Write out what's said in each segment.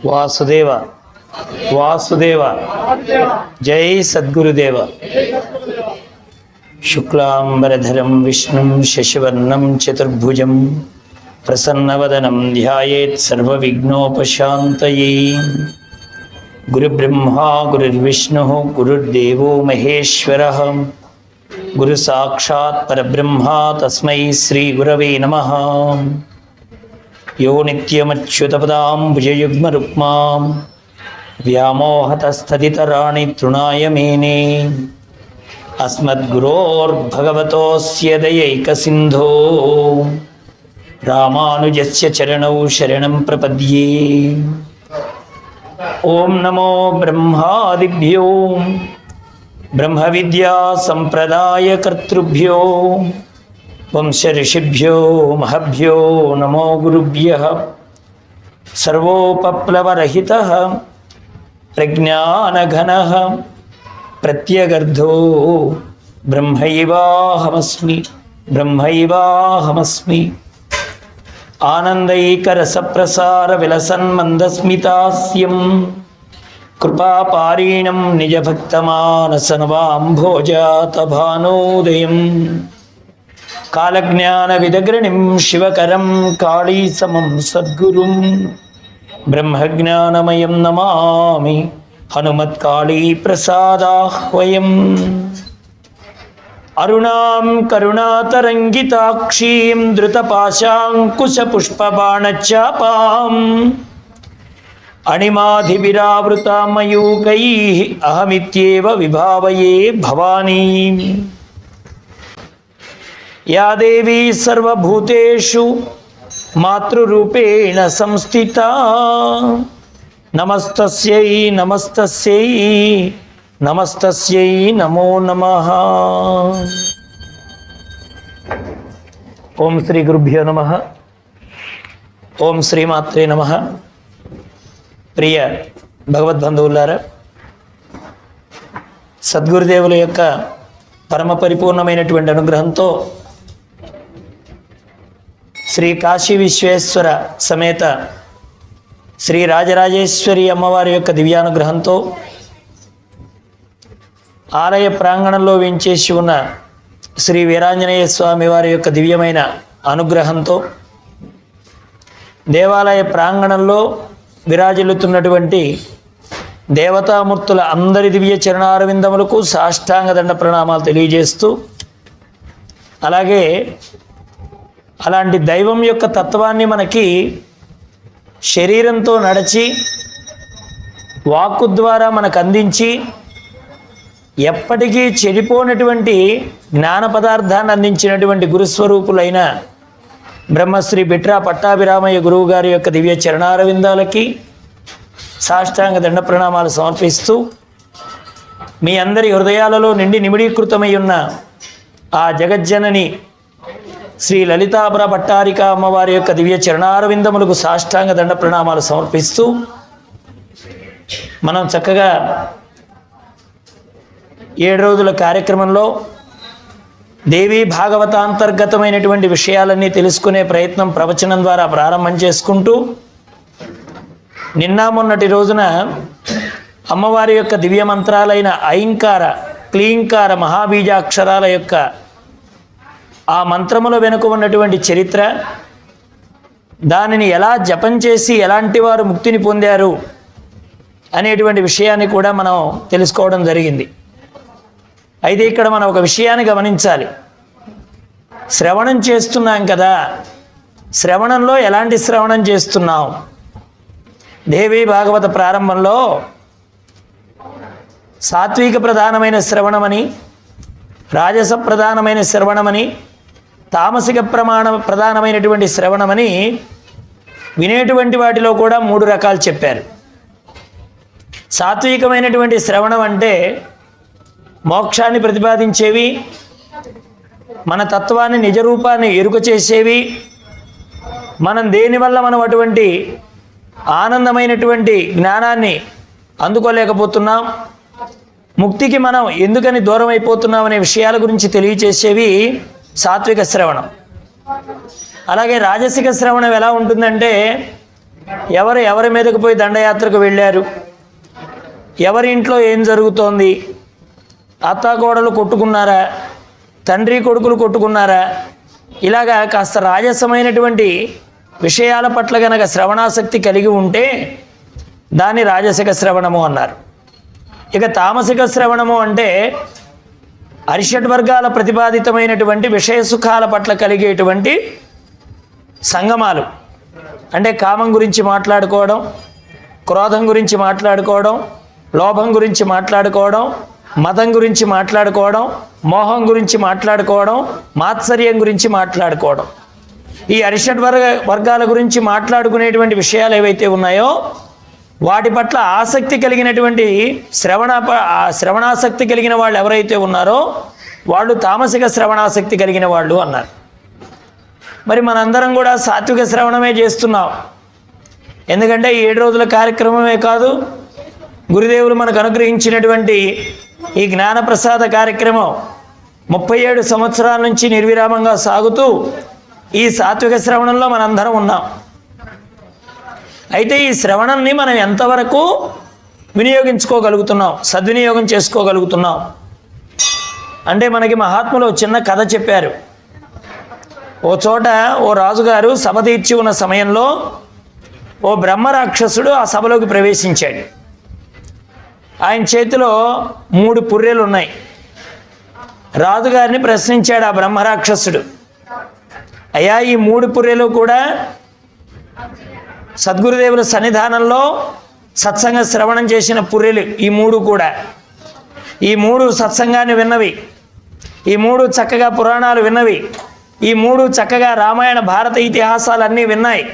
వాసుదేవ వాసుదేవ జై సద్గురుదేవ. శుక్లాంబరధరం విష్ణుం శశివర్ణం చతుర్భుజం ప్రసన్నవదనం ధ్యాయేత్ సర్వవిఘ్నోపశాంతయే. గురుబ్రహ్మా గురుర్విష్ణుః గురుర్దేవో మహేశ్వరః గురు సాక్షాత్ పరబ్రహ్మ తస్మై శ్రీ గురవే నమః. యో నిత్యమచ్యుతపదాంబుజయుగ్మరుక్మాం వ్యామోహతస్థితరాణి తృణాయ మేనే. అస్మద్గురోర్భగవతోస్య దయైకసింధో రామానుజస్య చరణౌ శరణం ప్రపద్యే. ఓం నమో బ్రహ్మాదిభ్యో బ్రహ్మ విద్యా సంప్రదాయ కర్తృభ్యో వంశ ఋషిభ్యో మహభ్యో నమో గురుభ్యః. సర్వోపప్లవరహితః ప్రజ్ఞానఘనః ప్రత్యగర్ధో బ్రహ్మైవాహమస్మి బ్రహ్మైవాహమస్మి. ఆనందైకరసప్రసార విలసన్మందస్మితాస్యం కృపాపారీణం నిజభక్తమానసనవాంభోజాతభానోదయం. కాలజ్ఞాన విదగ్రణిం శివకరం కాళీ సమం సద్గురుం బ్రహ్మజ్ఞానమయం నమామి హనుమత్కాళీ ప్రసాదాహ్వయం. అరుణాం కరుణాతరంగితాక్షీం ధృతపాశాంకుశపుష్పబాణచాపాం అణిమాధిభిరావృతామయూకైః అహమిత్యేవ విభావయే భవానీం. యా దేవీ సర్వభూతేషు మాతృరూపేణ సంస్థితా నమస్తస్యై నమస్తస్యై నమస్తస్యై నమో నమః. ఓం శ్రీ గురుభ్యో నమః. ఓం శ్రీమాత్రే నమః. ప్రియ భగవద్బంధువులారా, సద్గురుదేవుల యొక్క పరమ పరిపూర్ణమైనటువంటి అనుగ్రహంతో శ్రీ కాశీ విశ్వేశ్వర సమేత శ్రీ రాజరాజేశ్వరి అమ్మవారి యొక్క దివ్యానుగ్రహంతో ఆలయ ప్రాంగణంలో వేంచేసి ఉన్న శ్రీ వీరాంజనేయ స్వామి వారి యొక్క దివ్యమైన అనుగ్రహంతో దేవాలయ ప్రాంగణంలో విరాజిల్లుతున్నటువంటి దేవతామూర్తుల అందరి దివ్య చరణారవిందములకు సాష్టాంగ దండ ప్రణామాలు తెలియజేస్తూ, అలాగే అలాంటి దైవం యొక్క తత్వాన్ని మనకి శరీరంతో నడిచి వాక్కు ద్వారా మనకు అందించి ఎప్పటికీ చెడిపోనటువంటి జ్ఞాన పదార్థాన్ని అందించినటువంటి గురుస్వరూపులైన బ్రహ్మశ్రీ బిట్రా పట్టాభిరామయ్య గురువు గారి యొక్క దివ్య చరణారవిందాలకి సాష్టాంగ దండ ప్రణామాలు సమర్పిస్తూ, మీ అందరి హృదయాలలో నిండి నిమిడీకృతమై ఉన్న ఆ జగజ్జనని శ్రీ లలితాపుర పట్టారిక అమ్మవారి యొక్క దివ్య చరణారవిందములకు సాష్టాంగ దండ ప్రణామాలు సమర్పిస్తూ, మనం చక్కగా 7 రోజుల కార్యక్రమంలో దేవీ భాగవతాంతర్గతమైనటువంటి విషయాలన్నీ తెలుసుకునే ప్రయత్నం ప్రవచనం ద్వారా ప్రారంభం చేసుకుంటూ, నిన్న మొన్నటి రోజున అమ్మవారి యొక్క దివ్య మంత్రాలైన ఐంకార క్లీంకార మహాబీజాక్షరాల యొక్క ఆ మంత్రముల వెనుక ఉన్నటువంటి చరిత్ర, దానిని ఎలా జపం చేసి ఎలాంటి వారు ముక్తిని పొందారు అనేటువంటి విషయాన్ని కూడా మనం తెలుసుకోవడం జరిగింది. అయితే ఇక్కడ మనం ఒక విషయాన్ని గమనించాలి. శ్రవణం చేస్తున్నాం కదా, శ్రవణంలో ఎలాంటి శ్రవణం చేస్తున్నాం? దేవీ భాగవత ప్రారంభంలో సాత్విక ప్రధానమైన శ్రవణమని, రాజస ప్రధానమైన శ్రవణమని, తామసిక ప్రధానమైనటువంటి శ్రవణమని వినేటువంటి వాటిలో కూడా 3 రకాలు చెప్పారు. సాత్వికమైనటువంటి శ్రవణం అంటే మోక్షాన్ని ప్రతిపాదించేవి, మన తత్వాన్ని నిజరూపాన్ని ఎరుక చేసేవి, మనం దేనివల్ల మనం అటువంటి ఆనందమైనటువంటి జ్ఞానాన్ని అందుకోలేకపోతున్నాం, ముక్తికి మనం ఎందుకని దూరం అయిపోతున్నాం అనే విషయాల గురించి తెలియచేసేవి సాత్విక శ్రవణం. అలాగే రాజసిక శ్రవణం ఎలా ఉంటుందంటే ఎవరి మీదకి పోయి దండయాత్రకు వెళ్ళారు, ఎవరి ఇంట్లో ఏం జరుగుతోంది, అత్తాకోడలు కొట్టుకున్నారా, తండ్రి కొడుకులు కొట్టుకున్నారా, ఇలాగా కాస్త రాజసమైనటువంటి విషయాల పట్ల గనక శ్రవణాసక్తి కలిగి ఉంటే దాన్ని రాజసిక శ్రవణము అన్నారు. ఇక తామసిక శ్రవణము అంటే అరిషడ్వర్గాల ప్రతిపాదితమైనటువంటి విషయ సుఖాల పట్ల కలిగేటువంటి సంగమాలు. అంటే కామం గురించి మాట్లాడుకోవడం, క్రోధం గురించి మాట్లాడుకోవడం, లోభం గురించి మాట్లాడుకోవడం, మతం గురించి మాట్లాడుకోవడం, మోహం గురించి మాట్లాడుకోవడం, మాత్సర్యం గురించి మాట్లాడుకోవడం. ఈ వర్గాల గురించి మాట్లాడుకునేటువంటి విషయాలు ఏవైతే ఉన్నాయో వాటి పట్ల ఆసక్తి కలిగినటువంటి శ్రవణాసక్తి కలిగిన వాళ్ళు ఎవరైతే ఉన్నారో వాళ్ళు తామసిక శ్రవణాసక్తి కలిగిన వాళ్ళు అన్నారు. మరి మనందరం కూడా సాత్విక శ్రవణమే చేస్తున్నాం. ఎందుకంటే 7 రోజుల కార్యక్రమమే కాదు, గురుదేవులు మనకు అనుగ్రహించినటువంటి ఈ జ్ఞానప్రసాద కార్యక్రమం 37 సంవత్సరాల నుంచి నిర్విరామంగా సాగుతూ ఈ సాత్విక శ్రవణంలో మనందరం ఉన్నాం. అయితే ఈ శ్రవణాన్ని మనం ఎంతవరకు వినియోగించుకోగలుగుతున్నాం, సద్వినియోగం చేసుకోగలుగుతున్నాం అంటే మనకి మహాత్ములు చిన్న కథ చెప్పారు. ఓ చోట ఓ రాజుగారు సభ తీర్చి ఉన్న సమయంలో ఓ బ్రహ్మరాక్షసుడు ఆ సభలోకి ప్రవేశించాడు. ఆయన చేతిలో 3 పుర్రెలు ఉన్నాయి. రాజుగారిని ప్రశ్నించాడు ఆ బ్రహ్మరాక్షసుడు, అయ్యా ఈ 3 పుర్రెలు కూడా సద్గురుదేవుల సన్నిధానంలో సత్సంగ శ్రవణం చేసిన పుర్రెలు. ఈ 3 కూడా, ఈ 3 సత్సంగాన్ని విన్నవి, ఈ 3 చక్కగా పురాణాలు విన్నవి, ఈ 3 చక్కగా రామాయణ భారత ఇతిహాసాలన్నీ విన్నాయి.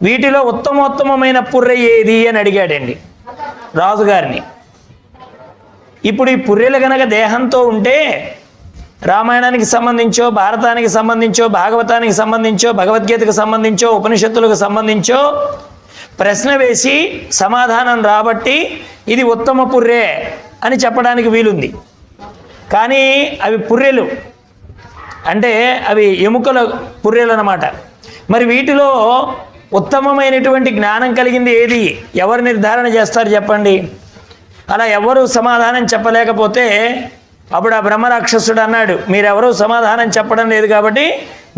వీటిలో ఉత్తమోత్తమైన పుర్రె ఏది అని అడిగాడండి రాజుగారిని. ఇప్పుడు ఈ పుర్రెలు కనుక దేహంతో ఉంటే రామాయణానికి సంబంధించో, భారతానికి సంబంధించో, భాగవతానికి సంబంధించో, భగవద్గీతకు సంబంధించో, ఉపనిషత్తులకు సంబంధించో ప్రశ్న వేసి సమాధానం రాబట్టి ఇది ఉత్తమ పుర్రె అని చెప్పడానికి వీలుంది. కానీ అవి పుర్రెలు అంటే అవి ఎముకల పుర్రెలు అన్నమాట. మరి వీటిలో ఉత్తమమైనటువంటి జ్ఞానం కలిగింది ఏది, ఎవరు నిర్ధారణ చేస్తారు చెప్పండి? అలా ఎవరు సమాధానం చెప్పలేకపోతే అప్పుడు ఆ బ్రహ్మరాక్షసుడు అన్నాడు, మీరెవరూ సమాధానం చెప్పడం లేదు కాబట్టి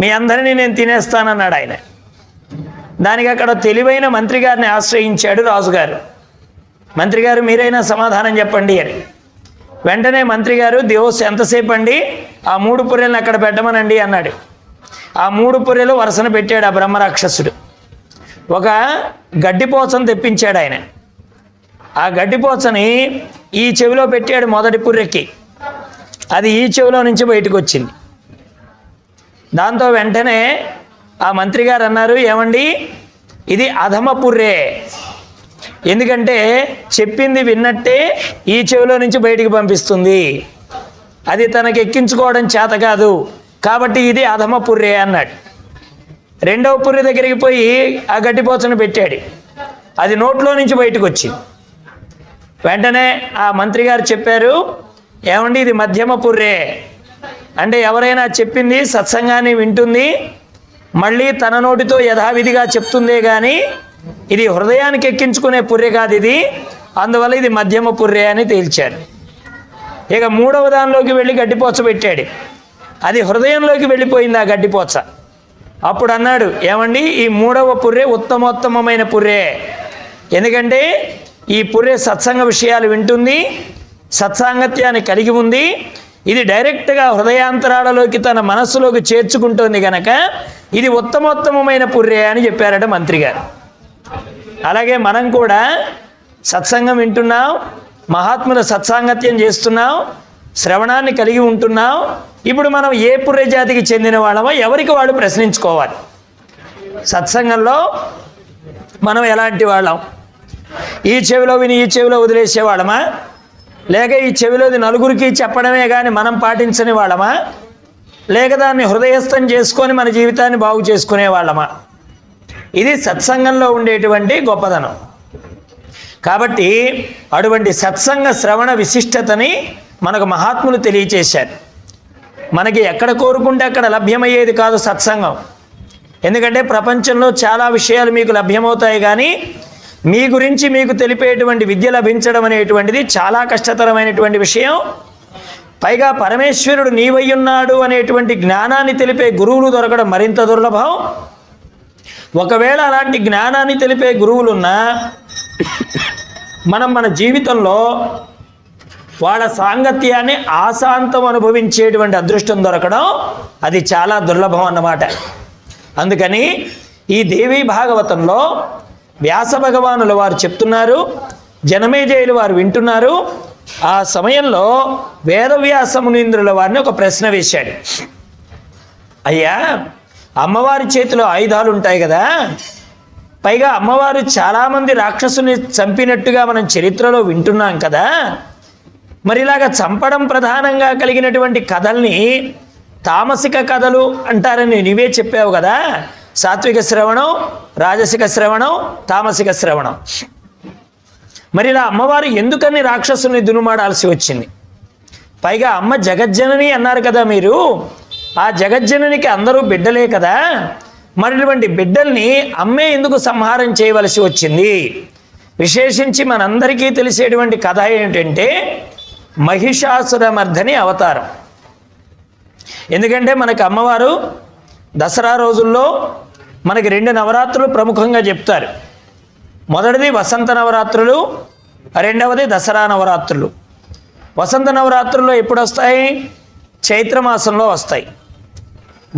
మీ అందరినీ నేను తినేస్తానన్నాడు ఆయన. దానికి అక్కడ తెలివైన మంత్రి గారిని ఆశ్రయించాడు రాజుగారు. మంత్రి గారు మీరైనా సమాధానం చెప్పండి అని. వెంటనే మంత్రి గారు దేవస్ ఎంతసేపు అండి, ఆ 3 పుర్రెలను అక్కడ పెట్టమనండి అన్నాడు. ఆ 3 పుర్రెలు వరుసన పెట్టాడు ఆ బ్రహ్మరాక్షసుడు. ఒక గడ్డిపోచను తెప్పించాడు ఆయన. ఆ గడ్డిపోచని ఈ చెవిలో పెట్టాడు మొదటి పుర్రెకి. అది ఈ చెవిలో నుంచి బయటకు వచ్చింది. దాంతో వెంటనే ఆ మంత్రి గారు అన్నారు, ఏమండి ఇది అధమ పుర్రె, ఎందుకంటే చెప్పింది విన్నట్టే ఈ చెవిలో నుంచి బయటికి పంపిస్తుంది, అది తనకు ఎక్కించుకోవడం చేత కాదు కాబట్టి ఇది అధమ పుర్రె అన్నాడు. రెండవ పుర్రె దగ్గరికి పోయి ఆ గడ్డిపోచను పెట్టాడు. అది నోట్లో నుంచి బయటకు వచ్చింది. వెంటనే ఆ మంత్రి గారు చెప్పారు, ఏమండి ఇది మధ్యమ పుర్రె, అంటే ఎవరైనా చెప్పింది సత్సంగాన్ని వింటుంది, మళ్ళీ తన నోటితో యథావిధిగా చెప్తుందే కానీ ఇది హృదయానికి ఎక్కించుకునే పుర్రె కాదు ఇది, అందువల్ల ఇది మధ్యమ పుర్రె అని తేల్చారు. ఇక 3వ దానిలోకి వెళ్ళి గడ్డిపోచ పెట్టాడు. అది హృదయంలోకి వెళ్ళిపోయింది ఆ గడ్డిపోచ. అప్పుడు అన్నాడు, ఏమండి ఈ 3వ పుర్రె ఉత్తమోత్తమైన పుర్రె, ఎందుకంటే ఈ పుర్రె సత్సంగ విషయాలు వింటుంది, సత్సాంగత్యాన్ని కలిగి ఉంది, ఇది డైరెక్ట్గా హృదయాంతరాలలోకి తన మనస్సులోకి చేర్చుకుంటుంది కనుక ఇది ఉత్తమోత్తమైన పుర్రె అని చెప్పారట మంత్రి గారు. అలాగే మనం కూడా సత్సంగం వింటున్నాం, మహాత్ముల సత్సాంగత్యం చేస్తున్నాం, శ్రవణాన్ని కలిగి ఉంటున్నాం. ఇప్పుడు మనం ఏ పుర్రె జాతికి చెందిన వాళ్ళమో ఎవరికి వాళ్ళు ప్రశ్నించుకోవాలి. సత్సంగంలో మనం ఎలాంటి వాళ్ళం? ఈ చెవిలో విని ఈ చెవిలో వదిలేసేవాళ్ళమా, లేక ఈ చెవిలోది నలుగురికి చెప్పడమే కానీ మనం పాటించని వాళ్ళమా, లేక దాన్ని హృదయస్థం చేసుకొని మన జీవితాన్ని బాగు చేసుకునే వాళ్ళమా? ఇది సత్సంగంలో ఉండేటువంటి గొప్పదనం. కాబట్టి అటువంటి సత్సంగ శ్రవణ విశిష్టతని మనకు మహాత్ములు తెలియచేశారు. మనకి ఎక్కడ కోరుకుంటే అక్కడ లభ్యమయ్యేది కాదు సత్సంగం. ఎందుకంటే ప్రపంచంలో చాలా విషయాలు మీకు లభ్యమవుతాయి, కానీ మీ గురించి మీకు తెలిపేటువంటి విద్య లభించడం అనేటువంటిది చాలా కష్టతరమైనటువంటి విషయం. పైగా పరమేశ్వరుడు నీవయ్యున్నాడు అనేటువంటి జ్ఞానాన్ని తెలిపే గురువులు దొరకడం మరింత దుర్లభం. ఒకవేళ అలాంటి జ్ఞానాన్ని తెలిపే గురువులున్నా మనం మన జీవితంలో వాళ్ళ సాంగత్యాన్ని ఆశాంతం అనుభవించేటువంటి అదృష్టం దొరకడం అది చాలా దుర్లభం అన్నమాట. అందుకని ఈ దేవీ భాగవతంలో వ్యాస భగవానుల వారు చెప్తున్నారు, జనమేజయులు వారు వింటున్నారు. ఆ సమయంలో వేదవ్యాస మునీంద్రుల వారిని ఒక ప్రశ్న వేశాడు. అయ్యా, అమ్మవారి చేతిలో ఆయుధాలు ఉంటాయి కదా, పైగా అమ్మవారు చాలామంది రాక్షసుని చంపినట్టుగా మనం చరిత్రలో వింటున్నాం కదా, మరి ఇలాగ చంపడం ప్రధానంగా కలిగినటువంటి కథల్ని తామసిక కథలు అంటారని నీవే చెప్పావు కదా. సాత్విక శ్రవణం, రాజసిక శ్రవణం, తామసిక శ్రవణం. మరి ఇలా అమ్మవారు ఎందుకని రాక్షసుని దునుమాడాల్సి వచ్చింది? పైగా అమ్మ జగజ్జనని అన్నారు కదా మీరు, ఆ జగజ్జననికి అందరూ బిడ్డలే కదా, మరి ఇటువంటి బిడ్డల్ని అమ్మే ఎందుకు సంహారం చేయవలసి వచ్చింది? విశేషించి మనందరికీ తెలిసేటువంటి కథ ఏంటంటే మహిషాసురమర్దని అవతారం. ఎందుకంటే మనకు అమ్మవారు దసరా రోజుల్లో మనకి 2 నవరాత్రులు ప్రముఖంగా చెప్తారు. మొదటిది వసంత నవరాత్రులు, రెండవది దసరా నవరాత్రులు. వసంత నవరాత్రుల్లో ఎప్పుడు వస్తాయి? చైత్రమాసంలో వస్తాయి.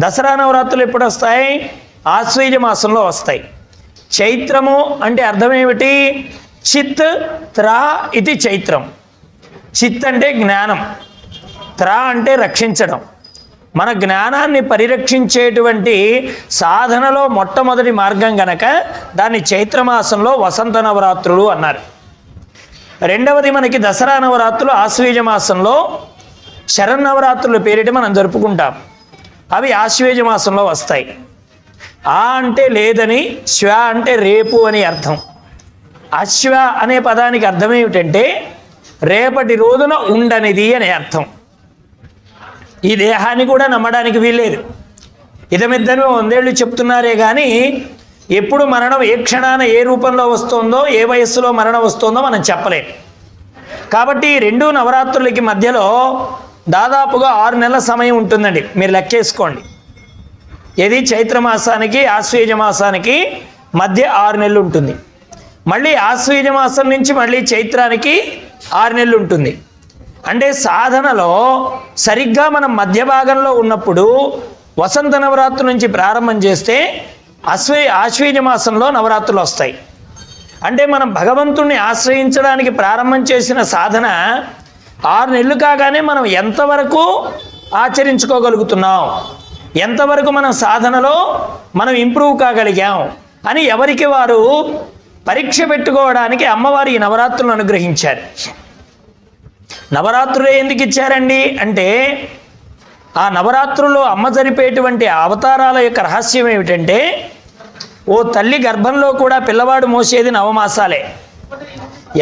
దసరా నవరాత్రులు ఎప్పుడు వస్తాయి? ఆశ్వీజ మాసంలో వస్తాయి. చైత్రము అంటే అర్థం ఏమిటి? చిత్ త్రా ఇది చైత్రం. చిత్ అంటే జ్ఞానం, త్రా అంటే రక్షించడం. మన జ్ఞానాన్ని పరిరక్షించేటువంటి సాధనలో మొట్టమొదటి మార్గం గనక దాన్ని చైత్రమాసంలో వసంత నవరాత్రులు అన్నారు. రెండవది మనకి దసరా నవరాత్రులు ఆశ్వీజ మాసంలో శరన్నవరాత్రుల పేరిట మనం జరుపుకుంటాం. అవి ఆశ్వీజ మాసంలో వస్తాయి. ఆ అంటే లేదని, శ్వ అంటే రేపు అని అర్థం. అశ్వ అనే పదానికి అర్థం ఏమిటంటే రేపటి రోజున ఉండనిది అనే అర్థం. ఈ దేహాన్ని కూడా నమ్మడానికి వీల్లేదు. ఇదమిద్దరు 100 ఏళ్ళు చెప్తున్నారే కానీ ఎప్పుడు మరణం ఏ క్షణాన ఏ రూపంలో వస్తుందో, ఏ వయస్సులో మరణం వస్తుందో మనం చెప్పలేం. కాబట్టి ఈ 2 నవరాత్రులకి మధ్యలో దాదాపుగా 6 నెలల సమయం ఉంటుందండి. మీరు లెక్కేసుకోండి. ఇది చైత్రమాసానికి ఆశ్వీజ మాసానికి మధ్య 6 నెలలు ఉంటుంది. మళ్ళీ ఆశ్వీజ మాసం నుంచి మళ్ళీ చైత్రానికి 6 నెలలు ఉంటుంది. అంటే సాధనలో సరిగ్గా మనం మధ్య భాగంలో ఉన్నప్పుడు వసంత నవరాత్రి నుంచి ప్రారంభం చేస్తే ఆశ్వీజ మాసంలో నవరాత్రులు వస్తాయి. అంటే మనం భగవంతుణ్ణి ఆశ్రయించడానికి ప్రారంభం చేసిన సాధన 6 నెలలు కాగానే మనం ఎంతవరకు ఆచరించుకోగలుగుతున్నాం, ఎంతవరకు మన సాధనలో మనం ఇంప్రూవ్ కాగలిగాం అని ఎవరికి వారు పరీక్ష పెట్టుకోవడానికి అమ్మవారి ఈ నవరాత్రులను అనుగ్రహించారు. నవరాత్రులే ఎందుకు ఇచ్చారండి అంటే ఆ నవరాత్రుల్లో అమ్మ జరిపేటువంటి అవతారాల యొక్క రహస్యం ఏమిటంటే ఓ తల్లి గర్భంలో కూడా పిల్లవాడు మోసేది 9 మాసాలే.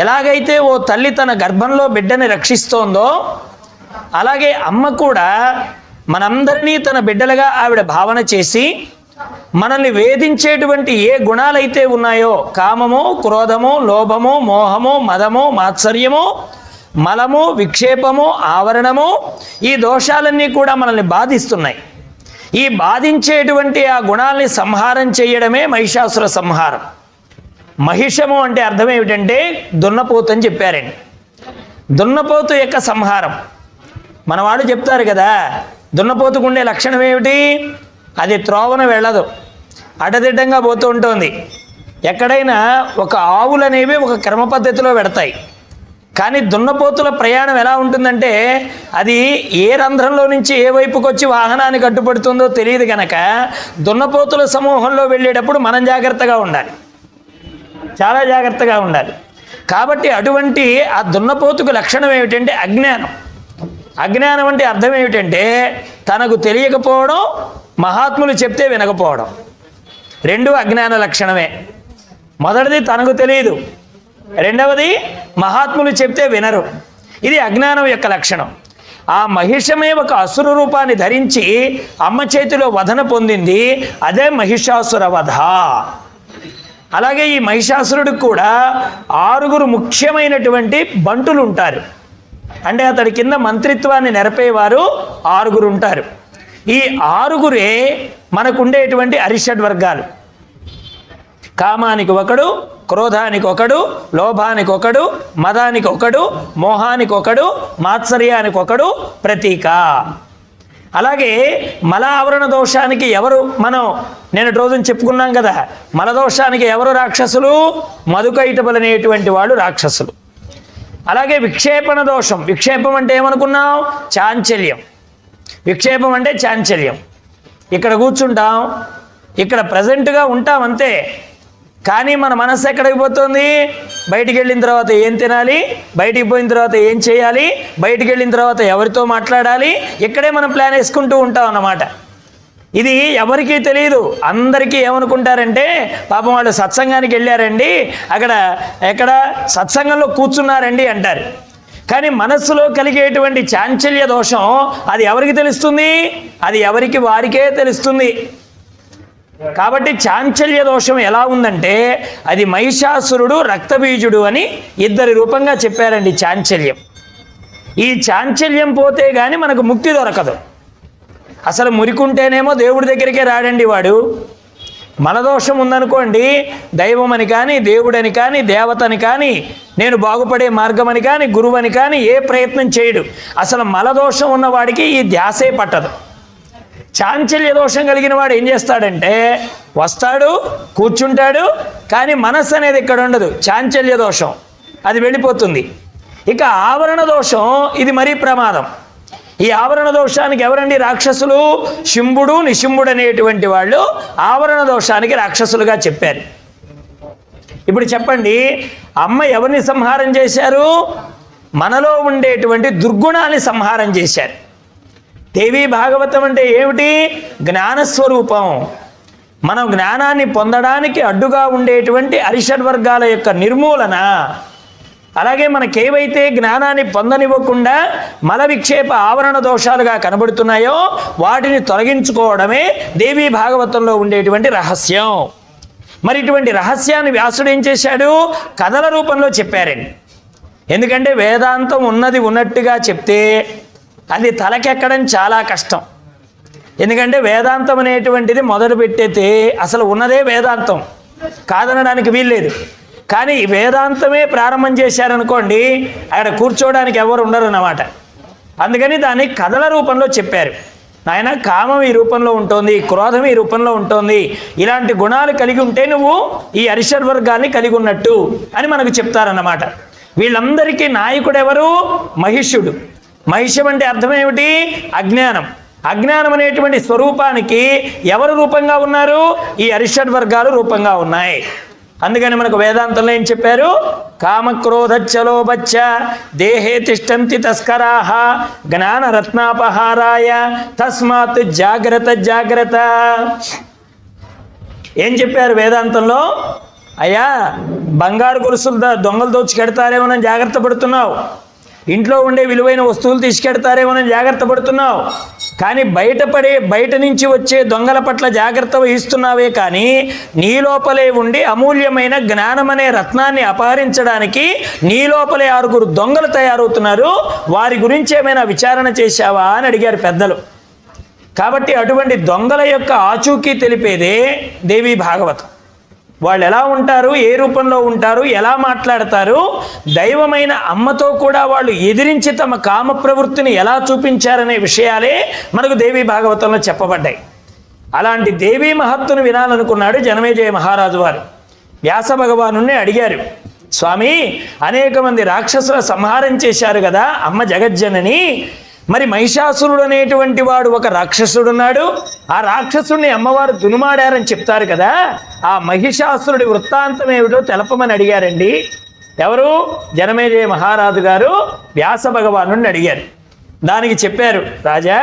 ఎలాగైతే ఓ తల్లి తన గర్భంలో బిడ్డని రక్షిస్తోందో అలాగే అమ్మ కూడా మనందరినీ తన బిడ్డలుగా ఆవిడ భావన చేసి మనల్ని వేధించేటువంటి ఏ గుణాలైతే ఉన్నాయో కామము, క్రోధము, లోభము, మోహము, మదము, మాత్సర్యము, మలము, విక్షేపము, ఆవరణము, ఈ దోషాలన్నీ కూడా మనల్ని బాధిస్తున్నాయి. ఈ బాధించేటువంటి ఆ గుణాలని సంహారం చేయడమే మహిషాసుర సంహారం. మహిషము అంటే అర్థం ఏమిటంటే దున్నపోతు అని చెప్పారండి. దున్నపోతు యొక్క సంహారం. మన వాళ్ళు చెప్తారు కదా, దున్నపోతుకుండే లక్షణం ఏమిటి? అది త్రోవన వెళ్ళదు, అడ్డదిడ్డంగా పోతూ ఉంటుంది. ఎక్కడైనా ఒక ఆవులు అనేవి ఒక క్రమ పద్ధతిలో పెడతాయి. కానీ దున్నపోతుల ప్రయాణం ఎలా ఉంటుందంటే అది ఏ రంధ్రంలో నుంచి ఏ వైపుకి వచ్చి వాహనాన్ని కట్టుబడుతుందో తెలియదు కనుక దున్నపోతుల సమూహంలో వెళ్ళేటప్పుడు మనం జాగ్రత్తగా ఉండాలి, చాలా జాగ్రత్తగా ఉండాలి. కాబట్టి అటువంటి ఆ దున్నపోతుకు లక్షణం ఏమిటంటే అజ్ఞానం. అజ్ఞానం అంటే అర్థం ఏమిటంటే తనకు తెలియకపోవడం, మహాత్ములు చెప్తే వినకపోవడం. 2 అజ్ఞాన లక్షణమే. మొదటిది తనకు తెలియదు, రెండవది మహాత్ములు చెప్తే వినరు. ఇది అజ్ఞానం యొక్క లక్షణం. ఆ మహిషమే ఒక అసుర రూపాన్ని ధరించి అమ్మ చేతిలో వధన పొందింది. అదే మహిషాసుర వధ. అలాగే ఈ మహిషాసురుడికి కూడా 6 ముఖ్యమైనటువంటి బంటులు ఉంటారు. అంటే అతడి కింద మంత్రిత్వాన్ని నెరపేవారు 6 ఉంటారు. ఈ 6 మనకుండేటువంటి అరిషడ్ వర్గాలు. కామానికి ఒకడు, క్రోధానికి ఒకడు, లోభానికి ఒకడు, మదానికి ఒకడు, మోహానికి ఒకడు, మాత్సర్యానికి ఒకడు ప్రతీక. అలాగే మల ఆవరణ దోషానికి ఎవరు మనం నిన్నటి రోజున చెప్పుకున్నాం కదా, మలదోషానికి ఎవరు రాక్షసులు? మధుకైటబులు అనేటువంటి వాళ్ళు రాక్షసులు. అలాగే విక్షేపణ దోషం, విక్షేపం అంటే ఏమనుకున్నాం? చాంచల్యం. విక్షేపం అంటే చాంచల్యం. ఇక్కడ కూర్చుంటాం, ఇక్కడ ప్రజెంట్గా ఉంటాం అంతే, కానీ మన మనస్సు ఎక్కడికి పోతుంది? బయటికి వెళ్ళిన తర్వాత ఏం తినాలి, బయటికి పోయిన తర్వాత ఏం చేయాలి, బయటికి వెళ్ళిన తర్వాత ఎవరితో మాట్లాడాలి, ఇక్కడే మనం ప్లాన్ వేసుకుంటూ ఉంటాం అన్నమాట. ఇది ఎవరికీ తెలియదు. అందరికీ ఏమనుకుంటారంటే పాపం వాళ్ళు సత్సంగానికి వెళ్ళారండి, ఎక్కడ సత్సంగంలో కూర్చున్నారండి అంటారు. కానీ మనస్సులో కలిగేటువంటి చాంచల్య దోషం అది ఎవరికి తెలుస్తుంది? అది ఎవరికి వారికే తెలుస్తుంది. కాబట్టి చాంచల్య దోషం ఎలా ఉందంటే అది మహిషాసురుడు, రక్తబీజుడు అని 2 రూపంగా చెప్పారండి చాంచల్యం. ఈ చాంచల్యం పోతే కానీ మనకు ముక్తి దొరకదు. అసలు మురికుంటేనేమో దేవుడి దగ్గరికే రాడండి వాడు. మలదోషం ఉందనుకోండి, దైవం అని కానీ, దేవుడని కానీ, దేవతని కానీ, నేను బాగుపడే మార్గం అని కానీ, గురువని కానీ ఏ ప్రయత్నం చేయడు. అసలు మలదోషం ఉన్నవాడికి ఈ ధ్యాసే పట్టదు. చాంచల్య దోషం కలిగిన వాడు ఏం చేస్తాడంటే వస్తాడు, కూర్చుంటాడు, కానీ మనస్సు అనేది ఇక్కడ ఉండదు. చాంచల్య దోషం అది వెళ్ళిపోతుంది. ఇక ఆవరణ దోషం ఇది మరీ ప్రమాదం. ఈ ఆవరణ దోషానికి ఎవరండి రాక్షసులు? శింభుడు, నిశింభుడు అనేటువంటి వాళ్ళు ఆవరణ దోషానికి రాక్షసులుగా చెప్పారు. ఇప్పుడు చెప్పండి, అమ్మ ఎవరిని సంహారం చేశారు? మనలో ఉండేటువంటి దుర్గుణాన్ని సంహారం చేశారు. దేవీ భాగవతం అంటే ఏమిటి? జ్ఞానస్వరూపం. మనం జ్ఞానాన్ని పొందడానికి అడ్డుగా ఉండేటువంటి అరిషడ్ వర్గాల యొక్క నిర్మూలన. అలాగే మనకేవైతే జ్ఞానాన్ని పొందనివ్వకుండా మల విక్షేప ఆవరణ దోషాలుగా కనబడుతున్నాయో వాటిని తొలగించుకోవడమే దేవీ భాగవతంలో ఉండేటువంటి రహస్యం. మరి ఇటువంటి రహస్యాన్ని వ్యాసుడు ఏం చేశాడు? కథల రూపంలో చెప్పారండి. ఎందుకంటే వేదాంతం ఉన్నది ఉన్నట్టుగా చెప్తే అది తలకెక్కడం చాలా కష్టం. ఎందుకంటే వేదాంతం అనేటువంటిది మొదలు పెట్టేతే అసలు ఉన్నదే వేదాంతం, కాదనడానికి వీల్లేదు. కానీ వేదాంతమే ప్రారంభం చేశారనుకోండి, అక్కడ కూర్చోవడానికి ఎవరు ఉండరు అన్నమాట. అందుకని దాన్ని కథల రూపంలో చెప్పారు. నాయన, కామం ఈ రూపంలో ఉంటుంది, క్రోధం ఈ రూపంలో ఉంటుంది, ఇలాంటి గుణాలు కలిగి ఉంటే నువ్వు ఈ అరిషడ్ వర్గాన్ని కలిగి ఉన్నట్టు అని మనకు చెప్తారన్నమాట. వీళ్ళందరికీ నాయకుడు ఎవరు? మహిషుడు. మహిషం అంటే అర్థం ఏమిటి? అజ్ఞానం. అజ్ఞానం అనేటువంటి స్వరూపానికి ఎవరు రూపంగా ఉన్నారు? ఈ అరిషడ్ వర్గాలు రూపంగా ఉన్నాయి. అందుకని మనకు వేదాంతంలో ఏం చెప్పారు? కామక్రోధచ్చలోబచ్చ దేహే తిష్టంతి తస్కరాహ జ్ఞానరత్నాపహారాయ తస్మాత్ జాగ్రత్త జాగ్రత్త. ఏం చెప్పారు వేదాంతంలో? అయ్యా, బంగారు గొలుసులు దొంగలు దోచుకెడతారేమోనని జాగ్రత్త పడుతున్నావు, ఇంట్లో ఉండే విలువైన వస్తువులు తీసుకెడతారేమోనని జాగ్రత్త పడుతున్నావు, కానీ బయట నుంచి వచ్చే దొంగల పట్ల జాగ్రత్త వహిస్తున్నావే కానీ నీ లోపలే ఉండి అమూల్యమైన జ్ఞానం అనే రత్నాన్ని అపహరించడానికి నీ లోపలే 6 దొంగలు తయారవుతున్నారు, వారి గురించి ఏమైనా విచారణ చేశావా అని అడిగారు పెద్దలు. కాబట్టి అటువంటి దొంగల యొక్క ఆచూకీ తెలిపేదే దేవీ భాగవతం. వాళ్ళు ఎలా ఉంటారు, ఏ రూపంలో ఉంటారు, ఎలా మాట్లాడతారు, దైవమైన అమ్మతో కూడా వాళ్ళు ఎదిరించి తమ కామ ప్రవృత్తిని ఎలా చూపించారనే విషయాలే మనకు దేవీ భాగవతంలో చెప్పబడ్డాయి. అలాంటి దేవీ మహత్తును వినాలనుకున్నాడు జనమేజయ మహారాజు వారు. వ్యాస భగవాను అడిగారు, స్వామి, అనేక మంది రాక్షసుల సంహారం చేశారు కదా అమ్మ జగజ్జనని, మరి మహిషాసురుడు అనేటువంటి వాడు ఒక రాక్షసుడున్నాడు, ఆ రాక్షసుడిని అమ్మవారు దునుమాడారని చెప్తారు కదా, ఆ మహిషాసురుడి వృత్తాంతం ఏమిటో తెలపమని అడిగారండి. ఎవరు? జనమేజయ మహారాజు గారు వ్యాస భగవాను అడిగారు. దానికి చెప్పారు, రాజా,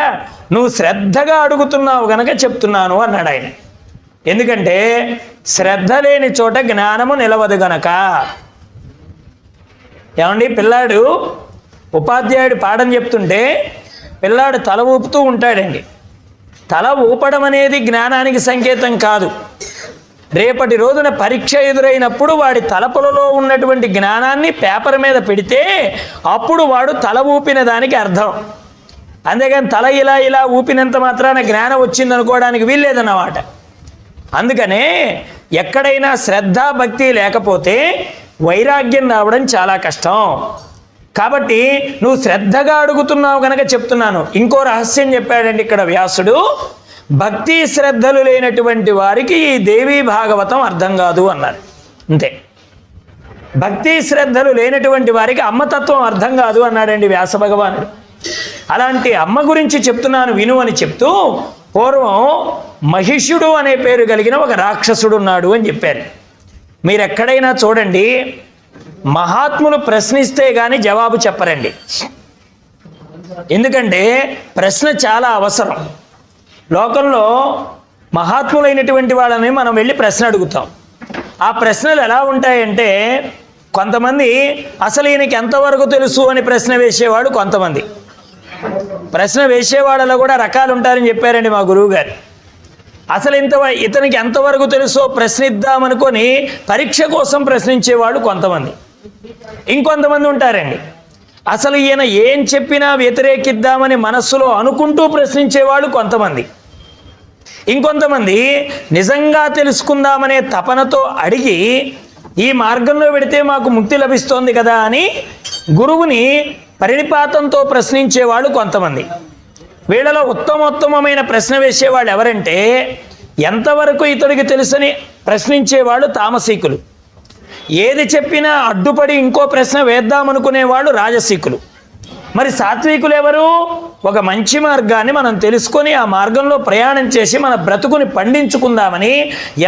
నువ్వు శ్రద్ధగా అడుగుతున్నావు గనక చెప్తున్నాను అన్నాడు ఆయన. ఎందుకంటే శ్రద్ధ లేని చోట జ్ఞానము నిలవదు గనక. ఏమండి, పిల్లాడు ఉపాధ్యాయుడు పాఠం చెప్తుంటే పిల్లాడు తల ఊపుతూ ఉంటాడండి. తల ఊపడం అనేది జ్ఞానానికి సంకేతం కాదు. రేపటి రోజున పరీక్ష ఎదురైనప్పుడు వాడి తలపులలో ఉన్నటువంటి జ్ఞానాన్ని పేపర్ మీద పెడితే అప్పుడు వాడు తల ఊపిన దానికి అర్థం. అంతేగాని తల ఇలా ఇలా ఊపినంత మాత్రాన జ్ఞానం వచ్చిందనుకోవడానికి వీల్లేదన్నమాట. అందుకనే ఎక్కడైనా శ్రద్ధ భక్తి లేకపోతే వైరాగ్యం రావడం చాలా కష్టం. కాబట్టి నువ్వు శ్రద్ధగా అడుగుతున్నావు కనుక చెప్తున్నాను. ఇంకో రహస్యం చెప్పాడండి ఇక్కడ వ్యాసుడు. భక్తి శ్రద్ధలు లేనటువంటి వారికి ఈ దేవీ భాగవతం అర్థం కాదు అన్నారు. అంతే. భక్తి శ్రద్ధలు లేనటువంటి వారికి అమ్మతత్వం అర్థం కాదు అన్నాడండి వ్యాస భగవానుడు. అలాంటి అమ్మ గురించి చెప్తున్నాను విను అని చెప్తూ, పూర్వం మహిషుడు అనే పేరు కలిగిన ఒక రాక్షసుడు ఉన్నాడు అని చెప్పారు. మీరు ఎక్కడైనా చూడండి, మహాత్ములు ప్రశ్నిస్తే కానీ జవాబు చెప్పరండి. ఎందుకంటే ప్రశ్న చాలా అవసరం. లోకంలో మహాత్ములైనటువంటి వాళ్ళని మనం వెళ్ళి ప్రశ్న అడుగుతాం. ఆ ప్రశ్నలు ఎలా ఉంటాయంటే, కొంతమంది అసలు ఈయనకి ఎంతవరకు తెలుసు అని ప్రశ్న వేసేవాడు, కొంతమంది ప్రశ్న వేసేవాళ్ళలో కూడా రకాలు ఉంటారని చెప్పారండి మా గురువు గారు. అసలు ఇతనికి ఎంతవరకు తెలుసో ప్రశ్నిద్దామనుకొని పరీక్ష కోసం ప్రశ్నించేవాడు కొంతమంది. ఇంకొంతమంది ఉంటారండి, అసలు ఈయన ఏం చెప్పినా వ్యతిరేకిద్దామని మనస్సులో అనుకుంటూ ప్రశ్నించేవాళ్ళు కొంతమంది. ఇంకొంతమంది నిజంగా తెలుసుకుందామనే తపనతో అడిగి ఈ మార్గంలో పెడితే మాకు ముక్తి లభిస్తోంది కదా అని గురువుని పరిణిపాతంతో ప్రశ్నించేవాళ్ళు కొంతమంది. వీళ్ళలో ఉత్తమోత్తమైన ప్రశ్న వేసేవాళ్ళు ఎవరంటే, ఎంతవరకు ఇతడికి తెలుసని ప్రశ్నించేవాళ్ళు తామసీకులు. ఏది చెప్పినా అడ్డుపడి ఇంకో ప్రశ్న వేద్దామనుకునేవాళ్ళు రాజసీకులు. మరి సాత్వికులు ఎవరు? ఒక మంచి మార్గాన్ని మనం తెలుసుకొని ఆ మార్గంలో ప్రయాణం చేసి మన బ్రతుకుని పండించుకుందామని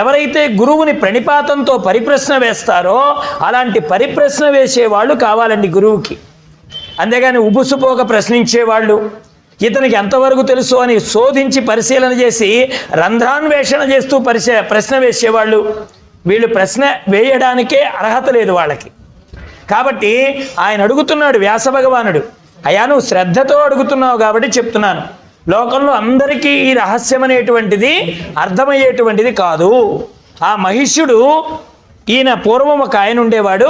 ఎవరైతే గురువుని ప్రణిపాతంతో పరిప్రశ్న వేస్తారో అలాంటి పరిప్రశ్న వేసేవాళ్ళు కావాలండి గురువుకి. అంతేగాని ఉబుసుపోక ప్రశ్నించేవాళ్ళు, ఇతనికి ఎంతవరకు తెలుసు అని శోధించి పరిశీలన చేసి రంధ్రాన్వేషణ చేస్తూ ప్రశ్న వేసేవాళ్ళు, వీళ్ళు ప్రశ్న వేయడానికే అర్హత లేదు వాళ్ళకి. కాబట్టి ఆయన అడుగుతున్నాడు వ్యాస భగవానుడు, అయ్యా నువ్వు శ్రద్ధతో అడుగుతున్నావు కాబట్టి చెప్తున్నాను. లోకంలో అందరికీ ఈ రహస్యం అనేటువంటిది అర్థమయ్యేటువంటిది కాదు. ఆ మహిష్యుడు, ఈయన పూర్వం ఒక ఆయన ఉండేవాడు.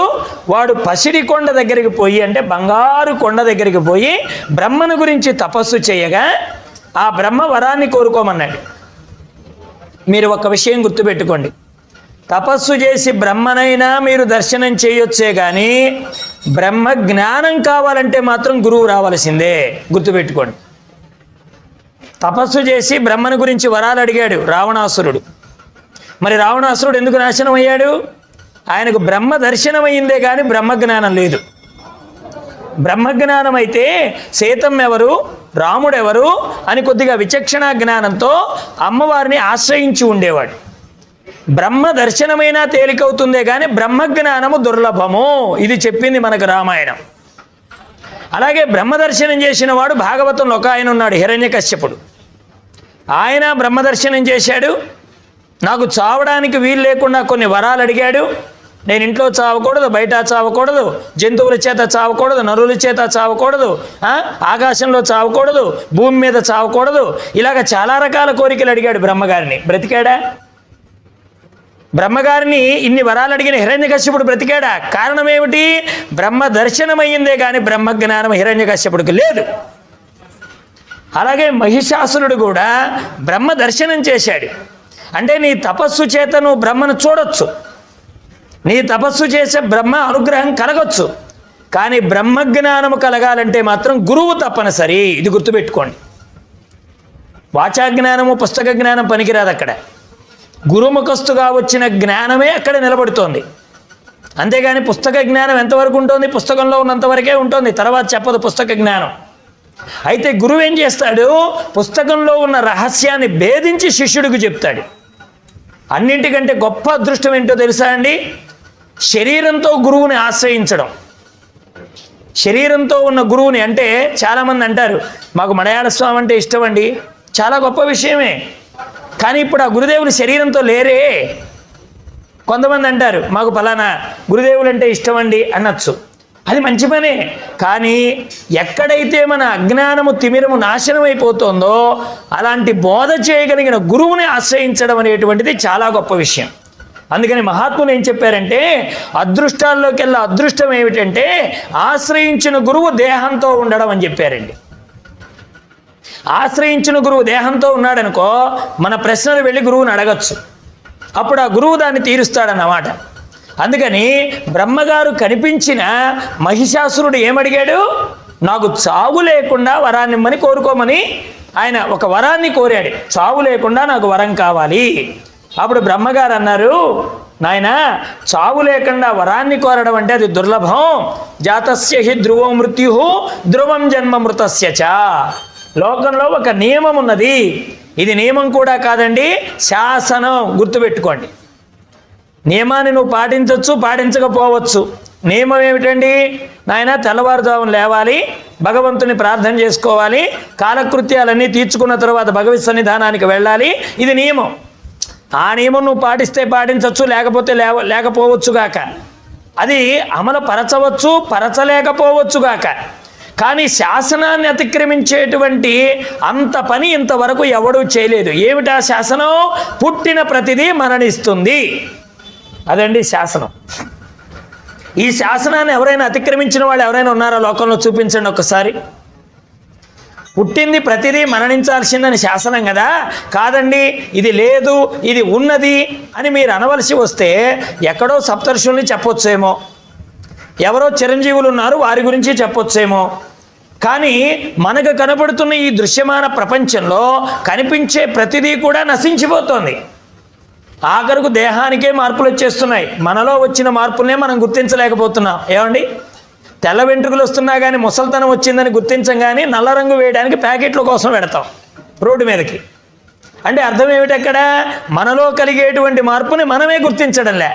వాడు పసిడి కొండ దగ్గరికి పోయి, అంటే బంగారు కొండ దగ్గరికి పోయి బ్రహ్మను గురించి తపస్సు చేయగా ఆ బ్రహ్మ వరాన్ని కోరుకోమన్నాడు. మీరు ఒక విషయం గుర్తుపెట్టుకోండి, తపస్సు చేసి బ్రహ్మనైనా మీరు దర్శనం చేయొచ్చే కానీ బ్రహ్మ జ్ఞానం కావాలంటే మాత్రం గురువు రావాల్సిందే. గుర్తుపెట్టుకోండి. తపస్సు చేసి బ్రహ్మను గురించి వరాలు అడిగాడు రావణాసురుడు. మరి రావణాసురుడు ఎందుకు నాశనం అయ్యాడు? ఆయనకు బ్రహ్మ దర్శనం అయిందే కానీ బ్రహ్మజ్ఞానం లేదు. బ్రహ్మజ్ఞానం అయితే సీతం ఎవరు, రాముడెవరు అని కొద్దిగా విచక్షణ జ్ఞానంతో అమ్మవారిని ఆశ్రయించి ఉండేవాడు. బ్రహ్మ దర్శనమైనా తేలికవుతుందే కానీ బ్రహ్మజ్ఞానము దుర్లభము. ఇది చెప్పింది మనకు రామాయణం. అలాగే బ్రహ్మ దర్శనం చేసిన వాడు భాగవతంలో ఒక ఆయన ఉన్నాడు, హిరణ్యకశ్యపుడు. ఆయన బ్రహ్మ దర్శనం చేశాడు. నాకు చావడానికి వీలు లేకుండా కొన్ని వరాలు అడిగాడు. నేను ఇంట్లో చావకూడదు, బయట చావకూడదు, జంతువుల చేత చావకూడదు, నరుల చేత చావకూడదు, ఆకాశంలో చావకూడదు, భూమి మీద చావకూడదు, ఇలాగ చాలా రకాల కోరికలు అడిగాడు బ్రహ్మగారిని. బ్రతికాడా? బ్రహ్మగారిని ఇన్ని వరాలు అడిగిన హిరణ్యకశ్యపుడు బ్రతికాడా? కారణం ఏమిటి? బ్రహ్మ దర్శనం అయ్యిందే కానీ బ్రహ్మజ్ఞానం హిరణ్యకశ్యపుడికి లేదు. అలాగే మహిషాసురుడు కూడా బ్రహ్మ దర్శనం చేశాడు. అంటే నీ తపస్సు చేత నువ్వు బ్రహ్మను చూడొచ్చు, నీ తపస్సు చేసే బ్రహ్మ అనుగ్రహం కలగొచ్చు, కానీ బ్రహ్మజ్ఞానము కలగాలంటే మాత్రం గురువు తప్పనిసరి. ఇది గుర్తుపెట్టుకోండి. వాచాజ్ఞానము పుస్తక జ్ఞానం పనికిరాదు. అక్కడ గురుముఖస్తుగా వచ్చిన జ్ఞానమే అక్కడ నిలబడుతోంది. అంతేగాని పుస్తక జ్ఞానం ఎంతవరకు ఉంటుంది? పుస్తకంలో ఉన్నంతవరకే ఉంటుంది, తర్వాత చెప్పదు పుస్తక జ్ఞానం. అయితే గురువు ఏం చేస్తాడు? పుస్తకంలో ఉన్న రహస్యాన్ని భేదించి శిష్యుడికి చెప్తాడు. అన్నింటికంటే గొప్ప అదృష్టం ఏంటో తెలుసా అండి? శరీరంతో గురువుని ఆశ్రయించడం. శరీరంతో ఉన్న గురువుని, అంటే చాలామంది అంటారు మాకు మలయాళ స్వామి అంటే ఇష్టం అండి, చాలా గొప్ప విషయమే, కానీ ఇప్పుడు ఆ గురుదేవులు శరీరంతో లేరే. కొంతమంది అంటారు మాకు ఫలానా గురుదేవులు అంటే ఇష్టం అండి అనొచ్చు. అది మంచి పనే. కానీ ఎక్కడైతే మన అజ్ఞానము తిమిరము నాశనం అయిపోతుందో అలాంటి బోధ చేయగలిగిన గురువుని ఆశ్రయించడం అనేటువంటిది చాలా గొప్ప విషయం. అందుకని మహాత్ములు ఏం చెప్పారంటే, అదృష్టాల్లోకెల్లా అదృష్టం ఏమిటంటే ఆశ్రయించిన గురువు దేహంతో ఉండడం అని చెప్పారండి. ఆశ్రయించిన గురువు దేహంతో ఉన్నాడనుకో, మన ప్రశ్నలు వెళ్ళి గురువుని అడగచ్చు, అప్పుడు ఆ గురువు దాన్ని తీరుస్తాడన్నమాట. అందుకని బ్రహ్మగారు కనిపించిన మహిషాసురుడు ఏమడిగాడు? నాకు చావు లేకుండా వరాన్నిమ్మని కోరుకోమని ఆయన ఒక వరాన్ని కోరాడు. చావు లేకుండా నాకు వరం కావాలి. అప్పుడు బ్రహ్మగారు అన్నారు, నాయన చావు లేకుండా వరాన్ని కోరడం అంటే అది దుర్లభం. జాతస్య హి ధ్రువం మృత్యు ధ్రువం జన్మ మృతస్య చ. లోకంలో ఒక నియమం ఉన్నది. ఇది నియమం కూడా కాదండి, శాసనం. గుర్తుపెట్టుకోండి. నియమాన్ని నువ్వు పాటించవచ్చు, పాటించకపోవచ్చు. నియమం ఏమిటండి? నాయన తెల్లవారుజామున లేవాలి, భగవంతుని ప్రార్థన చేసుకోవాలి, కాలకృత్యాలన్నీ తీర్చుకున్న తర్వాత భగవత్ సన్నిధానానికి వెళ్ళాలి. ఇది నియమం. ఆ నియమం నువ్వు పాటిస్తే పాటించవచ్చు, లేకపోతే లేకపోవచ్చుగాక. అది అమలు పరచవచ్చు, పరచలేకపోవచ్చుగాక. కానీ శాసనాన్ని అతిక్రమించేటువంటి అంత పని ఇంతవరకు ఎవడూ చేయలేదు. ఏమిటా శాసనం? పుట్టిన ప్రతిదీ మరణిస్తుంది. అదండి శాసనం. ఈ శాసనాన్ని ఎవరైనా అతిక్రమించిన వాళ్ళు ఎవరైనా ఉన్నారా లోకంలో? చూపించండి ఒక్కసారి. పుట్టింది ప్రతిదీ మరణించాల్సిందని శాసనం కదా. కాదండి, ఇది లేదు, ఇది ఉన్నది అని మీరు అనవలసి వస్తే ఎక్కడో సప్తర్షుల్ని చెప్పొచ్చేమో, ఎవరో చిరంజీవులు ఉన్నారు వారి గురించి చెప్పొచ్చేమో. కానీ మనకు కనబడుతున్న ఈ దృశ్యమాన ప్రపంచంలో కనిపించే ప్రతిదీ కూడా నశించిపోతోంది. ఆఖరుకు దేహానికే మార్పులు వచ్చేస్తున్నాయి. మనలో వచ్చిన మార్పులనే మనం గుర్తించలేకపోతున్నాం. ఏమండి, తెల్ల వెంట్రుకలు వస్తున్నా కానీ ముసల్తనం వచ్చిందని గుర్తించం, కానీ నల్ల రంగు వేయడానికి ప్యాకెట్ల కోసం పెడతాం రోడ్డు మీదకి. అంటే అర్థం ఏమిటి? అక్కడ మనలో కలిగేటువంటి మార్పుని మనమే గుర్తించడంలే.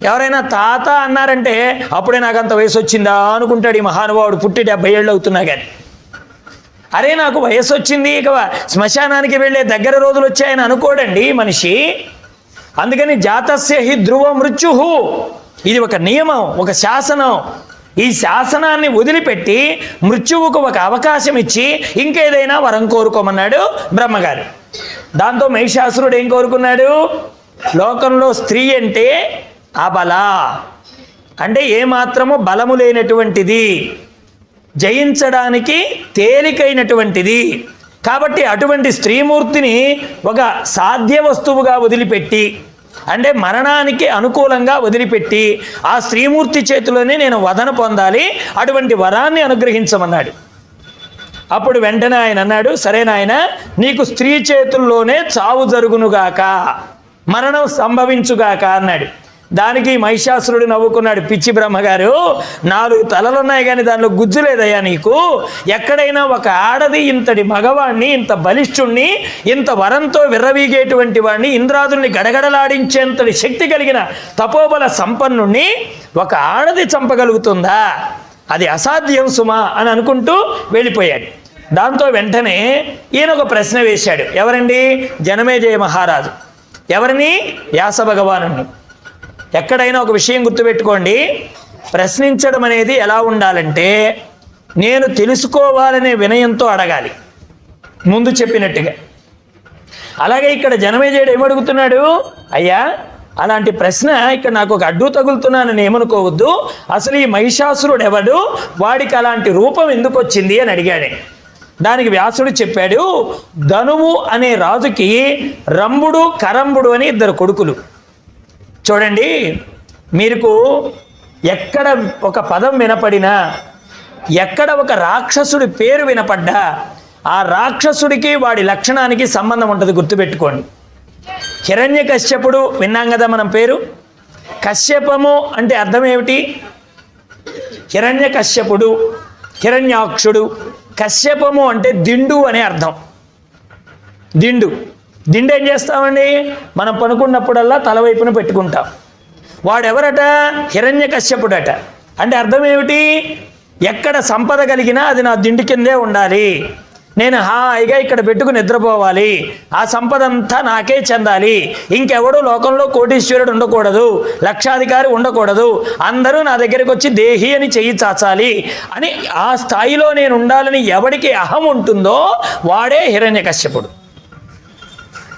ఎవరైనా తాత అన్నారంటే అప్పుడే నాకు అంత వయసు వచ్చిందా అనుకుంటాడు ఈ మహానుభావుడు, పుట్టి 70 ఏళ్ళు అవుతున్నా కానీ. అరే నాకు వయసు వచ్చింది, ఇక శ్మశానానికి వెళ్ళే దగ్గర రోజులు వచ్చాయని అనుకోడండి మనిషి. అందుకని జాతస్య హి ధ్రువ మృత్యు, ఇది ఒక నియమం, ఒక శాసనం. ఈ శాసనాన్ని వదిలిపెట్టి మృత్యువుకు ఒక అవకాశం ఇచ్చి ఇంకేదైనా వరం కోరుకోమన్నాడు బ్రహ్మగారు. దాంతో మహిషాసురుడు ఏం కోరుకున్నాడు? లోకంలో స్త్రీ అంటే అబల, అంటే ఏమాత్రము బలము లేనటువంటిది, జయించడానికి తేలికైనటువంటిది. కాబట్టి అటువంటి స్త్రీమూర్తిని ఒక సాధ్య వస్తువుగా వదిలిపెట్టి, అంటే మరణానికి అనుకూలంగా వదిలిపెట్టి ఆ స్త్రీమూర్తి చేతిలోనే నేను వదన పొందాలి, అటువంటి వరాన్ని అనుగ్రహించమన్నాడు. అప్పుడు వెంటనే ఆయన అన్నాడు, సరే నాయన, నీకు స్త్రీ చేతుల్లోనే చావు జరుగునుగాక, మరణం సంభవించుగాక అన్నాడు. దానికి మహిషాసురుడు నవ్వుకున్నాడు, పిచ్చి బ్రహ్మగారు, 4 తలలున్నాయి కానీ దానిలో గుజ్జు లేదయ్యా నీకు. ఎక్కడైనా ఒక ఆడది ఇంతటి మగవాణ్ణి, ఇంత బలిష్ఠుణ్ణి, ఇంత వరంతో విర్రవీగేటువంటి వాడిని, ఇంద్రాదుల్ని గడగడలాడించేంతటి శక్తి కలిగిన తపోబల సంపన్నుణ్ణి ఒక ఆడది చంపగలుగుతుందా? అది అసాధ్యం సుమా అని అనుకుంటూ వెళ్ళిపోయాడు. దాంతో వెంటనే ఈయన ఒక ప్రశ్న వేశాడు. ఎవరండి? జనమేజయ మహారాజు. ఎవరిని? వ్యాస భగవానుణ్ణి. ఎక్కడైనా ఒక విషయం గుర్తుపెట్టుకోండి, ప్రశ్నించడం అనేది ఎలా ఉండాలంటే నేను తెలుసుకోవాలనే వినయంతో అడగాలి, ముందు చెప్పినట్టుగా. అలాగే ఇక్కడ జనమేజయుడు ఏమడుగుతున్నాడు? అయ్యా, అలాంటి ప్రశ్న ఇక్కడ నాకు ఒక అడ్డు తగులుతున్నానని ఏమనుకోవద్దు. అసలు ఈ మహిషాసురుడు ఎవడు, వాడికి అలాంటి రూపం ఎందుకు వచ్చింది అని అడిగాడే. దానికి వ్యాసుడు చెప్పాడు, ధనువు అనే రాజుకి రంభుడు కరంభుడు అని 2 కొడుకులు. చూడండి, మీకు ఎక్కడ ఒక పదం వినపడినా, ఎక్కడ ఒక రాక్షసుడి పేరు వినపడ్డా ఆ రాక్షసుడికి వాడి లక్షణానికి సంబంధం ఉంటుంది. గుర్తుపెట్టుకోండి. హిరణ్యకశ్యపుడు విన్నాం కదా మనం పేరు. కశ్యపము అంటే అర్థం ఏమిటి? హిరణ్యకశ్యపుడు, హిరణ్యాక్షుడు. కశ్యపము అంటే దిండు అనే అర్థం. దిండు ఏం చేస్తామండి? మనం పనుకున్నప్పుడల్లా తలవైపున పెట్టుకుంటాం. వాడెవరట? హిరణ్యకశ్యపుడట. అంటే అర్థం ఏమిటి? ఎక్కడ సంపద కలిగినా అది నా దిండు కిందే ఉండాలి, నేను హాయిగా ఇక్కడ పెట్టుకుని నిద్రపోవాలి, ఆ సంపద అంతా నాకే చెందాలి, ఇంకెవడు లోకంలో కోటీశ్వరుడు ఉండకూడదు, లక్షాధికారి ఉండకూడదు, అందరూ నా దగ్గరికి వచ్చి దేహి అని చెయ్యి చాచాలి అని ఆ స్థాయిలో నేను ఉండాలని ఎవడికి అహం ఉంటుందో వాడే హిరణ్యకశ్యపుడు.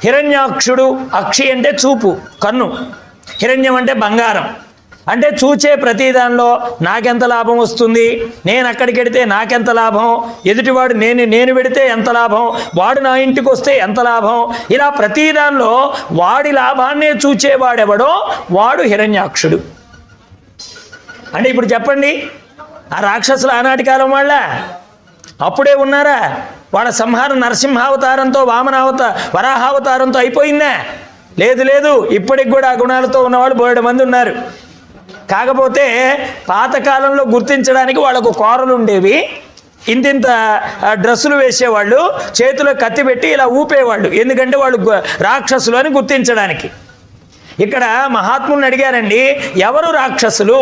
హిరణ్యాక్షుడు, అక్షి అంటే చూపు, కన్ను, హిరణ్యం అంటే బంగారం. అంటే చూచే ప్రతి దానిలో నాకెంత లాభం వస్తుంది, నేను అక్కడికి వెడితే నాకెంత లాభం, ఎదుటివాడు నేను పెడితే ఎంత లాభం, వాడు నా ఇంటికి వస్తే ఎంత లాభం, ఇలా ప్రతి దానిలో వాడి లాభాన్నే చూచేవాడెవడో వాడు హిరణ్యాక్షుడు. అంటే ఇప్పుడు చెప్పండి, ఆ రాక్షసులు ఆనాటి కాలం వాళ్ళ అప్పుడే ఉన్నారా? వాళ్ళ సంహారం నరసింహావతారంతో వరాహావతారంతో అయిపోయిందా? లేదు, ఇప్పటికి కూడా ఆ గుణాలతో ఉన్నవాళ్ళు బోలెడు మంది ఉన్నారు. కాకపోతే పాతకాలంలో గుర్తించడానికి వాళ్ళకు కోరలు ఉండేవి, ఇంతింత డ్రెస్సులు వేసేవాళ్ళు, చేతిలో కత్తి పెట్టి ఇలా ఊపేవాళ్ళు, ఎందుకంటే వాళ్ళు రాక్షసులు అని గుర్తించడానికి. ఇక్కడ మహాత్ములను అడిగారండి, ఎవరు రాక్షసులు?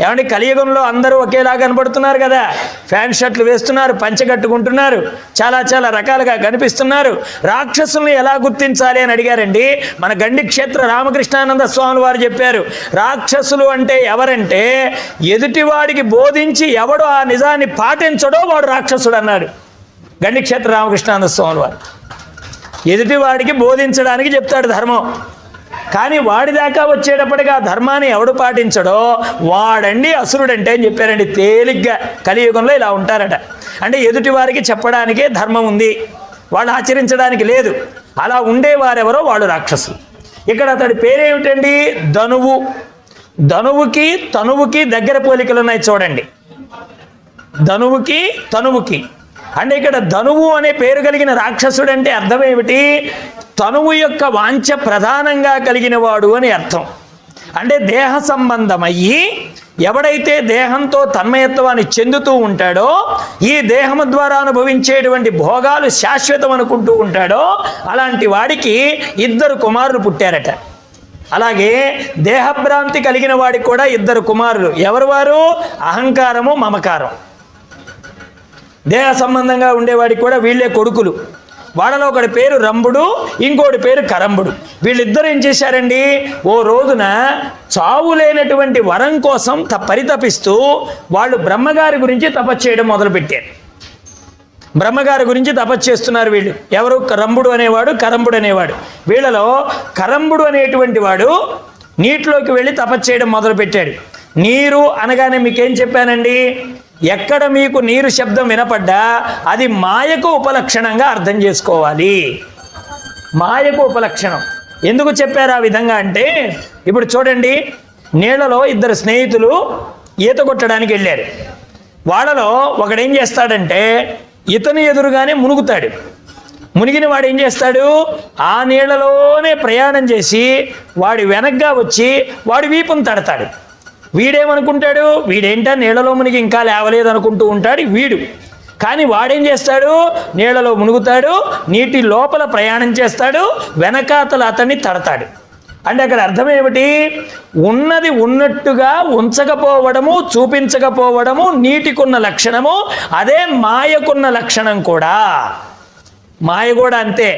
ఏమంటే కలియుగంలో అందరూ ఒకేలా కనబడుతున్నారు కదా, ప్యాంట్ షర్ట్లు వేస్తున్నారు, పంచె కట్టుకుంటున్నారు, చాలా రకాలుగా కనిపిస్తున్నారు. రాక్షసుల్ని ఎలా గుర్తించాలి అని అడిగారండి. మన గండి క్షేత్ర రామకృష్ణానంద స్వాములు వారు చెప్పారు, రాక్షసులు అంటే ఎవరంటే ఎదుటివాడికి బోధించి ఎవడో ఆ నిజాన్ని పాటించడో వాడు రాక్షసుడు అన్నాడు గండి క్షేత్ర రామకృష్ణానంద స్వాములు వారు. ఎదుటివాడికి బోధించడానికి చెప్తాడు ధర్మం, కానీ వాడిదాకా వచ్చేటప్పటికి ఆ ధర్మాన్ని ఎవడు పాటించడో వాడండి అసురుడంటే అని చెప్పారండి. తేలిగ్గా కలియుగంలో ఇలా ఉంటారట. అంటే ఎదుటి వారికి చెప్పడానికే ధర్మం ఉంది, వాళ్ళు ఆచరించడానికి లేదు. అలా ఉండేవారెవరో వాళ్ళు రాక్షసులు. ఇక్కడ అతడి పేరేమిటండి? ధనువు. ధనువుకి తనువుకి దగ్గర పోలికలు ఉన్నాయి చూడండి. ధనువుకి తనువుకి అంటే ఇక్కడ ధనువు అనే పేరు కలిగిన రాక్షసుడు అంటే అర్థం ఏమిటి? తనువు యొక్క వాంఛ ప్రధానంగా కలిగిన వాడు అని అర్థం. అంటే దేహ సంబంధమయ్యి ఎవడైతే దేహంతో తన్మయత్వాన్ని చెందుతూ ఉంటాడో, ఈ దేహము ద్వారా అనుభవించేటువంటి భోగాలు శాశ్వతం అనుకుంటూ ఉంటాడో అలాంటి వాడికి 2 కుమారులు పుట్టారట. అలాగే దేహభ్రాంతి కలిగిన వాడికి కూడా 2 కుమారులు. ఎవరు వారు? అహంకారము, మమకారం. దేహ సంబంధంగా ఉండేవాడికి కూడా వీళ్ళే కొడుకులు. వాళ్ళలో ఒకడి పేరు రంభుడు, ఇంకోటి పేరు కరంభుడు. వీళ్ళిద్దరు ఏం చేశారండి, ఓ రోజున చావు లేనటువంటి వరం కోసం పరితపిస్తూ వాళ్ళు బ్రహ్మగారి గురించి తపస్సు చేయడం మొదలుపెట్టారు. బ్రహ్మగారి గురించి తపస్సు చేస్తున్నారు వీళ్ళు. ఎవరు? రంభుడు అనేవాడు, కరంభుడు అనేవాడు. వీళ్ళలో కరంభుడు అనేటువంటి వాడు నీటిలోకి వెళ్ళి తపస్సు చేయడం మొదలుపెట్టాడు. నీరు అనగానే మీకేం చెప్పానండి, ఎక్కడ మీకు నీరు శబ్దం వినపడ్డా అది మాయకు ఉపలక్షణంగా అర్థం చేసుకోవాలి. మాయకు ఉపలక్షణం ఎందుకు చెప్పారు ఆ విధంగా అంటే, ఇప్పుడు చూడండి, నీళ్లలో 2 స్నేహితులు ఈత కొట్టడానికి వెళ్ళారు. వాళ్ళలో ఒకడేం చేస్తాడంటే ఇతను ఎదురుగానే మునుగుతాడు. మునిగిన వాడు ఏం చేస్తాడు, ఆ నీళ్లలోనే ప్రయాణం చేసి వాడి వెనక్గా వచ్చి వాడి వీపును తడతాడు. వీడేమనుకుంటాడు, వీడేంటా నీళ్లలో మునిగి ఇంకా లేవలేదు అనుకుంటూ ఉంటాడు వీడు. కానీ వాడేం చేస్తాడు, నీళ్లలో మునుగుతాడు, నీటి లోపల ప్రయాణం చేస్తాడు, వెనకాతల అతన్ని తడతాడు. అంటే అక్కడ అర్థం ఏమిటి, ఉన్నది ఉన్నట్టుగా ఉంచకపోవడము, చూపించకపోవడము నీటికున్న లక్షణము, అదే మాయకున్న లక్షణం కూడా. మాయ కూడా అంతే.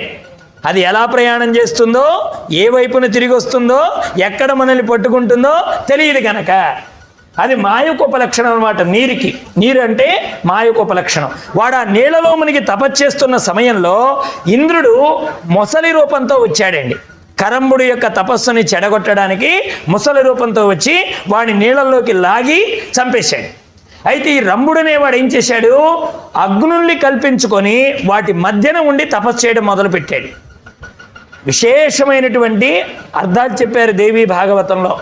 అది ఎలా ప్రయాణం చేస్తుందో, ఏ వైపున తిరిగి వస్తుందో, ఎక్కడ మనల్ని పట్టుకుంటుందో తెలియదు కనుక అది మాయకు ఉపలక్షణం అనమాట. నీరు అంటే మాయకు ఉపలక్షణం. వాడు ఆ నీళ్లలో మునిగి తపస్సు చేస్తున్న సమయంలో ఇంద్రుడు మొసలి రూపంతో వచ్చాడండి. కరంభుడి యొక్క తపస్సుని చెడగొట్టడానికి ముసలి రూపంతో వచ్చి వాడిని నీళ్ళల్లోకి లాగి చంపేశాడు. అయితే ఈ రంభుడనేవాడు ఏం చేశాడు, అగ్నుల్ని కల్పించుకొని వాటి మధ్యన ఉండి తపస్సు చేయడం మొదలుపెట్టాడు. విశేషమైనటువంటి అర్థాలు చెప్పారు దేవి భాగవతంలో.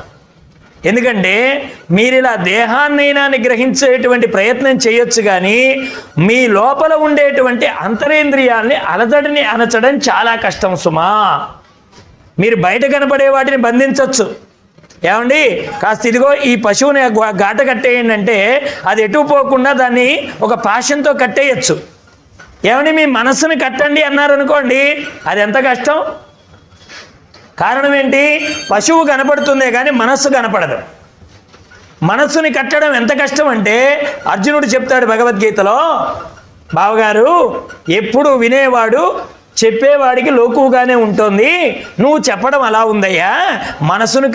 ఎందుకంటే మీరు ఇలా దేహాన్నైనా నిగ్రహించేటువంటి ప్రయత్నం చేయొచ్చు, కానీ మీ లోపల ఉండేటువంటి అంతరేంద్రియాల్ని అలజడిని అనచడం చాలా కష్టం సుమా. మీరు బయట కనపడే వాటిని బంధించవచ్చు. ఏమండి, కాస్త ఇదిగో ఈ పశువుని గాట కట్టేయండి అంటే అది ఎటు పోకుండా దాన్ని ఒక పాశంతో కట్టేయచ్చు. ఏమండి, మీ మనస్సుని కట్టండి అన్నారనుకోండి, అది ఎంత కష్టం. కారణం ఏంటి, పశువు కనపడుతుందే కానీ మనస్సు కనపడదు. మనస్సుని కట్టడం ఎంత కష్టం అంటే అర్జునుడు చెప్తాడు భగవద్గీతలో, బావగారు ఎప్పుడు వినేవాడు చెప్పేవాడికి లోకుగానే ఉంటుంది, నువ్వు చెప్పడం అలా ఉందయ్యా, మనసును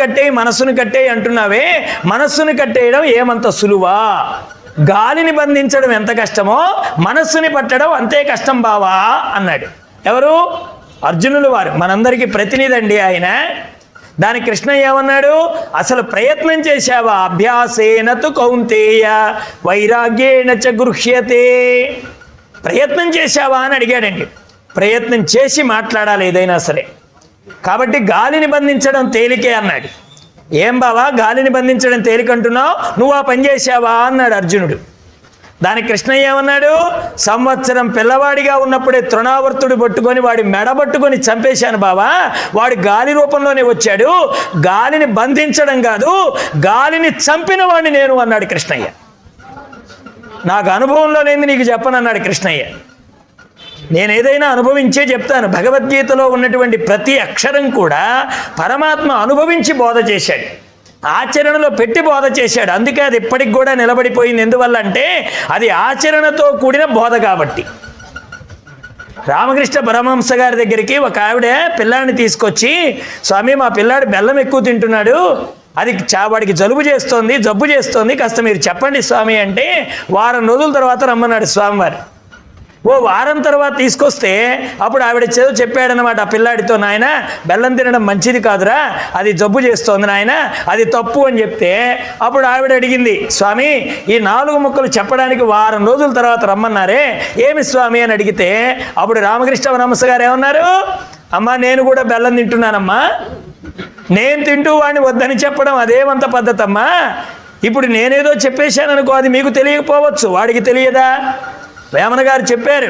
కట్టే అంటున్నావే, మనస్సును కట్టేయడం ఏమంత సులువా? గాలిని బంధించడం ఎంత కష్టమో మనస్సుని పట్టడం అంతే కష్టం బావా అన్నాడు. ఎవరు? అర్జునులు వారు, మనందరికీ ప్రతినిధి అండి ఆయన. దాని కృష్ణ ఏమన్నాడు? అసలు ప్రయత్నం చేశావా? అభ్యాసేనతు కౌంతేయ వైరాగ్యేణ చ గృహ్యతే. ప్రయత్నం చేశావా అని అడిగాడండి. ప్రయత్నం చేసి మాట్లాడాలి ఏదైనా సరే. కాబట్టి గాలిని బంధించడం తేలికే అన్నాడు. ఏం బావా గాలిని బంధించడం తేలికంటున్నావు, నువ్వు ఆ పని చేశావా అన్నాడు అర్జునుడు. దానికి కృష్ణ ఏమన్నాడు? సంవత్సరం పిల్లవాడిగా ఉన్నప్పుడే తృణావర్తుడు పట్టుకొని వాడి మెడబట్టుకొని చంపేశాను బావా, వాడి గాలి రూపంలోనే వచ్చాడు, గాలిని బంధించడం కాదు గాలిని చంపిన వాడిని నేను అన్నాడు కృష్ణయ్య. నాకు అనుభవంలో లేని నీకు చెప్పనన్నాడు కృష్ణయ్య. నేను ఏదైనా అనుభవించే చెప్తాను. భగవద్గీతలో ఉన్నటువంటి ప్రతి అక్షరం కూడా పరమాత్మ అనుభవించి బోధ చేశాడు, ఆచరణలో పెట్టి బోధ చేశాడు. అందుకే అది ఇప్పటికి కూడా నిలబడిపోయింది. ఎందువల్ల అంటే అది ఆచరణతో కూడిన బోధ కాబట్టి. రామకృష్ణ పరమహంస గారి దగ్గరికి ఒక ఆవిడ పిల్లాడిని తీసుకొచ్చి, స్వామి మా పిల్లాడు బెల్లం ఎక్కువ తింటున్నాడు, అది వాడికి జబ్బు చేస్తోంది, కాస్త మీరు చెప్పండి స్వామి అంటే, వారం రోజుల తర్వాత రమ్మన్నాడు స్వామివారు. ఓ వారం తర్వాత తీసుకొస్తే అప్పుడు ఆవిడ చెప్పాడనమాట ఆ పిల్లాడితో, నాయన బెల్లం తినడం మంచిది కాదురా, అది జబ్బు చేస్తోంది నాయన, అది తప్పు అని చెప్తే అప్పుడు ఆవిడ అడిగింది, స్వామి ఈ 4 ముక్కలు చెప్పడానికి వారం రోజుల తర్వాత రమ్మన్నారే ఏమి స్వామి అని అడిగితే అప్పుడు రామకృష్ణ పరమహంస గారు ఏమన్నారు? అమ్మా నేను కూడా బెల్లం తింటున్నానమ్మా, నేను తింటూ వాడిని వద్దని చెప్పడం అదేమంత పద్ధతమ్మా. ఇప్పుడు నేనేదో చెప్పేశాను అనుకో, అది మీకు తెలియకపోవచ్చు, వాడికి తెలియదా? వేమన గారు చెప్పారు,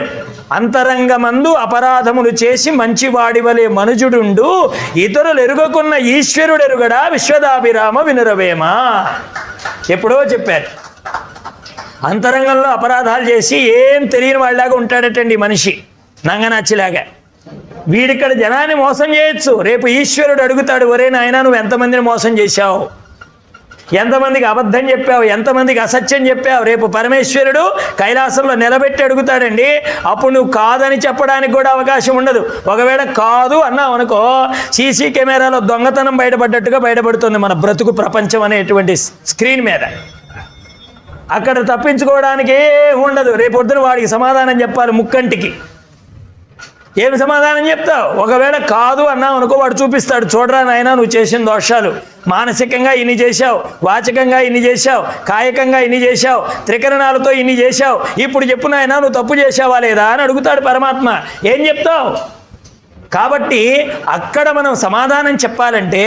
అంతరంగమందు అపరాధములు చేసి మంచివాడి వలె మనుజుడుండు, ఇతరులు ఎరుగకున్న ఈశ్వరుడు ఎరుగడా విశ్వదాభిరామ వినురవేమా. ఎప్పుడో చెప్పారు. అంతరంగంలో అపరాధాలు చేసి ఏం తెలియని వాళ్ళలాగా ఉంటాడటండి మనిషి, నంగనచ్చిలాగా. వీడిక్కడ జనాన్ని మోసం చేయొచ్చు, రేపు ఈశ్వరుడు అడుగుతాడు, ఒరే నాయనా నువ్వు ఎంతమందిని మోసం చేశావు, ఎంతమందికి అబద్ధం చెప్పావు, ఎంతమందికి అసత్యం చెప్పావు. రేపు పరమేశ్వరుడు కైలాసంలో నిలబెట్టి అడుగుతాడండి. అప్పుడు నువ్వు కాదని చెప్పడానికి కూడా అవకాశం ఉండదు. ఒకవేళ కాదు అన్నావు అనుకో, సీసీ కెమెరాలో దొంగతనం బయటపడ్డట్టుగా బయటపడుతుంది మన బ్రతుకు ప్రపంచం అనేటువంటి స్క్రీన్ మీద. అక్కడ తప్పించుకోవడానికి ఏం ఉండదు. రేపొద్దున వాడికి సమాధానం చెప్పాలి ముక్కంటికి. ఏమి సమాధానం చెప్తావు? ఒకవేళ కాదు అన్నావు అనుకో, వాడు చూపిస్తాడు, చూడరా నాయనా నువ్వు చేసిన దోషాలు, మానసికంగా ఇన్ని చేశావు, వాచకంగా ఇన్ని చేశావు, కాయకంగా ఇన్ని చేశావు, త్రికరణాలతో ఇన్ని చేశావు, ఇప్పుడు చెప్పు నాయనా నువ్వు తప్పు చేశావా లేదా అని అడుగుతాడు పరమాత్మ. ఏం చెప్తావు? కాబట్టి అక్కడ మనం సమాధానం చెప్పాలంటే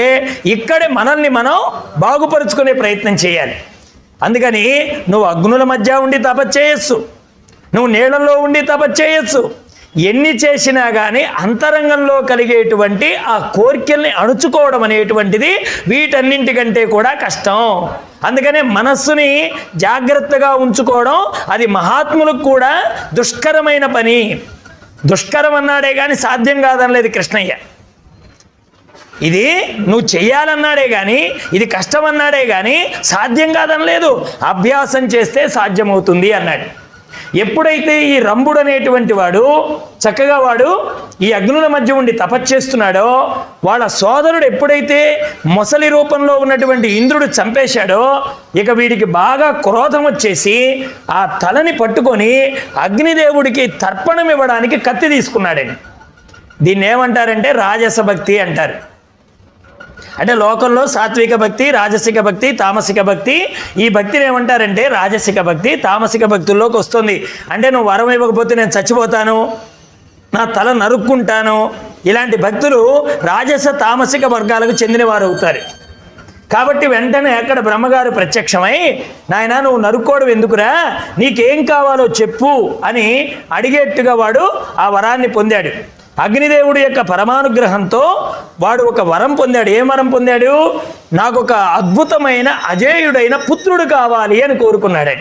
ఇక్కడే మనల్ని మనం బాగుపరుచుకునే ప్రయత్నం చేయాలి. అందుకని నువ్వు అగ్నుల మధ్య ఉండి తపస్సు, నువ్వు నీళ్ళల్లో ఉండి తపస్సు, ఎన్ని చేసినా కానీ అంతరంగంలో కలిగేటువంటి ఆ కోరికల్ని అణుచుకోవడం అనేటువంటిది వీటన్నింటికంటే కూడా కష్టం. అందుకనే మనస్సుని జాగ్రత్తగా ఉంచుకోవడం అది మహాత్ములకు కూడా దుష్కరమైన పని. దుష్కరం అన్నాడే కానీ సాధ్యం కాదనలేదు కృష్ణయ్య. ఇది నువ్వు చెయ్యాలన్నాడే కానీ, ఇది కష్టం అన్నాడే కానీ సాధ్యం కాదనలేదు. అభ్యాసం చేస్తే సాధ్యమవుతుంది అన్నాడు. ఎప్పుడైతే ఈ రంభుడు అనేటువంటి వాడు చక్కగా వాడు ఈ అగ్నుల మధ్య ఉండి తపస్చేస్తున్నాడో, వాళ్ళ సోదరుడు ఎప్పుడైతే మొసలి రూపంలో ఉన్నటువంటి ఇంద్రుడు చంపేశాడో, ఇక వీడికి బాగా క్రోధం వచ్చేసి ఆ తలని పట్టుకొని అగ్నిదేవుడికి తర్పణం ఇవ్వడానికి కత్తి తీసుకున్నాడండి. దీన్ని ఏమంటారంటే రాజస భక్తి అంటారు. అంటే లోకంలో సాత్విక భక్తి, రాజసిక భక్తి, తామసిక భక్తి. ఈ భక్తిని ఏమంటారంటే రాజసిక భక్తి. తామసిక భక్తుల్లోకి వస్తుంది. అంటే నువ్వు వరం ఇవ్వకపోతే నేను చచ్చిపోతాను, నా తల నరుక్కుంటాను, ఇలాంటి భక్తులు రాజస తామసిక వర్గాలకు చెందినవారు అవుతారు. కాబట్టి వెంటనే అక్కడ బ్రహ్మగారు ప్రత్యక్షమై, నాయనా నువ్వు నరుక్కోవడం ఎందుకురా, నీకేం కావాలో చెప్పు అని అడిగేట్టుగా వాడు ఆ వరాన్ని పొందాడు. అగ్నిదేవుడి యొక్క పరమానుగ్రహంతో వాడు ఒక వరం పొందాడు. ఏం వరం పొందాడు? నాకు ఒక అద్భుతమైన అజేయుడైన పుత్రుడు కావాలి అని కోరుకున్నాడు.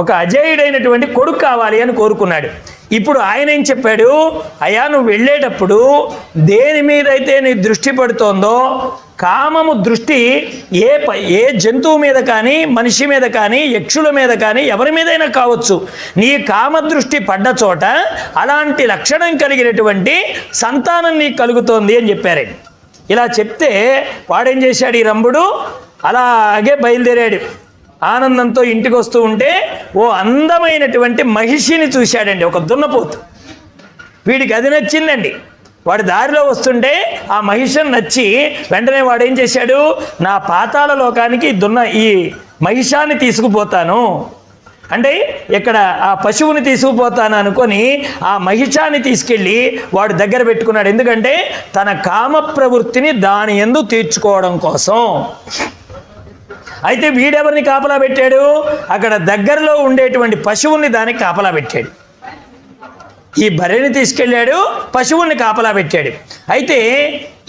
ఒక అజేయుడైనటువంటి కొడుకు కావాలి అని కోరుకున్నాడు. ఇప్పుడు ఆయన ఏం చెప్పాడు, అయ్యా నువ్వు వెళ్ళేటప్పుడు దేని మీదైతే నీ దృష్టి పడుతోందో, కామము దృష్టి ఏ జంతువు మీద కానీ, మనిషి మీద కానీ, యక్షుల మీద కానీ, ఎవరి మీదైనా కావచ్చు, నీ కామ దృష్టి పడ్డ చోట అలాంటి లక్షణం కలిగినటువంటి సంతానం నీకు కలుగుతోంది అని చెప్పారు. ఇలా చెప్తే వాడేం చేశాడు, ఈ రంభుడు అలాగే బయలుదేరాడు. ఆనందంతో ఇంటికి వస్తూ ఉంటే ఓ అందమైనటువంటి మహిషిని చూశాడండి, ఒక దున్నపోతు. వీడికి అది నచ్చిందండి. వాడి దారిలో వస్తుంటే ఆ మహిషం నచ్చి వెంటనే వాడు ఏం చేశాడు, నా పాతాళ లోకానికి ఈ మహిషాన్ని తీసుకుపోతాను అంటే ఇక్కడ ఆ పశువుని తీసుకుపోతాను అనుకొని ఆ మహిషాన్ని తీసుకెళ్ళి వాడు దగ్గర పెట్టుకున్నాడు. ఎందుకంటే తన కామ ప్రవృత్తిని దాని యందు తీర్చుకోవడం కోసం. అయితే వీడెవరిని కాపలా పెట్టాడు, అక్కడ దగ్గరలో ఉండేటువంటి పశువుల్ని దానికి కాపలా పెట్టాడు. ఈ బర్రెని తీసుకెళ్ళాడు, పశువుల్ని కాపలా పెట్టాడు. అయితే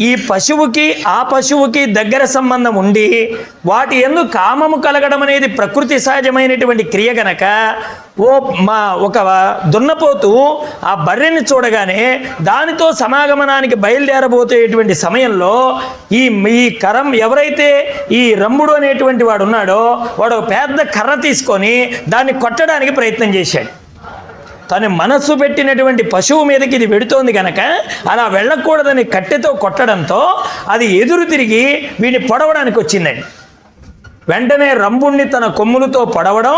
ఈ పశువుకి ఆ పశువుకి దగ్గర సంబంధం ఉండి వాటి యందు కామము కలగడం అనేది ప్రకృతి సహజమైనటువంటి క్రియ గనక ఒక దున్నపోతు ఆ బర్రెని చూడగానే దానితో సమాగమనానికి బయలుదేరబోతేటువంటి సమయంలో ఈ కరం ఎవరైతే ఈ రంభుడు అనేటువంటి వాడు ఉన్నాడో వాడు ఒక పెద్ద కర్ర తీసుకొని దాన్ని కొట్టడానికి ప్రయత్నం చేశాడు. తను మనస్సు పెట్టినటువంటి పశువు మీదకి ఇది వెడుతోంది కనుక అలా వెళ్ళకూడదని కట్టెతో కొట్టడంతో అది ఎదురు తిరిగి వీడిని పొడవడానికి వచ్చిందండి. వెంటనే రంభుణ్ణి తన కొమ్ములతో పొడవడం,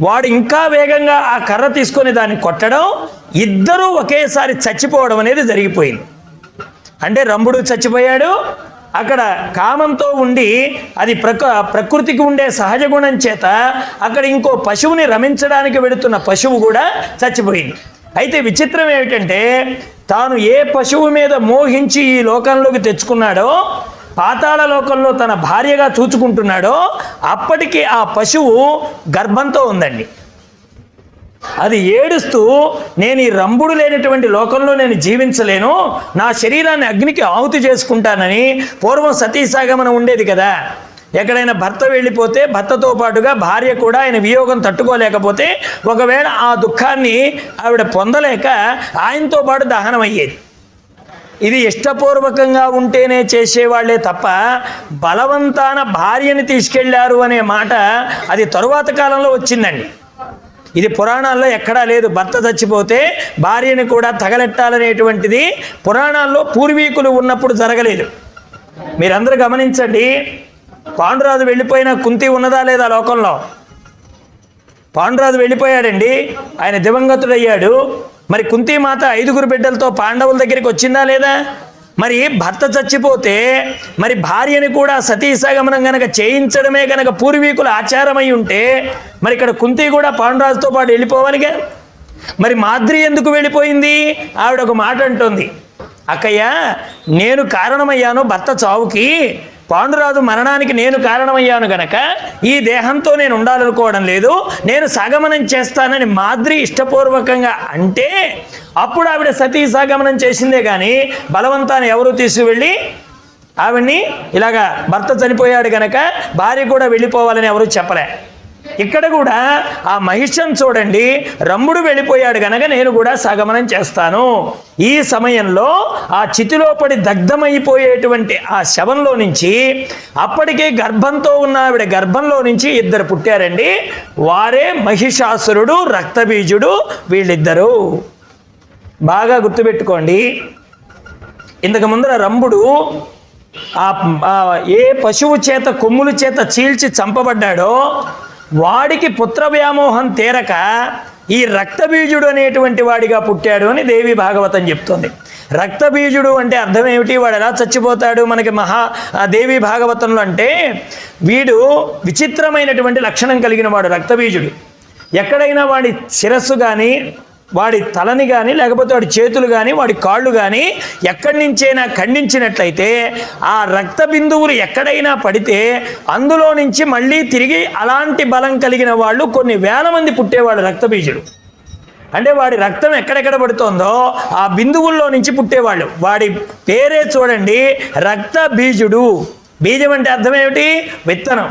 వాడు ఇంకా వేగంగా ఆ కర్ర తీసుకొని దాన్ని కొట్టడం, ఇద్దరూ ఒకేసారి చచ్చిపోవడం అనేది జరిగిపోయింది. అంటే రంభుడు చచ్చిపోయాడు, అక్కడ కామంతో ఉండి అది ప్రకృతికి ఉండే సహజ గుణం చేత అక్కడ ఇంకో పశువుని రమించడానికి వెళుతున్న పశువు కూడా చచ్చిపోయింది. అయితే విచిత్రం ఏమిటంటే తాను ఏ పశువు మీద మోహించి ఈ లోకంలోకి తెచ్చుకున్నాడో, పాతాళ లోకంలో తన భార్యగా చూచుకుంటున్నాడో, అప్పటికి ఆ పశువు గర్భంతో ఉందండి. అది ఏడుస్తూ నేను ఈ రంభుడు లేనటువంటి లోకంలో నేను జీవించలేను, నా శరీరాన్ని అగ్నికి ఆహుతి చేసుకుంటానని. పూర్వం సతీసాగమనం ఉండేది కదా, ఎక్కడైనా భర్త వెళ్ళిపోతే భర్తతో పాటుగా భార్య కూడా ఆయన వియోగం తట్టుకోలేకపోతే ఒకవేళ ఆ దుఃఖాన్ని ఆవిడ పొందలేక ఆయనతో పాటు దహనం అయ్యేది. ఇది ఇష్టపూర్వకంగా ఉంటేనే చేసేవాళ్లే తప్ప బలవంతాన భార్యని తీసుకెళ్లారు అనే మాట అది తరువాత కాలంలో వచ్చిందండి. ఇది పురాణాల్లో ఎక్కడా లేదు. భర్త చచ్చిపోతే భార్యని కూడా తగలెట్టాలనేటువంటిది పురాణాల్లో పూర్వీకులు ఉన్నప్పుడు జరగలేదు. మీరందరూ గమనించండి, పాండురాజు వెళ్ళిపోయిన కుంతి ఉన్నదా లేదా లోకంలో? పాండురాజు వెళ్ళిపోయాడండి, ఆయన దివంగతుడయ్యాడు. మరి కుంతీమాత 5 బిడ్డలతో పాండవుల దగ్గరికి వచ్చిందా లేదా? మరి భర్త చచ్చిపోతే మరి భార్యని కూడా సతీసగమనం గనక చేయించడమే గనక పూర్వీకుల ఆచారమై ఉంటే మరి ఇక్కడ కుంతి కూడా పాండురాజుతో పాటు వెళ్ళిపోవాలిగా. మరి మాద్రి ఎందుకు వెళ్ళిపోయింది? ఆవిడ ఒక మాట అంటోంది, అక్కయ్య నేను కారణమయ్యాను భర్త చావుకి, పాండురాజు మరణానికి నేను కారణమయ్యాను గనక ఈ దేహంతో నేను ఉండాలనుకోవడం లేదు, నేను సాగమనం చేస్తానని మాద్రి ఇష్టపూర్వకంగా అంటే అప్పుడు ఆవిడ సతీ సాగమనం చేసిందే కానీ బలవంతాన్ని ఎవరు తీసుకువెళ్ళి ఆవిడ్ని ఇలాగా భర్త చనిపోయాడు గనక భార్య కూడా వెళ్ళిపోవాలని ఎవరు చెప్పలే. ఇక్కడ కూడా ఆ మహిషం చూడండి, రంభుడు వెళ్ళిపోయాడు గనక నేను కూడా సాగమనం చేస్తాను. ఈ సమయంలో ఆ చితిలో పడి దగ్ధమైపోయేటువంటి ఆ శవంలో నుంచి అప్పటికే గర్భంతో ఉన్న ఆవిడ గర్భంలో నుంచి 2 పుట్టారండి. వారే మహిషాసురుడు, రక్తబీజుడు. వీళ్ళిద్దరూ బాగా గుర్తుపెట్టుకోండి. ఇంతకు ముందర రంభుడు ఏ పశువు చేత కొమ్ముల చేత చీల్చి చంపబడ్డాడో వాడికి పుత్ర వ్యామోహం తీరక ఈ రక్తబీజుడు అనేటువంటి వాడిగా పుట్టాడు అని దేవి భాగవతం చెప్తోంది. రక్తబీజుడు అంటే అర్థం ఏమిటి, వాడు ఎలా చచ్చిపోతాడు మనకి దేవి భాగవతంలో అంటే వీడు విచిత్రమైనటువంటి లక్షణం కలిగిన వాడు రక్తబీజుడు. ఎక్కడైనా వాడి శిరస్సు కానీ వాడి తలని కానీ లేకపోతే వాడి చేతులు కానీ వాడి కాళ్ళు కానీ ఎక్కడి నుంచైనా ఖండించినట్లయితే ఆ రక్త బిందువులు ఎక్కడైనా పడితే అందులో నుంచి మళ్ళీ తిరిగి అలాంటి బలం కలిగిన వాళ్ళు కొన్ని వేల మంది పుట్టేవాళ్ళు రక్తబీజుడు. అంటే వాడి రక్తం ఎక్కడెక్కడ పడుతోందో ఆ బిందువుల్లో నుంచి పుట్టేవాళ్ళు. వాడి పేరే చూడండి రక్తబీజుడు. బీజం అంటే అర్థం ఏమిటి? విత్తనం.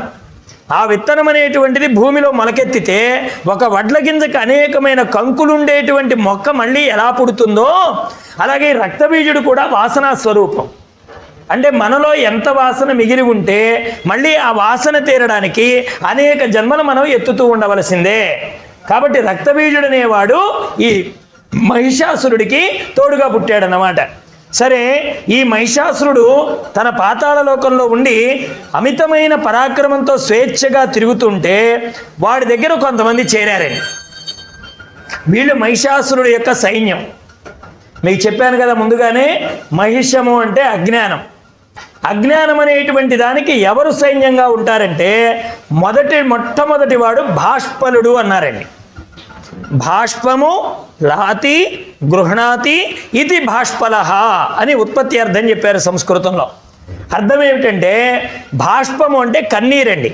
ఆ విత్తనం అనేటువంటిది భూమిలో మొలకెత్తితే ఒక వడ్ల గింజకి అనేకమైన కంకులు ఉండేటువంటి మొక్క మళ్ళీ ఎలా పుడుతుందో అలాగే రక్తబీజుడు కూడా వాసనా స్వరూపం. అంటే మనలో ఎంత వాసన మిగిలి ఉంటే మళ్ళీ ఆ వాసన తీరడానికి అనేక జన్మలు మనం ఎత్తుతూ ఉండవలసిందే. కాబట్టి రక్తబీజుడు అనేవాడు ఈ మహిషాసురుడికి తోడుగా పుట్టాడన్నమాట. సరే, ఈ మహిషాసురుడు తన పాతాళ లోకంలో ఉండి అమితమైన పరాక్రమంతో స్వేచ్ఛగా తిరుగుతుంటే వాడి దగ్గర కొంతమంది చేరారండి. వీళ్ళు మహిషాసురుడు యొక్క సైన్యం. మీకు చెప్పాను కదా ముందుగానే, మహిషము అంటే అజ్ఞానం. అజ్ఞానం అనేటువంటి దానికి ఎవరు సైన్యంగా ఉంటారంటే మొట్టమొదటి వాడు బాష్పలుడు అన్నారండి. బాష్పము లాతి గృహణాతి ఇది బాష్పలహ అని ఉత్పత్తి అర్థం చెప్పారు సంస్కృతంలో. అర్థం ఏమిటంటే బాష్పము అంటే కన్నీరండి.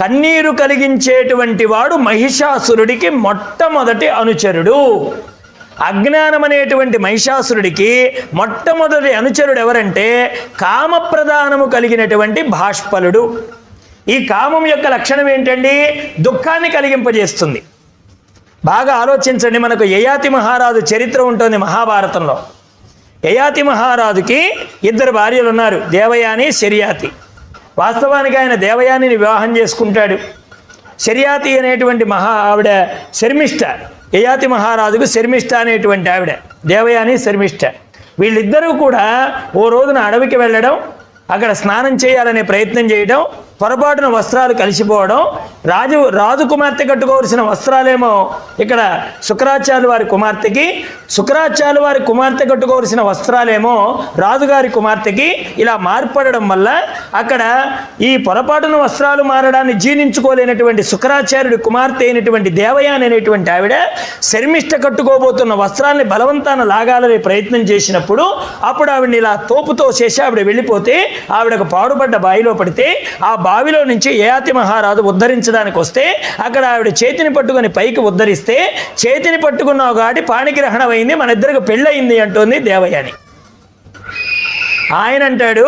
కన్నీరు కలిగించేటువంటి వాడు మహిషాసురుడికి మొట్టమొదటి అనుచరుడు. అజ్ఞానం అనేటువంటి మహిషాసురుడికి మొట్టమొదటి అనుచరుడు ఎవరంటే కామప్రధానము కలిగినటువంటి బాష్పలుడు. ఈ కామం యొక్క లక్షణం ఏంటండి? దుఃఖాన్ని కలిగింపజేస్తుంది. బాగా ఆలోచించండి. మనకు యయాతి మహారాజు చరిత్ర ఉంటుంది మహాభారతంలో. యయాతి మహారాజుకి 2 భార్యలు ఉన్నారు, దేవయాని, శర్యాతి. వాస్తవానికి ఆయన దేవయానిని వివాహం చేసుకుంటాడు. శర్యాతి అనేటువంటి ఆవిడ శర్మిష్ఠ. యయాతి మహారాజుకు శర్మిష్ఠ అనేటువంటి ఆవిడ, దేవయాని శర్మిష్ఠ. వీళ్ళిద్దరూ కూడా ఓ రోజున అడవికి వెళ్ళడం, అక్కడ స్నానం చేయాలనే ప్రయత్నం చేయడం, పొరపాటున వస్త్రాలు కలిసిపోవడం. రాజు కుమార్తె కట్టుకోవలసిన వస్త్రాలేమో ఇక్కడ శుక్రాచార్యుల వారి కుమార్తెకి, శుక్రాచార్యుల వారి కుమార్తె కట్టుకోవలసిన వస్త్రాలేమో రాజుగారి కుమార్తెకి ఇలా మార్పడడం వల్ల అక్కడ ఈ పొరపాటున వస్త్రాలు మారడాన్ని జీర్ణించుకోలేనటువంటి శుక్రాచార్యుడి కుమార్తె అయినటువంటి దేవయాని అనేటువంటి ఆవిడ శర్మిష్ఠ కట్టుకోబోతున్న వస్త్రాన్ని బలవంతాన లాగాలనే ప్రయత్నం చేసినప్పుడు అప్పుడు ఆవిడని ఇలా తోపుతో చేసి ఆవిడ వెళ్ళిపోతే ఆవిడకు పాడుపడ్డ బావిలో పడితే ఆ బావిలో నుంచి యయాతి మహారాజు ఉద్ధరించడానికి వస్తే అక్కడ ఆవిడ చేతిని పట్టుకొని పైకి ఉద్ధరిస్తే చేతిని పట్టుకున్నావు కాబట్టి పాణిగ్రహణం అయింది, మన ఇద్దరికి పెళ్ళయింది అంటోంది దేవయాని. ఆయన అంటాడు,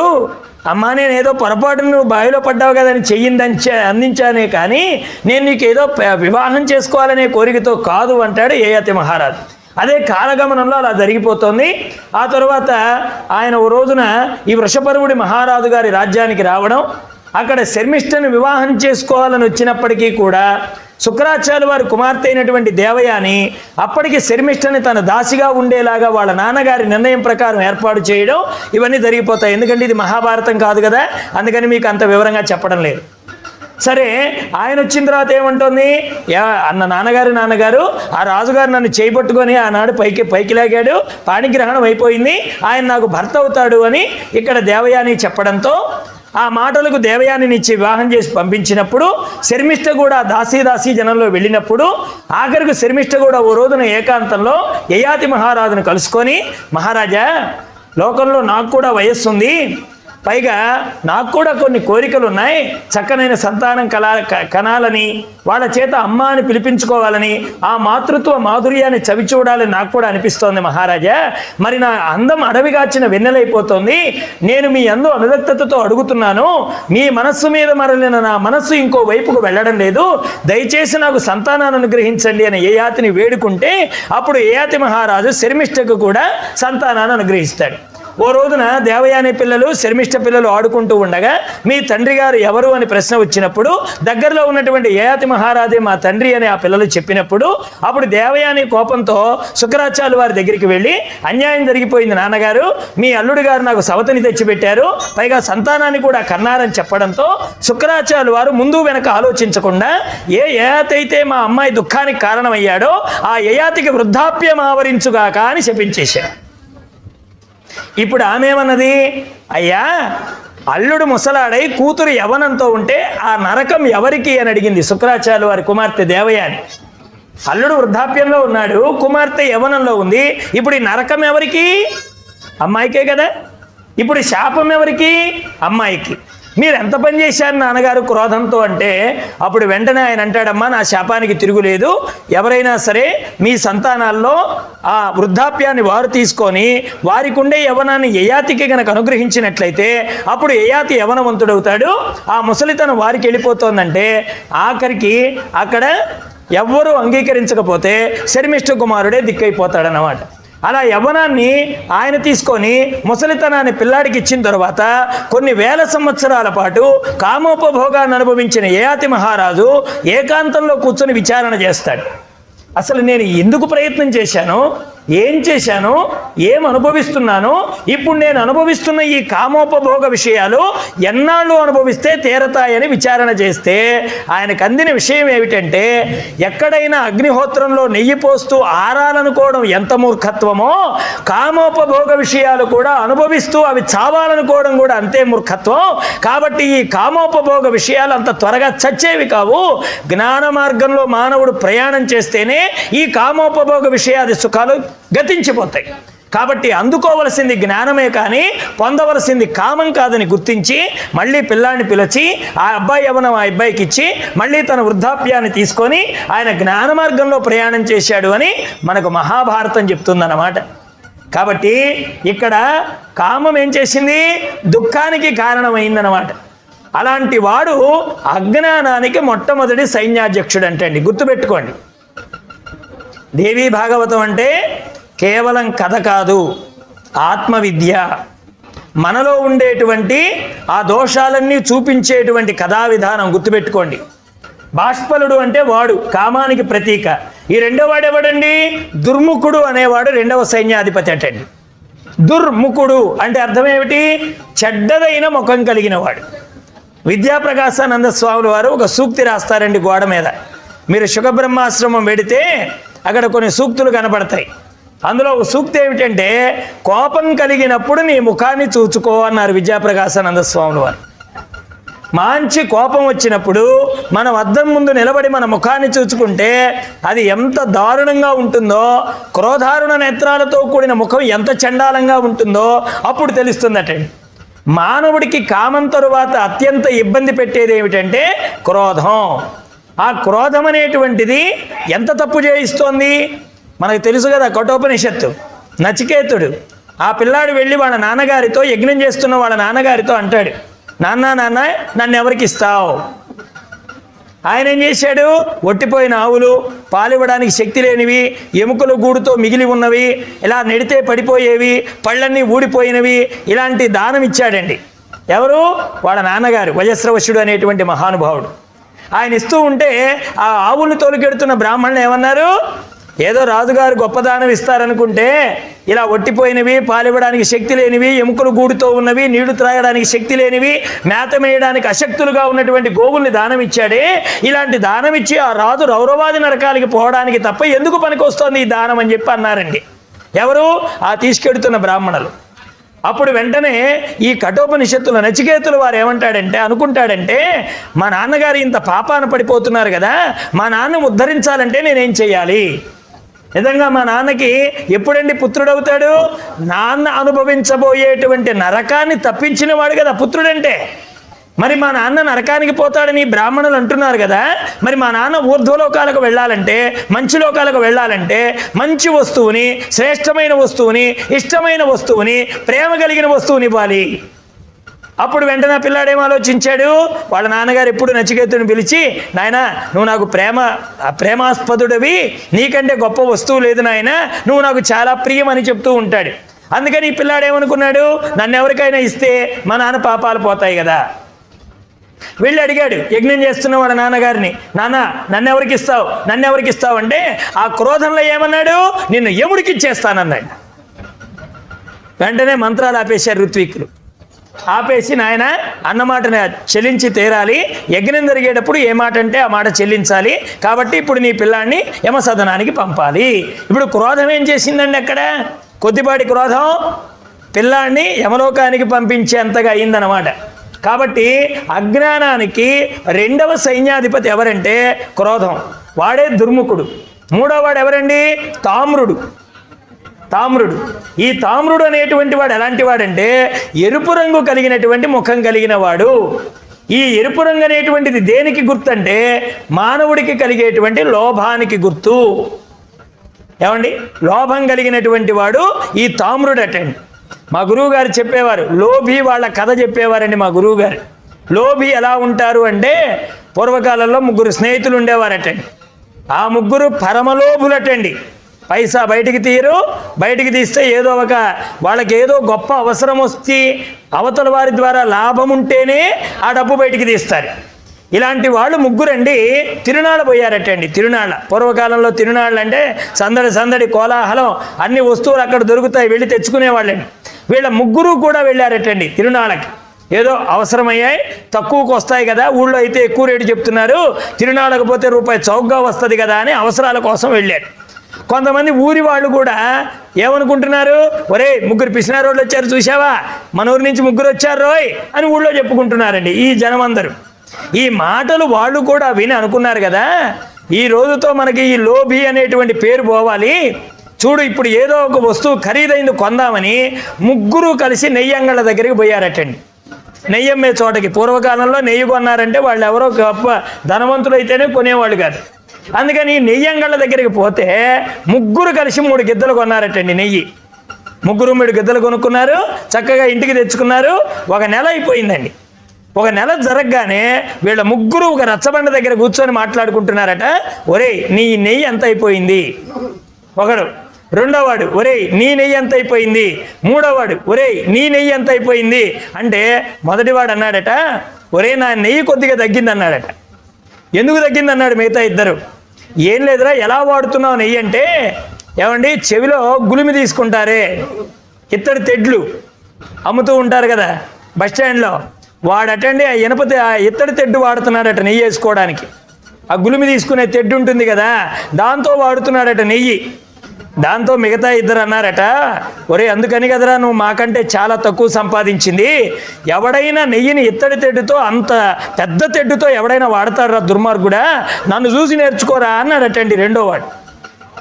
అమ్మా నేనేదో పొరపాటు నువ్వు బావిలో పడ్డావు కదని చెయ్యిందని అందించానే కానీ నేను నీకు ఏదో వివాహం చేసుకోవాలనే కోరికతో కాదు అంటాడు యయాతి మహారాజు. అదే కాలగమనంలో అలా జరిగిపోతుంది. ఆ తరువాత ఆయన ఓ రోజున ఈ వృషపర్వుడి మహారాజు గారి రాజ్యానికి రావడం, అక్కడ శర్మిష్ఠను వివాహం చేసుకోవాలని వచ్చినప్పటికీ కూడా శుక్రాచార్యుల వారి కుమార్తె అయినటువంటి దేవయాని అప్పటికి శర్మిష్ఠని తన దాసిగా ఉండేలాగా వాళ్ళ నాన్నగారి నిర్ణయం ప్రకారం ఏర్పాటు చేయడం, ఇవన్నీ జరిగిపోతాయి. ఎందుకంటే ఇది మహాభారతం కాదు కదా, అందుకని మీకు అంత వివరంగా చెప్పడం లేదు. సరే, ఆయన వచ్చిన తర్వాత ఏమంటుంది, నాన్నగారు ఆ రాజుగారు నన్ను చేయబట్టుకొని ఆనాడు పైకి లాగాడు, పాణిగ్రహణం అయిపోయింది, ఆయన నాకు భర్త అవుతాడు అని ఇక్కడ దేవయాని చెప్పడంతో ఆ మాటలకు దేవయానిని ఇచ్చి వివాహం చేసి పంపించినప్పుడు శర్మిష్ఠ కూడా దాసీ జనంలో వెళ్ళినప్పుడు ఆఖరికి శర్మిష్ఠ కూడా ఓ రోజున ఏకాంతంలో యయాతి మహారాజును కలుసుకొని, మహారాజా లోకంలో నాకు కూడా వయస్సు ఉంది, పైగా నాకు కూడా కొన్ని కోరికలు ఉన్నాయి, చక్కనైన సంతానం కనాలని, వాళ్ళ చేత అమ్మ అని పిలిపించుకోవాలని, ఆ మాతృత్వ మాధుర్యాన్ని చవి చూడాలని నాకు కూడా అనిపిస్తోంది మహారాజా. మరి నా అందం అడవిగాచిన వెన్నెలైపోతుంది, నేను మీ అందు అనురక్తతతో అడుగుతున్నాను, మీ మనస్సు మీద మరలిన నా మనస్సు ఇంకో వైపుకు వెళ్ళడం లేదు, దయచేసి నాకు సంతానాన్ని అనుగ్రహించండి అని యయాతిని వేడుకుంటే అప్పుడు యయాతి మహారాజు శర్మిష్ఠకు కూడా సంతానాన్ని అనుగ్రహిస్తాడు. ఓ రోజున దేవయాని పిల్లలు శర్మిష్ఠ పిల్లలు ఆడుకుంటూ ఉండగా మీ తండ్రి గారు ఎవరు అని ప్రశ్న వచ్చినప్పుడు దగ్గరలో ఉన్నటువంటి యయాతి మహారాజే మా తండ్రి అని ఆ పిల్లలు చెప్పినప్పుడు అప్పుడు దేవయాని కోపంతో శుక్రాచార్యుల వారి దగ్గరికి వెళ్ళి, అన్యాయం జరిగిపోయింది నాన్నగారు, మీ అల్లుడు గారు నాకు సవతిని తెచ్చిపెట్టారు, పైగా సంతానాన్ని కూడా కన్నారని చెప్పడంతో శుక్రాచార్యుల వారు ముందు వెనక ఆలోచించకుండా ఏ యయాతి అయితే మా అమ్మాయి దుఃఖానికి కారణమయ్యాడో ఆ యయాతికి వృద్ధాప్యం ఆవరించుగాక అని శపించేశారు. ఇప్పుడు ఆమెమన్నది, అయ్యా అల్లుడు ముసలాడై కూతురు యవనంతో ఉంటే ఆ నరకం ఎవరికి అని అడిగింది శుక్రాచార్యుల వారి కుమార్తె దేవయాని. అల్లుడు వృద్ధాప్యంలో ఉన్నాడు, కుమార్తె యవనంలో ఉంది, ఇప్పుడు ఈ నరకం ఎవరికి? అమ్మాయికే కదా. ఇప్పుడు శాపం ఎవరికి? అమ్మాయికి. మీరు ఎంత పని చేశారు నాన్నగారు క్రోధంతో అంటే, అప్పుడు వెంటనే ఆయన అంటాడమ్మా, నా శాపానికి తిరుగులేదు. ఎవరైనా సరే మీ సంతానాల్లో ఆ వృద్ధాప్యాన్ని వారు తీసుకొని వారికి ఉండే యవనాన్ని యయాతికి గనక అనుగ్రహించినట్లయితే అప్పుడు యయాతి యవనవంతుడవుతాడు. ఆ ముసలితనం వారికి వెళ్ళిపోతుందంటే ఆఖరికి అక్కడ ఎవ్వరూ అంగీకరించకపోతే శర్మిష్ఠ కుమారుడే దిక్కైపోతాడన్నమాట. అలా యవ్వనాన్ని ఆయన తీసుకొని ముసలితనాన్ని పిల్లాడికి ఇచ్చిన తర్వాత కొన్ని వేల సంవత్సరాల పాటు కామోపభోగాన్ని అనుభవించిన యయాతి మహారాజు ఏకాంతంలో కూర్చొని విచారణ చేస్తాడు. అసలు నేను ఎందుకు ప్రయత్నం చేశాను, ఏం చేశాను, ఏం అనుభవిస్తున్నాను, ఇప్పుడు నేను అనుభవిస్తున్న ఈ కామోపభోగ విషయాలు ఎన్నాళ్ళు అనుభవిస్తే తీరతాయని విచారణ చేస్తే ఆయనకు అందిన విషయం ఏమిటంటే, ఎక్కడైనా అగ్నిహోత్రంలో నెయ్యి పోస్తూ ఆరాలనుకోవడం ఎంత మూర్ఖత్వమో, కామోపభోగ విషయాలు కూడా అనుభవిస్తూ అవి చావాలనుకోవడం కూడా అంతే మూర్ఖత్వం. కాబట్టి ఈ కామోపభోగ విషయాలు అంత త్వరగా చచ్చేవి కావు. జ్ఞాన మార్గంలో మానవుడు ప్రయాణం చేస్తేనే ఈ కామోపభోగ విషయాది సుఖాలు గతించిపోతాయి. కాబట్టి అందుకోవలసింది జ్ఞానమే కానీ పొందవలసింది కామం కాదని గుర్తించి మళ్ళీ పిల్లాన్ని పిలిచి ఆ అబ్బాయి యవనం ఆ అబ్బాయికి ఇచ్చి మళ్ళీ తన వృద్ధాప్యాన్ని తీసుకొని ఆయన జ్ఞాన మార్గంలో ప్రయాణం చేశాడు అని మనకు మహాభారతం చెప్తుందన్నమాట. కాబట్టి ఇక్కడ కామం ఏం చేసింది, దుఃఖానికి కారణమైందన్నమాట. అలాంటి వాడు అజ్ఞానానికి మొట్టమొదటి సైన్యాధ్యక్షుడు అంటండి, గుర్తుపెట్టుకోండి. దేవీ భాగవతం అంటే కేవలం కథ కాదు, ఆత్మవిద్య. మనలో ఉండేటువంటి ఆ దోషాలన్నీ చూపించేటువంటి కథా విధానం గుర్తుపెట్టుకోండి. బాష్పలుడు అంటే వాడు కామానికి ప్రతీక. ఈ రెండోవాడు ఎవడండి, దుర్ముఖుడు అనేవాడు రెండవ సైన్యాధిపతి అటండి. దుర్ముఖుడు అంటే అర్థం ఏమిటి, చెడ్డదైన ముఖం కలిగిన వాడు. విద్యాప్రకాశానంద స్వాముల వారు ఒక సూక్తి రాస్తారండి గోడ మీద. మీరు సుఖబ్రహ్మాశ్రమం వెడితే అక్కడ కొన్ని సూక్తులు కనపడతాయి. అందులో ఒక సూక్తి ఏమిటంటే, కోపం కలిగినప్పుడు నీ ముఖాన్ని చూచుకో అన్నారు విద్యాప్రకాశానంద స్వాముల వారు. మంచి కోపం వచ్చినప్పుడు మనం అద్దం ముందు నిలబడి మన ముఖాన్ని చూచుకుంటే అది ఎంత దారుణంగా ఉంటుందో, క్రోధారుణ నేత్రాలతో కూడిన ముఖం ఎంత చండాలంగా ఉంటుందో అప్పుడు తెలుస్తుందటండి. మానవుడికి కామం తరువాత అత్యంత ఇబ్బంది పెట్టేది ఏమిటంటే క్రోధం. ఆ క్రోధం అనేటువంటిది ఎంత తప్పు చేయిస్తోంది మనకు తెలుసు కదా. కఠోపనిషత్తు నచికేతుడు ఆ పిల్లాడు వెళ్ళి వాళ్ళ నాన్నగారితో, యజ్ఞం చేస్తున్న వాళ్ళ నాన్నగారితో అంటాడు, నాన్న నాన్న నన్ను ఎవరికి ఇస్తావు? ఆయన ఏం చేశాడు, ఒట్టిపోయిన ఆవులు, పాలివ్వడానికి శక్తి లేనివి, ఎముకలు గూడుతో మిగిలి ఉన్నవి, ఇలా నెడితే పడిపోయేవి, పళ్ళన్నీ ఊడిపోయినవి, ఇలాంటి దానం ఇచ్చాడండి. ఎవరు, వాళ్ళ నాన్నగారు వజస్రవశుడు అనేటువంటి మహానుభావుడు. ఆయన ఇస్తూ ఉంటే ఆ ఆవులను తోలుకెడుతున్న బ్రాహ్మణులు ఏమన్నారు, ఏదో రాజుగారు గొప్ప దానం ఇస్తారనుకుంటే ఇలా ఒట్టిపోయినవి, పాలివ్వడానికి శక్తి లేనివి, ఎముకలు గూడుతో ఉన్నవి, నీళ్లు త్రాగడానికి శక్తి లేనివి, మేత మేయడానికి అశక్తులుగా ఉన్నటువంటి గోవుల్ని దానం ఇచ్చాడే, ఇలాంటి దానం ఇచ్చి ఆ రాజు రౌరవాది నరకాలకి పోవడానికి తప్ప ఎందుకు పనికొస్తోంది ఈ దానం అని చెప్పి అన్నారండి. ఎవరు, ఆ తీసుకెడుతున్న బ్రాహ్మణులు. అప్పుడు వెంటనే ఈ కఠోపనిషత్తుల నచికేతులు వారు ఏమంటాడంటే, అనుకుంటాడంటే, మా నాన్నగారు ఇంత పాపాన పడిపోతున్నారు కదా, మా నాన్న ఉద్ధరించాలంటే నేనేం చేయాలి? నిజంగా మా నాన్నకి ఎప్పుడండి పుత్రుడవుతాడు, నాన్న అనుభవించబోయేటువంటి నరకాన్ని తప్పించిన వాడు కదా పుత్రుడంటే. మరి మా నాన్న నరకానికి పోతాడని బ్రాహ్మణులు అంటున్నారు కదా, మరి మా నాన్న ఊర్ధ్వలోకాలకు వెళ్ళాలంటే, మంచి లోకాలకు వెళ్ళాలంటే మంచి వస్తువుని, శ్రేష్టమైన వస్తువుని, ఇష్టమైన వస్తువుని, ప్రేమ కలిగిన వస్తువుని ఇవ్వాలి. అప్పుడు వెంటనే పిల్లాడేం ఆలోచించాడు, వాళ్ళ నాన్నగారు ఎప్పుడు నచికేతుని పిలిచి, నాయన నువ్వు నాకు ప్రేమాస్పదుడివి, నీకంటే గొప్ప వస్తువు లేదు నాయన, నువ్వు నాకు చాలా ప్రియం అని చెప్తూ ఉంటాడు. అందుకని ఈ పిల్లాడేమనుకున్నాడు, నన్ను ఎవరికైనా ఇస్తే మా నాన్న పాపాలు పోతాయి కదా. వెళ్ళి అడిగాడు యజ్ఞం చేస్తున్న వాళ్ళ నాన్నగారిని, నాన్న నన్ను ఎవరికి ఇస్తావు, నన్ను ఎవరికి ఇస్తావు అంటే ఆ క్రోధంలో ఏమన్నాడు, నిన్ను యముడికి ఇచ్చేస్తానన్నాడు. వెంటనే మంత్రాలు ఆపేశారు ఋత్విక్కులు. ఆపేసి, నాయన అన్నమాటని చెల్లించి తీరాలి, యజ్ఞం జరిగేటప్పుడు ఏ మాట అంటే ఆ మాట చెల్లించాలి, కాబట్టి ఇప్పుడు నీ పిల్లాన్ని యమసదనానికి పంపాలి. ఇప్పుడు క్రోధం ఏం చేసిందండి, అక్కడ కొద్దిపాటి క్రోధం పిల్లాన్ని యమలోకానికి పంపించేంతగా అయిందన్నమాట. కాబట్టి అజ్ఞానానికి రెండవ సైన్యాధిపతి ఎవరంటే క్రోధం, వాడే దుర్ముఖుడు. మూడో వాడు ఎవరండి, తామ్రుడు. తామ్రుడు. ఈ తామ్రుడు అనేటువంటి వాడు ఎలాంటి వాడంటే ఎరుపు రంగు కలిగినటువంటి ముఖం కలిగిన వాడు. ఈ ఎరుపు రంగు అనేటువంటిది దేనికి గుర్తు అంటే మానవుడికి కలిగేటువంటి లోభానికి గుర్తు. ఏమండి, లోభం కలిగినటువంటి వాడు ఈ తామ్రుడు అటండి. మా గురువు గారు చెప్పేవారు, లోభి వాళ్ళ కథ చెప్పేవారండి మా గురువు గారు. లోభి ఎలా ఉంటారు అంటే పూర్వకాలంలో 3 స్నేహితులు ఉండేవారటండి. ఆ 3 పరమలోభులటండి. పైసా బయటికి తీయరు, బయటికి తీస్తే ఏదో ఒక వాళ్ళకి ఏదో గొప్ప అవసరం వస్తే అవతల వారి ద్వారా లాభం ఉంటేనే ఆ డబ్బు బయటికి తీస్తారు. ఇలాంటి వాళ్ళు 3 అండి తిరునాళ్ళ పోయారటండి. తిరునాళ్ళ పూర్వకాలంలో తిరునాళ్ళు అంటే సందడి సందడి కోలాహలం, అన్ని వస్తువులు అక్కడ దొరుకుతాయి, వెళ్ళి తెచ్చుకునేవాళ్ళండి. వీళ్ళ 3 కూడా వెళ్ళారటండి తిరునాళ్ళకి. ఏదో అవసరమయ్యాయి, తక్కువకు వస్తాయి కదా, ఊళ్ళో అయితే ఎక్కువ రేటు చెప్తున్నారు, తిరునాళ్ళకు పోతే రూపాయి చౌకగా వస్తుంది కదా అని అవసరాల కోసం వెళ్ళారు. కొంతమంది ఊరి వాళ్ళు కూడా ఏమనుకుంటున్నారు, ఒరే 3 పిసినా రోడ్లు వచ్చారు చూసావా, మన ఊరి నుంచి 3 వచ్చారు రోయ్ అని ఊళ్ళో చెప్పుకుంటున్నారండి ఈ జనం అందరూ. ఈ మాటలు వాళ్ళు కూడా విని అనుకున్నారు కదా, ఈ రోజుతో మనకి ఈ లోభి అనేటువంటి పేరు పోవాలి. చూడు, ఇప్పుడు ఏదో ఒక వస్తువు ఖరీదైంది కొందామని 3 కలిసి నెయ్యి అంగళ్ళ దగ్గరికి పోయారటండి. నెయ్యి అమ్మే చోటకి. పూర్వకాలంలో నెయ్యి కొన్నారంటే వాళ్ళు ఎవరో గొప్ప ధనవంతులు అయితేనే కొనేవాళ్ళు కాదు. అందుకని నెయ్యి అంగళ్ళ దగ్గరికి పోతే 3 కలిసి 3 గిద్దలు కొన్నారటండి నెయ్యి. 3 గిద్దలు కొనుక్కున్నారు, చక్కగా ఇంటికి తెచ్చుకున్నారు. 1 నెల అయిపోయిందండి. 1 నెల జరగగానే వీళ్ళ 3 ఒక రచ్చబండ దగ్గర కూర్చొని మాట్లాడుకుంటున్నారట. ఒరేయ్, నీ నెయ్యి ఎంత అయిపోయింది? ఒకడు. రెండోవాడు, ఒరేయ్ నీ నెయ్యి ఎంత అయిపోయింది? మూడోవాడు, ఒరేయ్ నీ నెయ్యి ఎంత అయిపోయింది అంటే మొదటివాడు అన్నాడట, ఒరే నా నెయ్యి కొద్దిగా తగ్గింది అన్నాడట. ఎందుకు తగ్గింది అన్నాడు మిగతా ఇద్దరు. ఏం లేదురా, ఎలా వాడుతున్నావు నెయ్యి అంటే, ఏమండి చెవిలో గులిమి తీసుకుంటారే, ఇత్తడి తెడ్లు అమ్ముతూ ఉంటారు కదా బస్ స్టాండ్లో, వాడటండి ఆ ఇత్తడి తెడ్డు వాడుతున్నాడట నెయ్యి వేసుకోవడానికి. ఆ గులిమి తీసుకునే తెడ్డు ఉంటుంది కదా, దాంతో వాడుతున్నాడట నెయ్యి. దాంతో మిగతా ఇద్దరు అన్నారట, ఒరే అందుకని కదరా నువ్వు మాకంటే చాలా తక్కువ సంపాదించింది, ఎవడైనా నెయ్యిని ఇత్తడి తెడ్డుతో అంత పెద్ద తెడ్డుతో ఎవడైనా వాడతారా దుర్మార్గుడా, నన్ను చూసి నేర్చుకోరా అన్నాడటండి రెండోవాడు.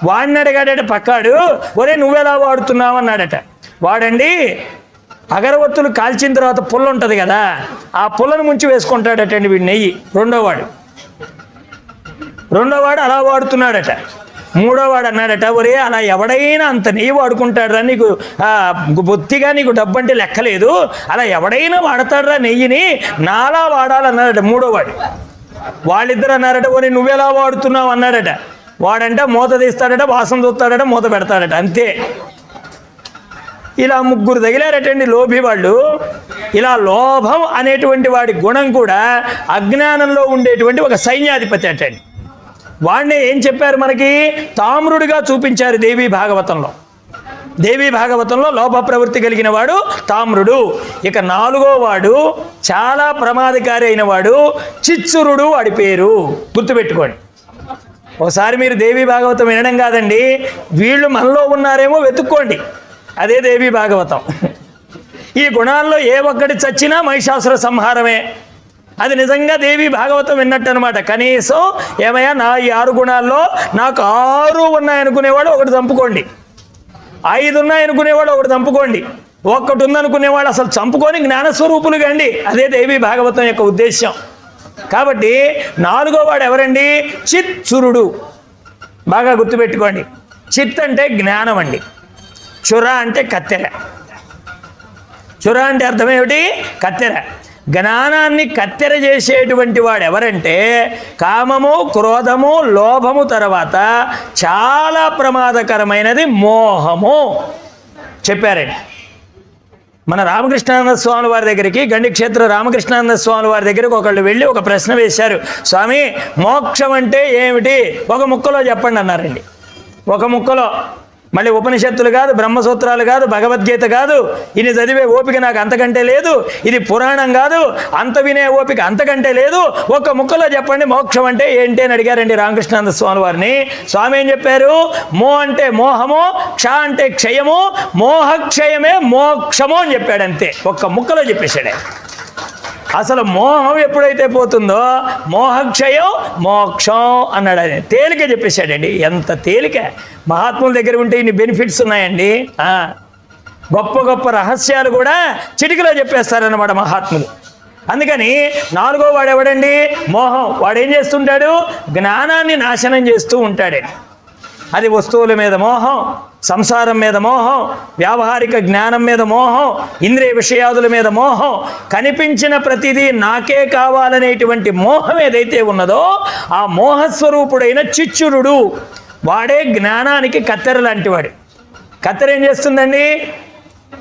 వాడిని అడిగాడట పక్కాడు, ఒరే నువ్వెలా వాడుతున్నావు అన్నాడట. వాడండి అగరవత్తులు కాల్చిన తర్వాత పుల్ల ఉంటుంది కదా, ఆ పుల్లను ముంచి వేసుకుంటాడటండి వీడి నెయ్యి. రెండోవాడు అలా వాడుతున్నాడట. మూడోవాడు అన్నాడట, ఒరే అలా ఎవడైనా అంత నెయ్యి వాడుకుంటాడురా, నీకు బొత్తిగా నీకు డబ్బు అంటే లెక్కలేదు, అలా ఎవడైనా వాడతాడురా నెయ్యిని, నాలా వాడాలన్నాడట మూడోవాడు. వాళ్ళిద్దరు అన్నారట, ఒరే నువ్వెలా వాడుతున్నావు అన్నాడట. వాడంట మూత తీస్తాడట, వాసన చూస్తాడట, మూత పెడతాడట, అంతే. ఇలా 3 తగిలారటండి లోభి వాళ్ళు. ఇలా లోభం అనేటువంటి వాడి గుణం కూడా అజ్ఞానంలో ఉండేటువంటి ఒక సైన్యాధిపతి అటండి. వాడిని ఏం చెప్పారు మనకి, తామ్రుడిగా చూపించారు దేవీ భాగవతంలో. దేవీ భాగవతంలో లోభ ప్రవృత్తి కలిగిన వాడు తామ్రుడు. ఇక 4వ వాడు చాలా ప్రమాదకారి అయిన వాడు చిత్సురుడు, వాడి పేరు గుర్తుపెట్టుకోండి. ఒకసారి మీరు దేవీ భాగవతం వినడం కాదండి, వీళ్ళు మనలో ఉన్నారేమో వెతుక్కోండి, అదే దేవీ భాగవతం. ఈ గుణాల్లో ఏ ఒక్కటి చచ్చినా మహిషాసుర సంహారమే. అది నిజంగా దేవీ భాగవతం విన్నట్టు అనమాట. కనీసం ఏమయ్యా నా ఈ 6 గుణాల్లో నాకు 6 ఉన్నాయనుకునేవాడు ఒకటి చంపుకోండి, 5 ఉన్నాయనుకునేవాడు ఒకటి చంపుకోండి, 1 ఉందనుకునేవాడు అసలు చంపుకొని జ్ఞానస్వరూపులు కండి. అదే దేవీ భాగవతం యొక్క ఉద్దేశం. కాబట్టి 4వ వాడు ఎవరండి, చిత్సురుడు. బాగా గుర్తుపెట్టుకోండి. చిత్ అంటే జ్ఞానం అండి, చుర అంటే కత్తెర. చుర అంటే అర్థం ఏమిటి, కత్తెర. జ్ఞానాన్ని కత్తెర చేసేటువంటి వాడు ఎవరంటే కామము, క్రోధము, లోభము తర్వాత చాలా ప్రమాదకరమైనది మోహము చెప్పారండి. మన రామకృష్ణానంద స్వామి వారి దగ్గరికి, గండిక్షేత్ర రామకృష్ణానంద స్వామి వారి దగ్గరికి ఒకళ్ళు వెళ్ళి ఒక ప్రశ్న వేశారు, స్వామి మోక్షం అంటే ఏమిటి ఒక ముక్కలో చెప్పండి అన్నారండి. ఒక ముక్కలో. మళ్ళీ ఉపనిషత్తులు కాదు, బ్రహ్మసూత్రాలు కాదు, భగవద్గీత కాదు, ఇది చదివే ఓపిక నాకు అంతకంటే లేదు, ఇది పురాణం కాదు, అంత వినే ఓపిక అంతకంటే లేదు, ఒక్క ముక్కలో చెప్పండి మోక్షం అంటే ఏంటి అని అడిగారండి రామకృష్ణానంద స్వామి వారిని. స్వామి ఏం చెప్పారు, మో అంటే మోహము, క్ష అంటే క్షయము, మోహక్షయమే మోక్షము అని చెప్పాడు. అంతే, ఒక్క ముక్కలో చెప్పేశాడే. అసలు మోహం ఎప్పుడైతే పోతుందో మోహక్షయం మోక్షం అన్నాడు. ఆయన తేలిక చెప్పేశాడండి. ఎంత తేలిక! మహాత్ముల దగ్గర ఉంటే ఇన్ని బెనిఫిట్స్ ఉన్నాయండి. గొప్ప గొప్ప రహస్యాలు కూడా చిటికలో చెప్పేస్తారన్నమాట మహాత్ములు. అందుకని 4వ వాడు ఎవడండి? మోహం. వాడు ఏం చేస్తుంటాడు? జ్ఞానాన్ని నాశనం చేస్తూ ఉంటాడండి. అది వస్తువుల మీద మోహం, సంసారం మీద మోహం, వ్యావహారిక జ్ఞానం మీద మోహం, ఇంద్రియ విషయాదుల మీద మోహం, కనిపించిన ప్రతిదీ నాకే కావాలనేటువంటి మోహం ఏదైతే ఉన్నదో ఆ మోహస్వరూపుడైన చిచ్చురుడు వాడే జ్ఞానానికి కత్తెర లాంటివాడు. కత్తెర ఏం చేస్తుందండి?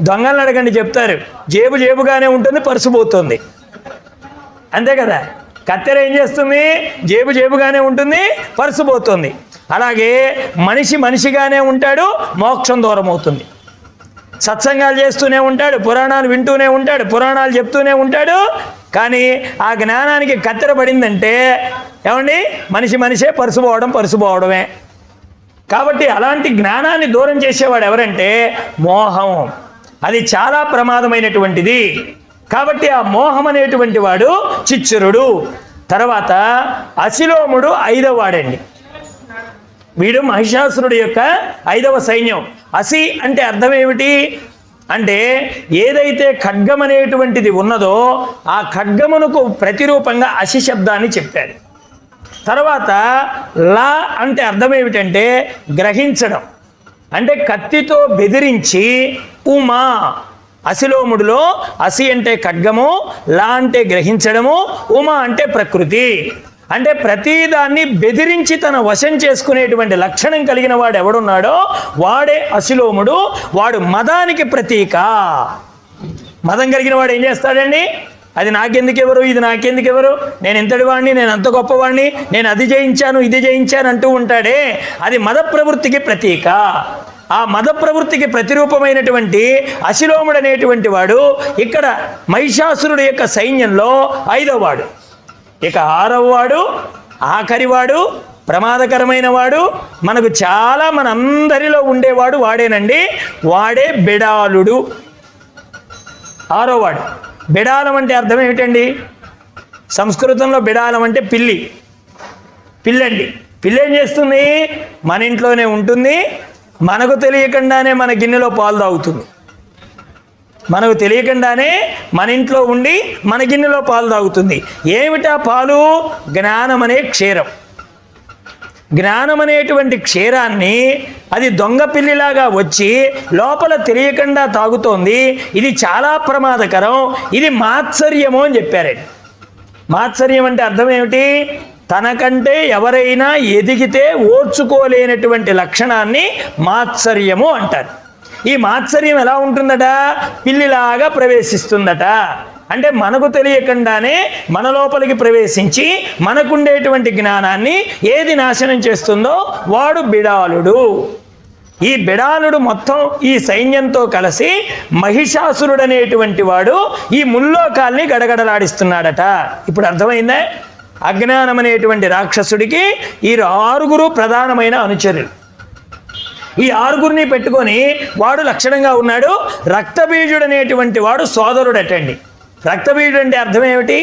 దొంగలను అడగండి చెప్తారు. జేబుగానే ఉంటుంది, పర్సు పోతుంది. అంతే కదా? కత్తెర ఏం చేస్తుంది? జేబుగానే ఉంటుంది, పర్సు పోతుంది. అలాగే మనిషిగానే ఉంటాడు, మోక్షం దూరం అవుతుంది. సత్సంగాలు చేస్తూనే ఉంటాడు, పురాణాలు వింటూనే ఉంటాడు, పురాణాలు చెప్తూనే ఉంటాడు. కానీ ఆ జ్ఞానానికి కత్తెర పడిందంటే ఏమండి? మనిషే పరుసు పోవడమే. కాబట్టి అలాంటి జ్ఞానాన్ని దూరం చేసేవాడు ఎవరంటే మోహం. అది చాలా ప్రమాదమైనటువంటిది. కాబట్టి ఆ మోహం అనేటువంటి వాడు చిచ్చురుడు. తర్వాత అసిలోముడు 5వ వాడండి. వీడు మహిషాసురుడు యొక్క 5వ సైన్యం. అసి అంటే అర్థం ఏమిటి అంటే ఏదైతే ఖడ్గం అనేటువంటిది ఉన్నదో ఆ ఖడ్గమునకు ప్రతిరూపంగా అసి శబ్దాన్ని చెప్పారు. తర్వాత లా అంటే అర్థం ఏమిటంటే గ్రహించడం. అంటే కత్తితో బెదిరించి ఉమా. అసిలోముడిలో అసి అంటే ఖడ్గము, లా అంటే గ్రహించడము, ఉమా అంటే ప్రకృతి. అంటే ప్రతిదాన్ని బెదిరించి తన వశం చేసుకునేటువంటి లక్షణం కలిగిన వాడు ఎవడున్నాడో వాడే అసిలోముడు. వాడు మదానికి ప్రతీక. మదం కలిగిన వాడు ఏం చేస్తాడండి? అది నాకెందుకెవరు, ఇది నాకెందుకెవరు, నేను ఎంతటి వాడిని, నేను అంత గొప్పవాడిని, నేను అది జయించాను ఇది జయించాను అంటూ ఉంటాడే, అది మద ప్రవృత్తికి ప్రతీక. ఆ మద ప్రవృత్తికి ప్రతిరూపమైనటువంటి అసిలోముడు అనేటువంటి వాడు ఇక్కడ మహిషాసురుడు యొక్క సైన్యంలో 5వ వాడు. ఇక 6వ వాడు, ఆఖరివాడు, ప్రమాదకరమైన వాడు, మనకు చాలా మనందరిలో ఉండేవాడు వాడేనండి. వాడే బిడాలుడు. 6వ వాడు. బిడాలం అంటే అర్థం ఏమిటండి? సంస్కృతంలో బిడాలం అంటే పిల్లండి. పిల్లి ఏం చేస్తుంది? మన ఇంట్లోనే ఉంటుంది, మనకు తెలియకుండానే మన గిన్నెలో పాలు తాగుతుంది. మనకు తెలియకుండానే మన ఇంట్లో ఉండి మన గిన్నెలో పాలు తాగుతుంది. ఏమిటా పాలు? జ్ఞానం అనే క్షీరం. జ్ఞానం అనేటువంటి క్షీరాన్ని అది దొంగ పిల్లిలాగా వచ్చి లోపల తెలియకుండా తాగుతోంది. ఇది చాలా ప్రమాదకరం. ఇది మాత్సర్యము అని చెప్పారండి. మాత్సర్యం అంటే అర్థం ఏమిటి? తనకంటే ఎవరైనా ఎదిగితే ఓర్చుకోలేనటువంటి లక్షణాన్ని మాత్సర్యము అంటారు. ఈ మాత్సర్యం ఎలా ఉంటుందట? పిల్లిలాగా ప్రవేశిస్తుందట. అంటే మనకు తెలియకుండానే మన లోపలికి ప్రవేశించి మనకుండేటువంటి జ్ఞానాన్ని ఏది నాశనం చేస్తుందో వాడు బిడాలుడు. ఈ బిడాలుడు మొత్తం ఈ సైన్యంతో కలిసి మహిషాసురుడు అనేటువంటి వాడు ఈ ముల్లోకాల్ని గడగడలాడిస్తున్నాడట. ఇప్పుడు అర్థమైందా? అజ్ఞానం అనేటువంటి రాక్షసుడికి ఈ 6 ప్రధానమైన అనుచరులు. ఈ 6 పెట్టుకొని వాడు లక్షణంగా ఉన్నాడు. రక్తబీజుడు అనేటువంటి వాడు సోదరుడటండి. రక్తబీజుడు అంటే అర్థం ఏమిటి?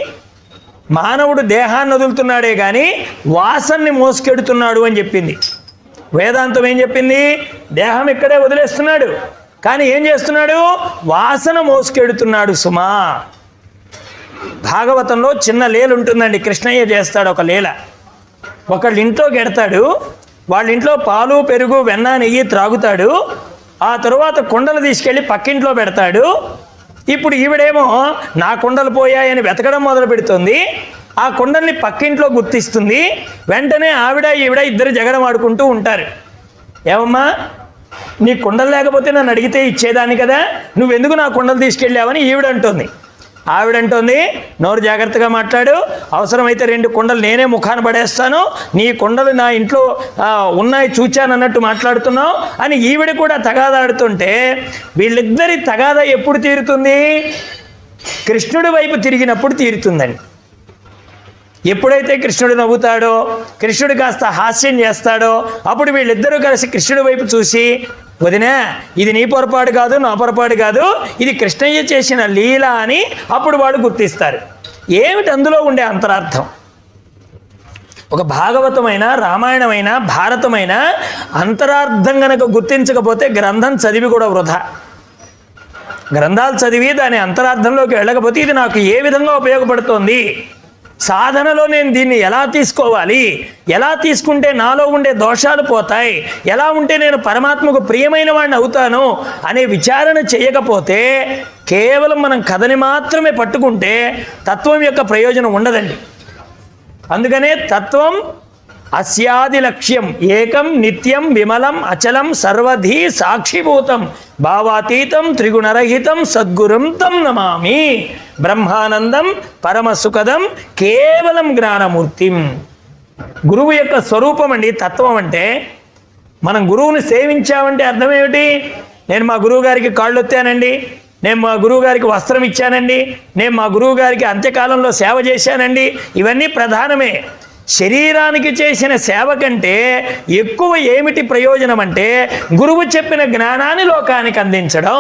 మానవుడు దేహాన్ని వదులుతున్నాడే కానీ వాసనని మోసుకెడుతున్నాడు అని చెప్పింది వేదాంతం. ఏం చెప్పింది? దేహం ఇక్కడే వదిలేస్తున్నాడు, కానీ ఏం చేస్తున్నాడు? వాసన మోసుకెడుతున్నాడు సుమా. భాగవతంలో చిన్న లీల ఉంటుందండి. కృష్ణయ్య చేస్తాడు ఒక లీల. ఒకళ్ళ ఇంట్లో గెడతాడు, వాళ్ళ ఇంట్లో పాలు పెరుగు వెన్న నెయ్యి త్రాగుతాడు. ఆ తరువాత కుండలు తీసుకెళ్ళి పక్కింట్లో పెడతాడు. ఇప్పుడు ఈవిడేమో నా కుండలు పోయాయని వెతకడం మొదలు పెడుతుంది. ఆ కుండల్ని పక్కింట్లో గుర్తిస్తుంది. వెంటనే ఈవిడ ఇద్దరు జగడం ఆడుకుంటూ ఉంటారు. ఏమమ్మా, నీ కుండలు లేకపోతే నన్ను అడిగితే ఇచ్చేదాన్ని కదా, నువ్వెందుకు నా కుండలు తీసుకెళ్ళావని ఈవిడంటుంది. ఆవిడంటుంది, నోరు జాగ్రత్తగా మాట్లాడు, అవసరమైతే 2 కుండలు నేనే ముఖాన పడేస్తాను, నీ కుండలు నా ఇంట్లో ఉన్నాయి చూచానన్నట్టు మాట్లాడుతున్నావు అని ఈవిడ కూడా తగాదాడుతుంటే వీళ్ళిద్దరి తగాదా ఎప్పుడు తీరుతుంది? కృష్ణుడి వైపు తిరిగినప్పుడు తీరుతుందండి. ఎప్పుడైతే కృష్ణుడు నవ్వుతాడో, కృష్ణుడు కాస్త హాస్యం చేస్తాడో అప్పుడు వీళ్ళిద్దరూ కలిసి కృష్ణుడి వైపు చూసి, వదినా ఇది నీ పొరపాటు కాదు, నా పొరపాటు కాదు, ఇది కృష్ణయ్య చేసిన లీల అని అప్పుడు వాళ్ళు గుర్తిస్తారు. ఏమిటి అందులో ఉండే అంతరార్థం? ఒక భాగవతమైన, రామాయణమైన, భారతమైన అంతరార్థం గనక గుర్తించకపోతే గ్రంథం చదివి కూడా వృధా. గ్రంథాలు చదివి దాని అంతరార్థంలోకి వెళ్ళకపోతే ఇది నాకు ఏ విధంగా ఉపయోగపడుతోంది, సాధనలో నేను దీన్ని ఎలా తీసుకోవాలి, ఎలా తీసుకుంటే నాలో ఉండే దోషాలు పోతాయి, ఎలా ఉంటే నేను పరమాత్మకు ప్రియమైన వాడిని అవుతాను అనే విచారణ చేయకపోతే కేవలం మనం కథని మాత్రమే పట్టుకుంటే తత్వం యొక్క ప్రయోజనం ఉండదండి. అందుకనే తత్వం అస్యాది లక్ష్యం ఏకం నిత్యం విమలం అచలం సర్వధీ సాక్షిభూతం భావాతీతం త్రిగుణరహితం సద్గురుం తం నమామి బ్రహ్మానందం పరమసుఖదం కేవలం జ్ఞానమూర్తిం. గురువు యొక్క స్వరూపం అండి తత్వం అంటే. మనం గురువుని సేవించామంటే అర్థం ఏమిటి? నేను మా గురువు గారికి కాళ్ళు ఒత్తానండి, నేను మా గురువు గారికి వస్త్రం ఇచ్చానండి, నేను మా గురువు గారికి అంత్యకాలంలో సేవ చేశానండి, ఇవన్నీ ప్రధానమే. శరీరానికి చేసిన సేవ కంటే ఎక్కువ ఏమిటి ప్రయోజనం అంటే గురువు చెప్పిన జ్ఞానాన్ని లోకానికి అందించడం.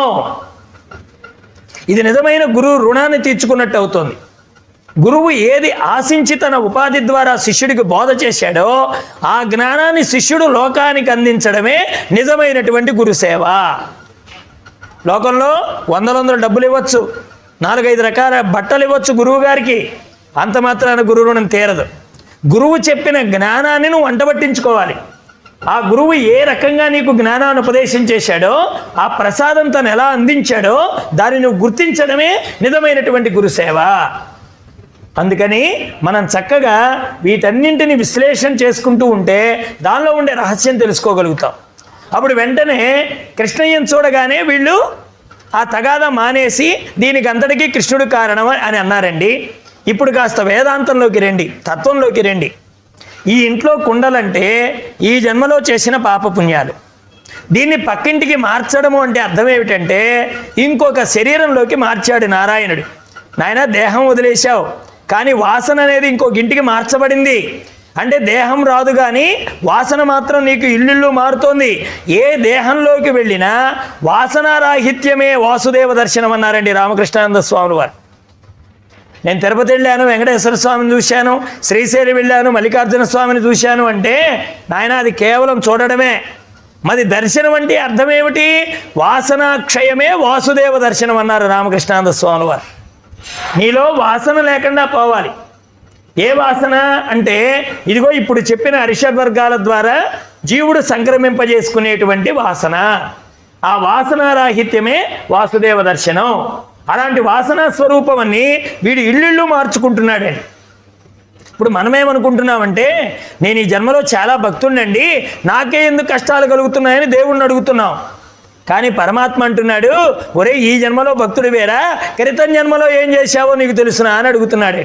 ఇది నిజమైన గురువు రుణాన్ని తీర్చుకున్నట్టు అవుతుంది. గురువు ఏది ఆశించి తన ఉపాధి ద్వారా శిష్యుడికి బోధ చేశాడో ఆ జ్ఞానాన్ని శిష్యుడు లోకానికి అందించడమే నిజమైనటువంటి గురుసేవ. లోకంలో వందల డబ్బులు ఇవ్వచ్చు, 4-5 రకాల బట్టలు ఇవ్వచ్చు గురువు గారికి, అంత మాత్రాన గురు రుణం తీరదు. గురువు చెప్పిన జ్ఞానాన్ని నువ్వు వంటబట్టించుకోవాలి. ఆ గురువు ఏ రకంగా నీకు జ్ఞానాన్ని ఉపదేశం చేశాడో, ఆ ప్రసాదం తను ఎలా అందించాడో దాన్ని నువ్వు గుర్తించడమే నిజమైనటువంటి గురుసేవ. అందుకని మనం చక్కగా వీటన్నింటిని విశ్లేషణ చేసుకుంటూ ఉంటే దానిలో ఉండే రహస్యం తెలుసుకోగలుగుతాం. అప్పుడు వెంటనే కృష్ణయ్యను చూడగానే వీళ్ళు ఆ తగాదా మానేసి దీనికి అంతటికీ కృష్ణుడు కారణం అని అన్నారండి. ఇప్పుడు కాస్త వేదాంతంలోకి రండి, తత్వంలోకి రండి. ఈ ఇంట్లో కుండలంటే ఈ జన్మలో చేసిన పాపపుణ్యాలు. దీన్ని పక్కింటికి మార్చడము అంటే అర్థం ఏమిటంటే ఇంకొక శరీరంలోకి మార్చాడు నారాయణుడు. నాయన దేహం వదిలేశావు కానీ వాసన అనేది ఇంకొక ఇంటికి మార్చబడింది అంటే దేహం రాదు కానీ వాసన మాత్రం నీకు ఇల్లు మారుతోంది. ఏ దేహంలోకి వెళ్ళినా వాసనారాహిత్యమే వాసుదేవ దర్శనం అన్నారండి రామకృష్ణానంద స్వాములు వారు. నేను తిరుపతి వెళ్ళాను, వెంకటేశ్వర స్వామిని చూశాను, శ్రీశైలం వెళ్ళాను, మల్లికార్జున స్వామిని చూశాను అంటే నాయన అది కేవలం చూడడమే. మరి దర్శనం అంటే అర్థం ఏమిటి? వాసనాక్షయమే వాసుదేవ దర్శనం అన్నారు రామకృష్ణానంద స్వాములు వారు. నీలో వాసన లేకుండా పోవాలి. ఏ వాసన అంటే ఇదిగో ఇప్పుడు చెప్పిన అరిషడ్ వర్గాల ద్వారా జీవుడు సంక్రమింపజేసుకునేటువంటి వాసన. ఆ వాసనారాహిత్యమే వాసుదేవ దర్శనం. అలాంటి వాసనా స్వరూపమని వీడు ఇల్లు మార్చుకుంటున్నాడండి. ఇప్పుడు మనమేమనుకుంటున్నామంటే నేను ఈ జన్మలో చాలా భక్తుడినండి, నాకే ఎందుకు కష్టాలు కలుగుతున్నాయని దేవుణ్ణి అడుగుతున్నాం. కానీ పరమాత్మ అంటున్నాడు, ఒరే ఈ జన్మలో భక్తుడు వేరా, క్రితం జన్మలో ఏం చేశావో నీకు తెలుసునా అని అడుగుతున్నాడు.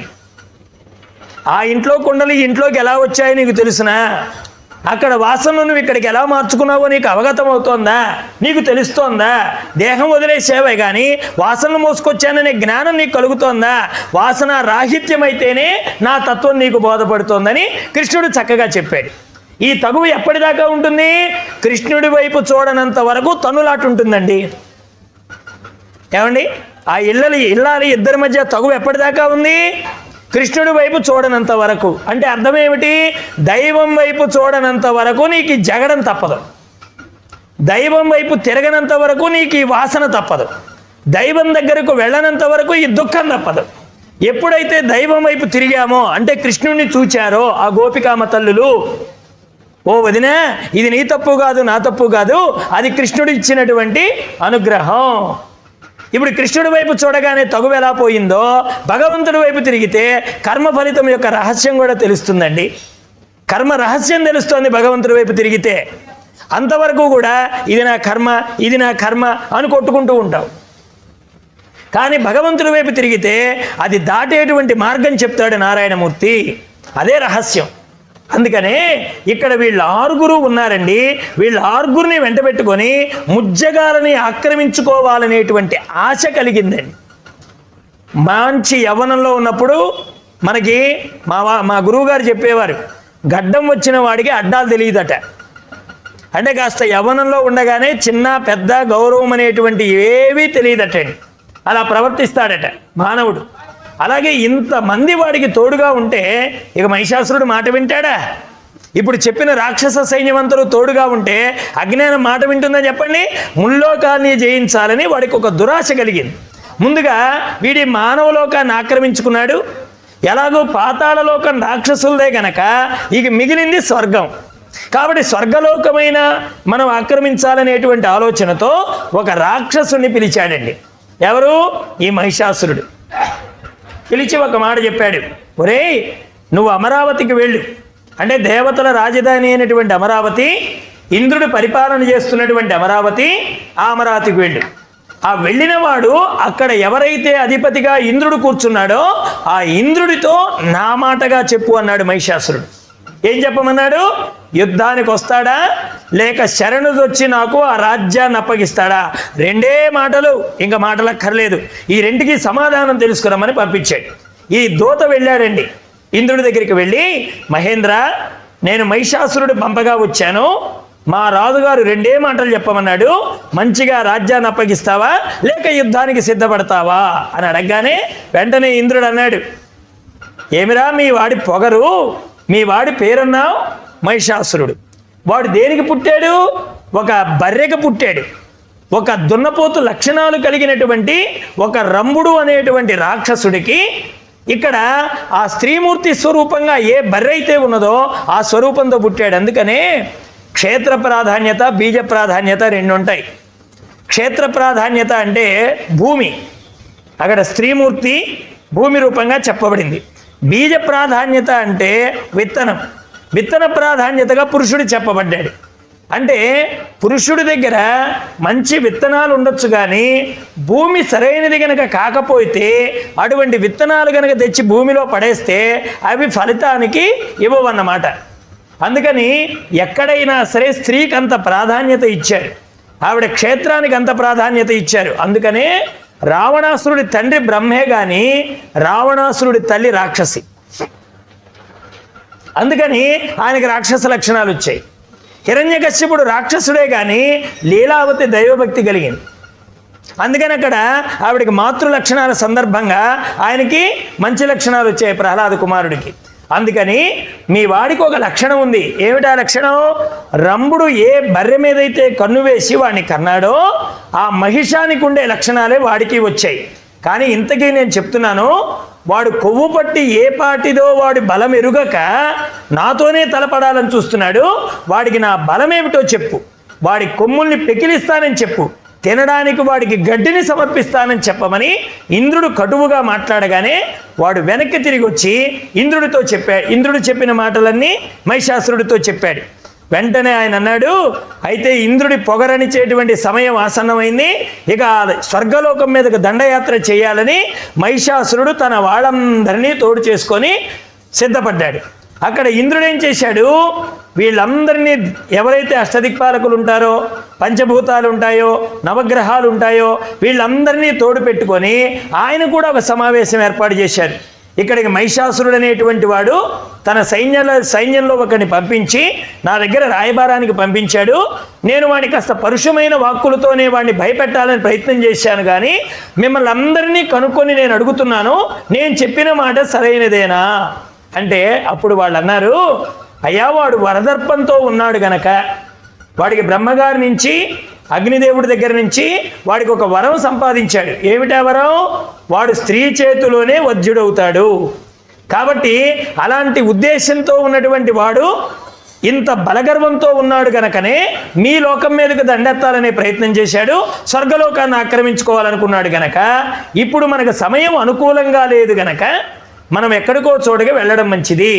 ఆ ఇంట్లో కుండలు ఈ ఇంట్లోకి ఎలా వచ్చాయో నీకు తెలుసునా? అక్కడ వాసనను నువ్వు ఇక్కడికి ఎలా మార్చుకున్నావో నీకు అవగతం అవుతోందా? నీకు తెలుస్తోందా? దేహం వదిలేసేవే కానీ వాసనలు మోసుకొచ్చాననే జ్ఞానం నీకు కలుగుతోందా? వాసన రాహిత్యమైతేనే నా తత్వం నీకు బోధపడుతోందని కృష్ణుడు చక్కగా చెప్పాడు. ఈ తగువు ఎప్పటిదాకా ఉంటుంది? కృష్ణుడి వైపు చూడనంత వరకు తనులాట ఉంటుందండి. ఏమండి, ఆ ఇల్లాలి ఇద్దరి మధ్య తగువు ఎప్పటిదాకా ఉంది? కృష్ణుడి వైపు చూడనంత వరకు. అంటే అర్థం ఏమిటి? దైవం వైపు చూడనంత వరకు నీకు ఈ జగడం తప్పదు, దైవం వైపు తిరగనంత వరకు నీకు ఈ వాసన తప్పదు, దైవం దగ్గరకు వెళ్ళనంత వరకు ఈ దుఃఖం తప్పదు. ఎప్పుడైతే దైవం వైపు తిరిగామో అంటే కృష్ణుడిని చూచారో ఆ గోపికామ తల్లులు, ఓ వదినా ఇది నీ తప్పు కాదు నా తప్పు కాదు, అది కృష్ణుడు ఇచ్చినటువంటి అనుగ్రహం. ఇప్పుడు కృష్ణుడి వైపు చూడగానే తగువ ఎలా పోయిందో భగవంతుడి వైపు తిరిగితే కర్మ ఫలితం యొక్క రహస్యం కూడా తెలుస్తుందండి. కర్మ రహస్యం తెలుస్తోంది భగవంతుడి వైపు తిరిగితే. అంతవరకు కూడా ఇది నా కర్మ ఇది నా కర్మ అని కొట్టుకుంటూ ఉంటావు. కానీ భగవంతుడి వైపు తిరిగితే అది దాటేటువంటి మార్గం చెప్తాడు నారాయణమూర్తి. అదే రహస్యం. అందుకనే ఇక్కడ వీళ్ళు 6 ఉన్నారండి. వీళ్ళు 6 వెంట పెట్టుకొని ముజ్జగాలని ఆక్రమించుకోవాలనేటువంటి ఆశ కలిగిందండి. మంచి యవ్వనంలో ఉన్నప్పుడు మనకి మా గురువుగారు చెప్పేవారు, గడ్డం వచ్చిన వాడికి అడ్డాలు తెలియదట. అంటే కాస్త యవ్వనంలో ఉండగానే చిన్న పెద్ద గౌరవం అనేటువంటి ఏవీ తెలియదటండి. అలా ప్రవర్తిస్తాడట మానవుడు. అలాగే ఇంతమంది వాడికి తోడుగా ఉంటే ఇక మహిషాసురుడు మాట వింటాడా? ఇప్పుడు చెప్పిన రాక్షస సైన్యవంతులు తోడుగా ఉంటే అజ్ఞానం మాట వింటుందని చెప్పండి. ముల్లోకాన్ని జయించాలని వాడికి ఒక దురాశ కలిగింది. ముందుగా వీడి మానవలోకాన్ని ఆక్రమించుకున్నాడు. ఎలాగో పాతాళలోకం రాక్షసులదే గనక ఇక మిగిలింది స్వర్గం. కాబట్టి స్వర్గలోకమైన మనం ఆక్రమించాలనేటువంటి ఆలోచనతో ఒక రాక్షసుని పిలిచాడండి. ఎవరు? ఈ మహిషాసురుడు. పిలిచి ఒక మాట చెప్పాడు, ఒరేయ్ నువ్వు అమరావతికి వెళ్ళు. అంటే దేవతల రాజధాని అయినటువంటి అమరావతి, ఇంద్రుడు పరిపాలన చేస్తున్నటువంటి అమరావతి, ఆ అమరావతికి వెళ్ళు. ఆ వెళ్ళిన వాడు అక్కడ ఎవరైతే అధిపతిగా ఇంద్రుడు కూర్చున్నాడో ఆ ఇంద్రుడితో నా మాటగా చెప్పు అన్నాడు మహిషాసురుడు. ఏం చెప్పమన్నాడు? యుద్ధానికి వస్తాడా లేక శరణుదొచ్చి నాకు ఆ రాజ్యాన్ని అప్పగిస్తాడా? రెండే మాటలు, ఇంకా మాటలక్కర్లేదు. ఈ రెంటికి సమాధానం తెలుసుకురమ్మని పంపించాడు. ఈ దూత వెళ్ళాడండి ఇంద్రుడి దగ్గరికి వెళ్ళి, మహేంద్ర నేను మహిషాసురుడు పంపగా వచ్చాను, మా రాజుగారు రెండే మాటలు చెప్పమన్నాడు, మంచిగా రాజ్యాన్ని అప్పగిస్తావా లేక యుద్ధానికి సిద్ధపడతావా అని అడగగానే వెంటనే ఇంద్రుడు అన్నాడు, ఏమిరా మీ వాడి పొగరు, మీ వాడి పేరన్నావు మహిషాసురుడు. వాడు దేనికి పుట్టాడు? ఒక బర్రెకు పుట్టాడు. ఒక దున్నపోతు లక్షణాలు కలిగినటువంటి ఒక రంభుడు అనేటువంటి రాక్షసుడికి ఇక్కడ ఆ స్త్రీమూర్తి స్వరూపంగా ఏ బర్రె అయితే ఉన్నదో ఆ స్వరూపంతో పుట్టాడు. అందుకనే క్షేత్ర ప్రాధాన్యత, బీజ ప్రాధాన్యత రెండు ఉంటాయి. క్షేత్ర ప్రాధాన్యత అంటే భూమి, అక్కడ స్త్రీమూర్తి భూమి రూపంగా చెప్పబడింది. బీజ ప్రాధాన్యత అంటే విత్తనం, విత్తన ప్రాధాన్యతగా పురుషుడు చెప్పబడ్డాడు. అంటే పురుషుడి దగ్గర మంచి విత్తనాలు ఉండొచ్చు, కానీ భూమి సరైనది కనుక కాకపోతే అటువంటి విత్తనాలు కనుక తెచ్చి భూమిలో పడేస్తే అవి ఫలితానికి ఇవ్వవన్నమాట. అందుకని ఎక్కడైనా సరే స్త్రీకి అంత ప్రాధాన్యత ఇచ్చారు, ఆవిడ క్షేత్రానికి అంత ప్రాధాన్యత ఇచ్చారు. అందుకనే రావణాసురుడి తండ్రి బ్రహ్మే కానీ రావణాసురుడి తల్లి రాక్షసి. అందుకని ఆయనకి రాక్షస లక్షణాలు వచ్చాయి. హిరణ్యకశ్యపుడు రాక్షసుడే కానీ లీలావతి దైవభక్తి కలిగింది. అందుకని అక్కడ ఆవిడికి మాతృ లక్షణాల సందర్భంగా ఆయనకి మంచి లక్షణాలు వచ్చాయి ప్రహ్లాద కుమారుడికి. అందుకని మీ వాడికి ఒక లక్షణం ఉంది. ఏమిటా లక్షణం? రంభుడు ఏ బర్రె మీదైతే కన్ను వేసి వాడిని కన్నాడో ఆ మహిషానికి ఉండే లక్షణాలే వాడికి వచ్చాయి. కానీ ఇంతకీ నేను చెప్తున్నాను, వాడు కొవ్వు పట్టి ఏ పాటిదో వాడి బలం ఎరుగక నాతోనే తలపడాలని చూస్తున్నాడు. వాడికి నా బలమేమిటో చెప్పు, వాడి కొమ్ముల్ని పెకిలిస్తానని చెప్పు, తినడానికి వాడికి గడ్డిని సమర్పిస్తానని చెప్పమని ఇంద్రుడు కటువుగా మాట్లాడగానే వాడు వెనక్కి తిరిగి వచ్చి ఇంద్రుడితో చెప్పాడు. ఇంద్రుడు చెప్పిన మాటలన్నీ మహిషాసురుడితో చెప్పాడు. వెంటనే ఆయన అన్నాడు, అయితే ఇంద్రుడి పొగరనిచేటువంటి సమయం ఆసన్నమైంది, ఇక స్వర్గలోకం మీదకు దండయాత్ర చేయాలని మహిషాసురుడు తన వాళ్ళందరినీ తోడు చేసుకొని సిద్ధపడ్డాడు. అక్కడ ఇంద్రుడు ఏం చేశాడు? వీళ్ళందరినీ ఎవరైతే అష్టదిక్పాలకులు ఉంటారో, పంచభూతాలు ఉంటాయో, నవగ్రహాలు ఉంటాయో వీళ్ళందరినీ తోడు పెట్టుకొని ఆయన కూడా ఒక సమావేశం ఏర్పాటు చేశారు. ఇక్కడికి మహిషాసురుడు అనేటువంటి వాడు తన సైన్యంలో ఒకరిని పంపించి నా దగ్గర రాయబారానికి పంపించాడు. నేను వాడిని కాస్త పరుషమైన వాక్కులతోనే వాడిని భయపెట్టాలని ప్రయత్నం చేశాను, కానీ మిమ్మల్ని అందరినీ కనుక్కొని నేను అడుగుతున్నాను, నేను చెప్పిన మాట సరైనదేనా అంటే అప్పుడు వాళ్ళు అన్నారు, అయ్యా వాడు వరదర్పంతో ఉన్నాడు గనక వాడికి బ్రహ్మగారి నుంచి అగ్నిదేవుడి దగ్గర నుంచి వాడికి ఒక వరం సంపాదించాడు. ఏమిటా వరం? వాడు స్త్రీ చేతిలోనే వజ్రుడవుతాడు. కాబట్టి అలాంటి ఉద్దేశంతో ఉన్నటువంటి వాడు ఇంత బలగర్వంతో ఉన్నాడు గనకనే మీ లోకం మీదకు దండెత్తాలనే ప్రయత్నం చేశాడు, స్వర్గలోకాన్ని ఆక్రమించుకోవాలనుకున్నాడు గనక ఇప్పుడు మనకు సమయం అనుకూలంగా లేదు గనక మనం ఎక్కడికో చోటుగా వెళ్ళడం మంచిది.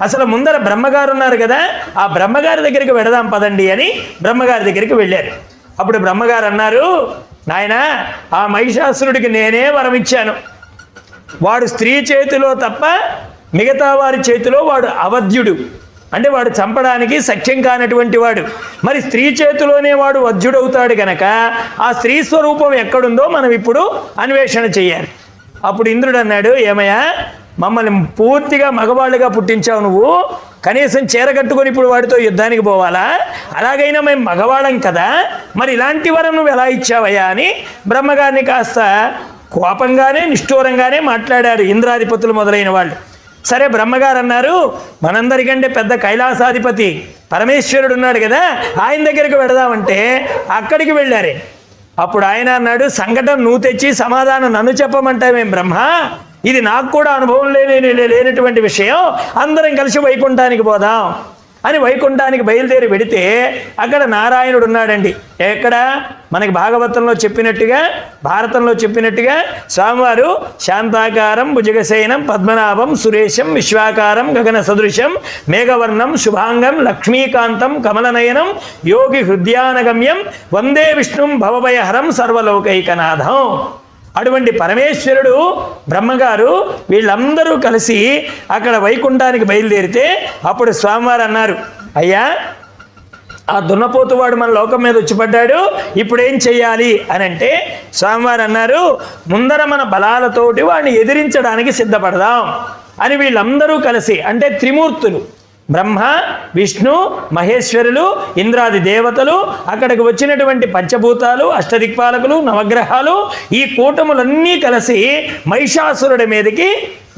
అసలు ముందర బ్రహ్మగారు ఉన్నారు కదా, ఆ బ్రహ్మగారి దగ్గరికి వెడదాం పదండి అని బ్రహ్మగారి దగ్గరికి వెళ్ళారు. అప్పుడు బ్రహ్మగారు అన్నారు, నాయనా ఆ మహిషాసురుడికి నేనే వరం ఇచ్చాను, వాడు స్త్రీ చేతిలో తప్ప మిగతా వారి చేతిలో వాడు అవధ్యుడు, అంటే వాడు చంపడానికి సఖ్యం కానటువంటి వాడు. మరి స్త్రీ చేతిలోనే వాడు వధ్యుడవుతాడు గనక ఆ స్త్రీ స్వరూపం ఎక్కడుందో మనం ఇప్పుడు అన్వేషణ చేయాలి. అప్పుడు ఇంద్రుడు అన్నాడు, ఏమయ్యా మమ్మల్ని పూర్తిగా మగవాళ్ళుగా పుట్టించావు నువ్వు, కనీసం చీర కట్టుకొని ఇప్పుడు వాడితో యుద్ధానికి పోవాలా? అలాగైనా మేము మగవాళ్ళం కదా, మరి ఇలాంటి వరం నువ్వు ఎలా ఇచ్చావయ్యా అని బ్రహ్మగారిని కాస్త కోపంగానే నిష్ఠూరంగానే మాట్లాడారు ఇంద్రాధిపతులు మొదలైన వాళ్ళు. సరే, బ్రహ్మగారు అన్నారు, మనందరికంటే పెద్ద కైలాసాధిపతి పరమేశ్వరుడు ఉన్నాడు కదా, ఆయన దగ్గరికి వెడదామంటే అక్కడికి వెళ్ళారే. అప్పుడు ఆయన అన్నాడు, సంఘటన నువ్వు తెచ్చి సమాధానం నన్ను చెప్పమంటావేం బ్రహ్మ, ఇది నాకు కూడా అనుభవం లేనటువంటి విషయం, అందరం కలిసి వైకుంఠానికి పోదాం అని వైకుంఠానికి బయలుదేరి వెడితే అక్కడ నారాయణుడు ఉన్నాడండి. ఎక్కడ? మనకి భాగవతంలో చెప్పినట్టుగా, భారతంలో చెప్పినట్టుగా స్వామివారు శాంతాకారం భుజగశయనం పద్మనాభం సురేశం విశ్వాకారం గగన సదృశం మేఘవర్ణం శుభాంగం లక్ష్మీకాంతం కమలనయనం యోగి హృదయానగమ్యం వందే విష్ణుం భవభయహరం సర్వలోకైకనాథం. అటువంటి పరమేశ్వరుడు బ్రహ్మగారు వీళ్ళందరూ కలిసి అక్కడ వైకుంఠానికి బయలుదేరితే అప్పుడు స్వామివారు అన్నారు, అయ్యా, ఆ దున్నపోతువాడు మన లోకం మీద వచ్చి పడ్డాడు, ఇప్పుడేం చెయ్యాలి అని అంటే స్వామివారు అన్నారు, ముందర మన బలాలతోటి వాడిని ఎదిరించడానికి సిద్ధపడదాం అని వీళ్ళందరూ కలిసి, అంటే త్రిమూర్తులు బ్రహ్మ విష్ణు మహేశ్వరులు ఇంద్రాది దేవతలు, అక్కడికి వచ్చినటువంటి పంచభూతాలు అష్టదిక్పాలకులు నవగ్రహాలు, ఈ కూటములన్నీ కలిసి మహిషాసురుడి మీదకి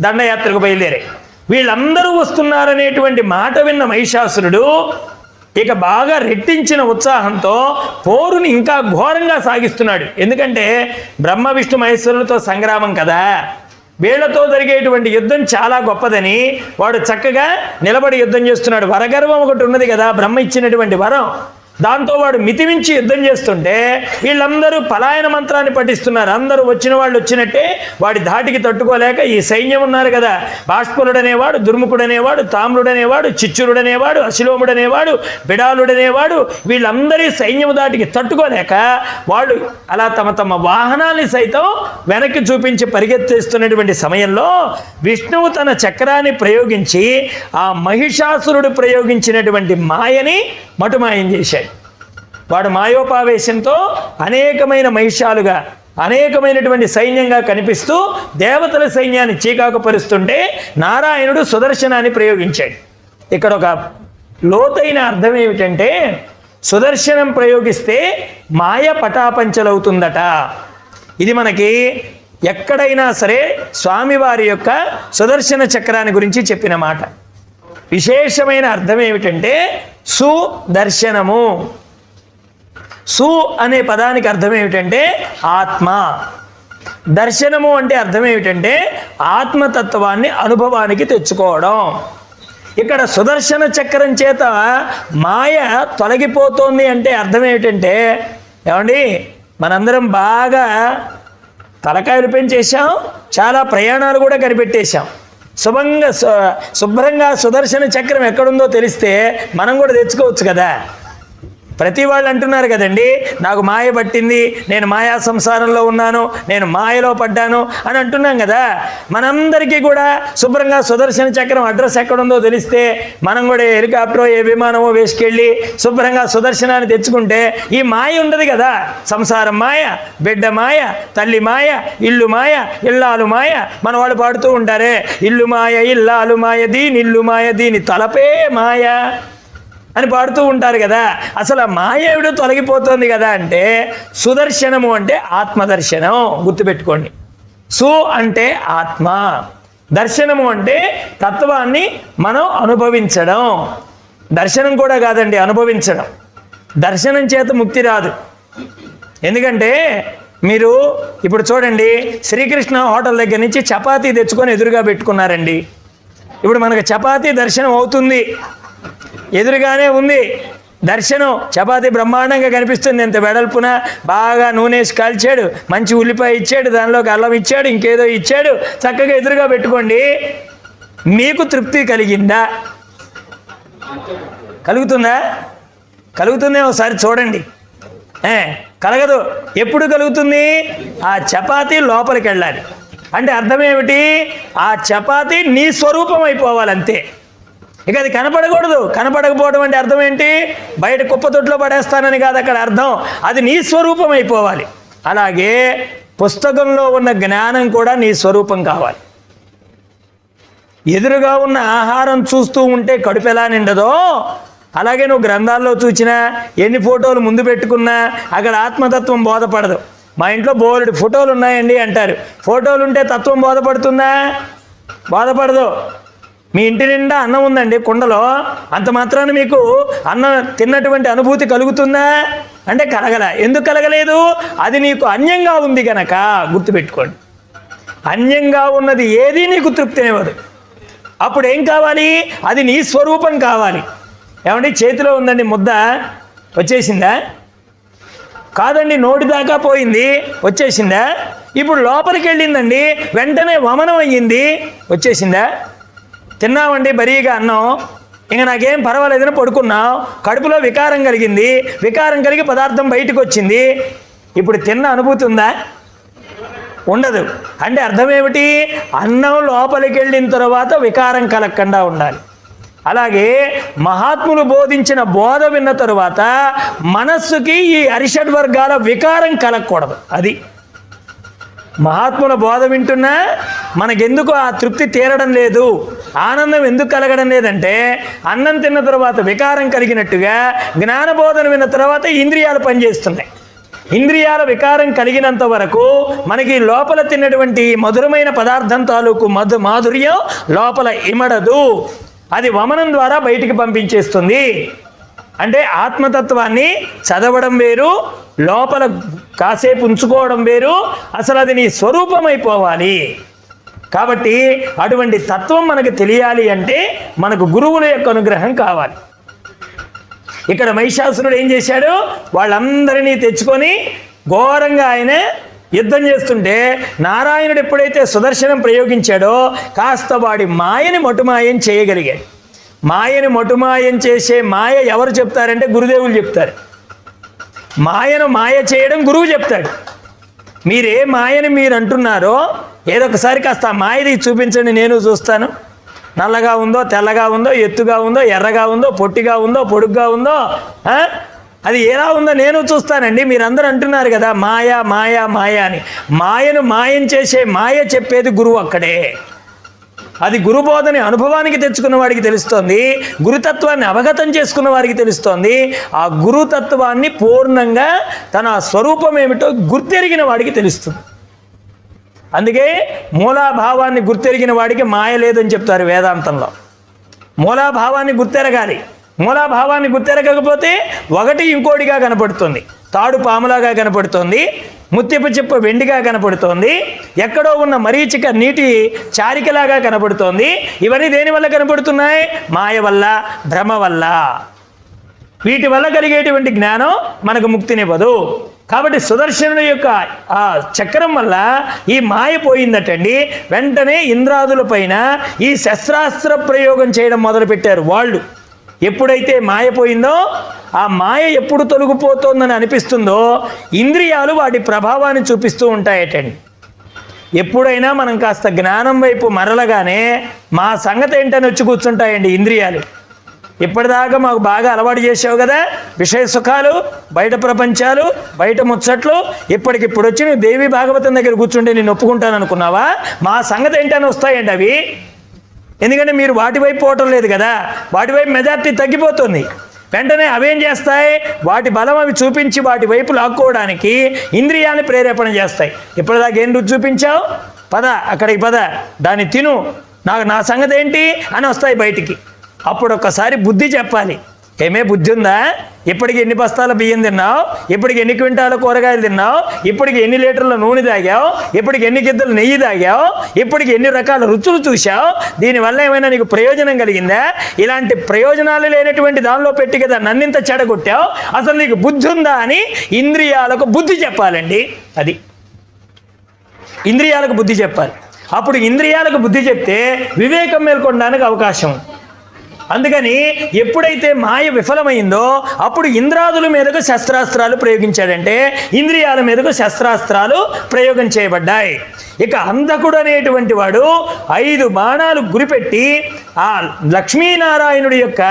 దండయాత్రకు బయలుదేరాయి. వీళ్ళందరూ వస్తున్నారనేటువంటి మాట విన్న మహిషాసురుడు ఇక బాగా రెట్టించిన ఉత్సాహంతో పోరుని ఇంకా ఘోరంగా సాగిస్తున్నాడు. ఎందుకంటే బ్రహ్మ విష్ణు మహేశ్వరులతో సంగ్రామం కదా, వీళ్లతో జరిగేటువంటి యుద్ధం చాలా గొప్పదని వాడు చక్కగా నిలబడి యుద్ధం చేస్తున్నాడు. వరగర్వం ఒకటి ఉన్నది కదా, బ్రహ్మ ఇచ్చినటువంటి వరం, దాంతో వాడు మితిమించి యుద్ధం చేస్తుంటే వీళ్ళందరూ పలాయన మంత్రాన్ని పఠిస్తున్నారు. అందరూ వచ్చిన వాళ్ళు వచ్చినట్టే వాడి ధాటికి తట్టుకోలేక ఈ సైన్యం ఉన్నారు కదా, బాష్పులుడనేవాడు, దుర్ముఖుడనేవాడు, తామ్రుడనేవాడు, చిచ్చురుడనేవాడు, అశిలోముడనేవాడు, బిడాలుడనేవాడు, వీళ్ళందరి సైన్యము ధాటికి తట్టుకోలేక వాళ్ళు అలా తమ తమ వాహనాన్ని సైతం వెనక్కి చూపించి పరిగెత్తేస్తున్నటువంటి సమయంలో విష్ణువు తన చక్రాన్ని ప్రయోగించి ఆ మహిషాసురుడు ప్రయోగించినటువంటి మాయని మటుమాయం చేశాడు. వాడు మాయోపావేశంతో అనేకమైన మహిషాలుగా అనేకమైనటువంటి సైన్యంగా కనిపిస్తూ దేవతల సైన్యాన్ని చీకాకు పరుస్తుంటే నారాయణుడు సుదర్శనాన్ని ప్రయోగించాడు. ఇక్కడ ఒక లోతైన అర్థం ఏమిటంటే, సుదర్శనం ప్రయోగిస్తే మాయ పటాపంచలవుతుందట. ఇది మనకి ఎక్కడైనా సరే స్వామివారి యొక్క సుదర్శన చక్రాన్ని గురించి చెప్పిన మాట. విశేషమైన అర్థం ఏమిటంటే సుదర్శనము. సు అనే పదానికి అర్థం ఏమిటంటే ఆత్మ. దర్శనము అంటే అర్థం ఏమిటంటే ఆత్మతత్వాన్ని అనుభవానికి తెచ్చుకోవడం. ఇక్కడ సుదర్శన చక్రం చేత మాయ తొలగిపోతోంది అంటే అర్థం ఏమిటంటే, ఏమండి, మనందరం బాగా తలకాయలు పెంచేసాం, చాలా ప్రయాణాలు కూడా కనిపెట్టేశాం. శుభ్రంగా సుదర్శన చక్రం ఎక్కడుందో తెలిస్తే మనం కూడా తెచ్చుకోవచ్చు కదా. ప్రతి వాళ్ళు అంటున్నారు కదండి, నాకు మాయ పట్టింది, నేను మాయా సంసారంలో ఉన్నాను, నేను మాయలో పడ్డాను అని అంటున్నాం కదా. మనందరికీ కూడా శుభ్రంగా సుదర్శన చక్రం అడ్రస్ ఎక్కడుందో తెలిస్తే మనం కూడా హెలికాప్టరో ఏ విమానమో వేసుకెళ్ళి శుభ్రంగా సుదర్శనాన్ని తెచ్చుకుంటే ఈ మాయ ఉండదు కదా. సంసారం మాయ, బిడ్డ మాయ, తల్లి మాయ, ఇల్లు మాయ, ఇల్లాలు మాయ. మన వాళ్ళు పాడుతూ ఉంటారే, ఇల్లు మాయ ఇల్లాలు మాయ దీని ఇల్లు మాయ దీని తలపే మాయ అని పాడుతూ ఉంటారు కదా. అసలు ఆ మాయ ఏమిటో తొలగిపోతుంది కదా అంటే సుదర్శనము అంటే ఆత్మదర్శనం. గుర్తుపెట్టుకోండి, సు అంటే ఆత్మ, దర్శనము అంటే తత్వాన్ని మనం అనుభవించడం. దర్శనం కూడా కాదండి, అనుభవించడం. దర్శనం చేత ముక్తి రాదు. ఎందుకంటే మీరు ఇప్పుడు చూడండి, శ్రీకృష్ణ హోటల్ దగ్గర నుంచి చపాతీ తెచ్చుకొని ఎదురుగా పెట్టుకున్నారండి. ఇప్పుడు మనకు చపాతీ దర్శనం అవుతుంది, ఎదురుగానే ఉంది దర్శనం. చపాతీ బ్రహ్మాండంగా కనిపిస్తుంది, ఎంత వెడల్పున బాగా నూనెసి కాల్చాడు, మంచి ఉల్లిపాయ ఇచ్చాడు, దానిలోకి అల్లం ఇచ్చాడు, ఇంకేదో ఇచ్చాడు, చక్కగా ఎదురుగా పెట్టుకోండి. మీకు తృప్తి కలిగిందా? కలుగుతుందా? కలుగుతుందే, ఒకసారి చూడండి. కలగదు. ఎప్పుడు కలుగుతుంది? ఆ చపాతీ లోపలికి వెళ్ళాలి. అంటే అర్థం ఏమిటి? ఆ చపాతీ నీ స్వరూపం అయిపోవాలంతే. ఇక అది కనపడకూడదు. కనపడకపోవడం అంటే అర్థం ఏంటి? బయట కుప్పతొట్లో పడేస్తానని కాదు అక్కడ అర్థం, అది నీ స్వరూపం అయిపోవాలి. అలాగే పుస్తకంలో ఉన్న జ్ఞానం కూడా నీ స్వరూపం కావాలి. ఎదురుగా ఉన్న ఆహారం చూస్తూ ఉంటే కడుపు ఎలా నిండదో, అలాగే నువ్వు గ్రంథాల్లో చూసినా, ఎన్ని ఫోటోలు ముందు పెట్టుకున్నా అక్కడ ఆత్మతత్వం బోధపడదు. మా ఇంట్లో బోలెడు ఫోటోలు ఉన్నాయండి అంటారు. ఫోటోలు ఉంటే తత్వం బోధపడుతుందా? బోధపడదు. మీ ఇంటి నిండా అన్నం ఉందండి కుండలో, అంత మాత్రాన మీకు అన్నం తిన్నటువంటి అనుభూతి కలుగుతుందా అంటే కలగల. ఎందుకు కలగలేదు? అది నీకు అన్యంగా ఉంది గనక. గుర్తుపెట్టుకోండి, అన్యంగా ఉన్నది ఏది నీకు తృప్తినివ్వదు. అప్పుడు ఏం కావాలి? అది నీ స్వరూపం కావాలి. ఏమండి, చేతిలో ఉందండి ముద్ద, వచ్చేసిందా? కాదండి, నోటి దాకా పోయింది, వచ్చేసిందా? ఇప్పుడు లోపలికి వెళ్ళిందండి, వెంటనే వమనం అయ్యింది, వచ్చేసిందా? తిన్నామండి బరీగా అన్నం, ఇంకా నాకేం పర్వాలేదని పడుకున్నాం, కడుపులో వికారం కలిగింది, వికారం కలిగి పదార్థం బయటకు వచ్చింది. ఇప్పుడు తిన్న అనుభూతి ఉందా? ఉండదు. అంటే అర్థం ఏమిటి? అన్నం లోపలికి వెళ్ళిన తర్వాత వికారం కలగకుండా ఉండాలి. అలాగే మహాత్ములు బోధించిన బోధ విన్న తరువాత మనస్సుకి ఈ అరిషడ్ వర్గాల వికారం కలగకూడదు. అది మహాత్ముల బోధ వింటున్నా మనకెందుకు ఆ తృప్తి తీరడం లేదు, ఆనందం ఎందుకు కలగడం లేదంటే అన్నం తిన్న తర్వాత వికారం కలిగినట్టుగా జ్ఞానబోధన విన్న తర్వాత ఇంద్రియాలు పనిచేస్తున్నాయి. ఇంద్రియాల వికారం కలిగినంత వరకు మనకి లోపల తిన్నటువంటి మధురమైన పదార్థం తాలూకు మాధుర్యం లోపల ఇమడదు. అది వమనం ద్వారా బయటికి పంపించేస్తుంది. అంటే ఆత్మతత్వాన్ని చదవడం వేరు, లోపల కాసేపు ఉంచుకోవడం వేరు. అసలు అది నీ స్వరూపమైపోవాలి. కాబట్టి అటువంటి తత్వం మనకు తెలియాలి అంటే మనకు గురువుల యొక్క అనుగ్రహం కావాలి. ఇక్కడ మహిషాసురుడు ఏం చేశాడు? వాళ్ళందరినీ తెచ్చుకొని ఘోరంగా ఆయన యుద్ధం చేస్తుంటే నారాయణుడు ఎప్పుడైతే సుదర్శనం ప్రయోగించాడో కాస్త వాడి మాయని మటుమాయం చేయగలిగాడు. మాయని మటుమాయం చేసే మాయ ఎవరు చెప్తారంటే గురుదేవులు చెప్తారు. మాయను మాయ చేయడం గురువు చెప్తాడు. మీరే మాయని మీరు అంటున్నారో ఏదో ఒకసారి కాస్త మాయది చూపించండి, నేను చూస్తాను. నల్లగా ఉందో, తెల్లగా ఉందో, ఎత్తుగా ఉందో, ఎర్రగా ఉందో, పొట్టిగా ఉందో, పొడుగ్గా ఉందో, అది ఎలా ఉందో నేను చూస్తానండి. మీరందరూ అంటున్నారు కదా మాయ మాయ మాయ అని. మాయను మాయం చేసే మాయ చెప్పేది గురువు అక్కడే. అది గురుబోధని అనుభవానికి తెచ్చుకున్న వాడికి తెలుస్తోంది, గురుతత్వాన్ని అవగతం చేసుకున్న వారికి తెలుస్తోంది. ఆ గురుతత్వాన్ని పూర్ణంగా తన స్వరూపం ఏమిటో గుర్తెరిగిన వాడికి తెలుస్తుంది. అందుకే మూలాభావాన్ని గుర్తెరిగిన వాడికి మాయ లేదని చెప్తారు వేదాంతంలో. మూలాభావాన్ని గుర్తెరగాలి. మూలాభావాన్ని గుర్తెరగకపోతే ఒకటి ఇంకోటిగా కనపడుతుంది. తాడు పాములాగా కనపడుతోంది, ముత్యపు చిప్ప వెండిగా కనపడుతోంది, ఎక్కడో ఉన్న మరీచిక నీటి చారికలాగా కనపడుతోంది. ఇవన్నీ దేని వల్ల కనపడుతున్నాయి? మాయ వల్ల, భ్రమ వల్ల. వీటి వల్ల కలిగేటువంటి జ్ఞానం మనకు ముక్తినివ్వదు. కాబట్టి సుదర్శనుడి యొక్క ఆ చక్రం వల్ల ఈ మాయ పోయిందటండి. వెంటనే ఇంద్రాదుల పైన ఈ శస్త్రాస్త్ర ప్రయోగం చేయడం మొదలుపెట్టారు వాళ్ళు. ఎప్పుడైతే మాయ పోయిందో, ఆ మాయ ఎప్పుడు తొలగిపోతుందని అనిపిస్తుందో ఇంద్రియాలు వాటి ప్రభావాన్ని చూపిస్తూ ఉంటాయటండి. ఎప్పుడైనా మనం కాస్త జ్ఞానం వైపు మరలగానే మా సంగతి ఏంటని వచ్చి కూర్చుంటాయండి ఇంద్రియాలు. ఇప్పటిదాకా మాకు బాగా అలవాటు చేసావు కదా విషయ సుఖాలు, బయట ప్రపంచాలు, బయట ముచ్చట్లు, ఇప్పటికిప్పుడు వచ్చి నువ్వు దేవి భాగవతం దగ్గర కూర్చుంటే నేను ఒప్పుకుంటాను అనుకున్నావా? మా సంగతి ఏంటని వస్తాయండి అవి. ఎందుకంటే మీరు వాటి వైపు పోవటం లేదు కదా, వాటి వైపు మెజార్టీ తగ్గిపోతుంది. వెంటనే అవేం చేస్తాయి? వాటి బలం అవి చూపించి వాటి వైపు లాక్కోవడానికి ఇంద్రియాన్ని ప్రేరేపణ చేస్తాయి. ఇప్పటిదాకా ఏం రుచి చూపించావు? పద అక్కడికి పద, దాన్ని తిను, నా సంగతి ఏంటి అని వస్తాయి బయటికి. అప్పుడు ఒక్కసారి బుద్ధి చెప్పాలి. ఏమే బుద్ధి ఉందా? ఇప్పటికి ఎన్ని బస్తాల బియ్యం తిన్నావు? ఇప్పటికి ఎన్ని క్వింటాల కూరగాయలు తిన్నావు? ఇప్పటికి ఎన్ని లీటర్ల నూనె తాగావు? ఇప్పటికి ఎన్ని గిద్దలు నెయ్యి తాగావు? ఇప్పటికి ఎన్ని రకాల రుచులు చూసావు? దీనివల్ల ఏమైనా నీకు ప్రయోజనం కలిగిందా? ఇలాంటి ప్రయోజనాలు లేనటువంటి దానిలో పెట్టి కదా నన్నింత చెడగొట్టావు. అసలు నీకు బుద్ధి ఉందా అని ఇంద్రియాలకు బుద్ధి చెప్పాలండి. అది ఇంద్రియాలకు బుద్ధి చెప్పాలి. అప్పుడు ఇంద్రియాలకు బుద్ధి చెప్తే వివేకం మేల్కొనడానికి అవకాశం. అందుకని ఎప్పుడైతే మాయ విఫలమైందో అప్పుడు ఇంద్రాదుల మీదకు శస్త్రాస్త్రాలు ప్రయోగించాడంటే ఇంద్రియాల మీదకు శస్త్రాస్త్రాలు ప్రయోగం చేయబడ్డాయి. ఇక అంధకుడు అనేటువంటి వాడు 5 బాణాలు గురిపెట్టి ఆ లక్ష్మీనారాయణుడి యొక్క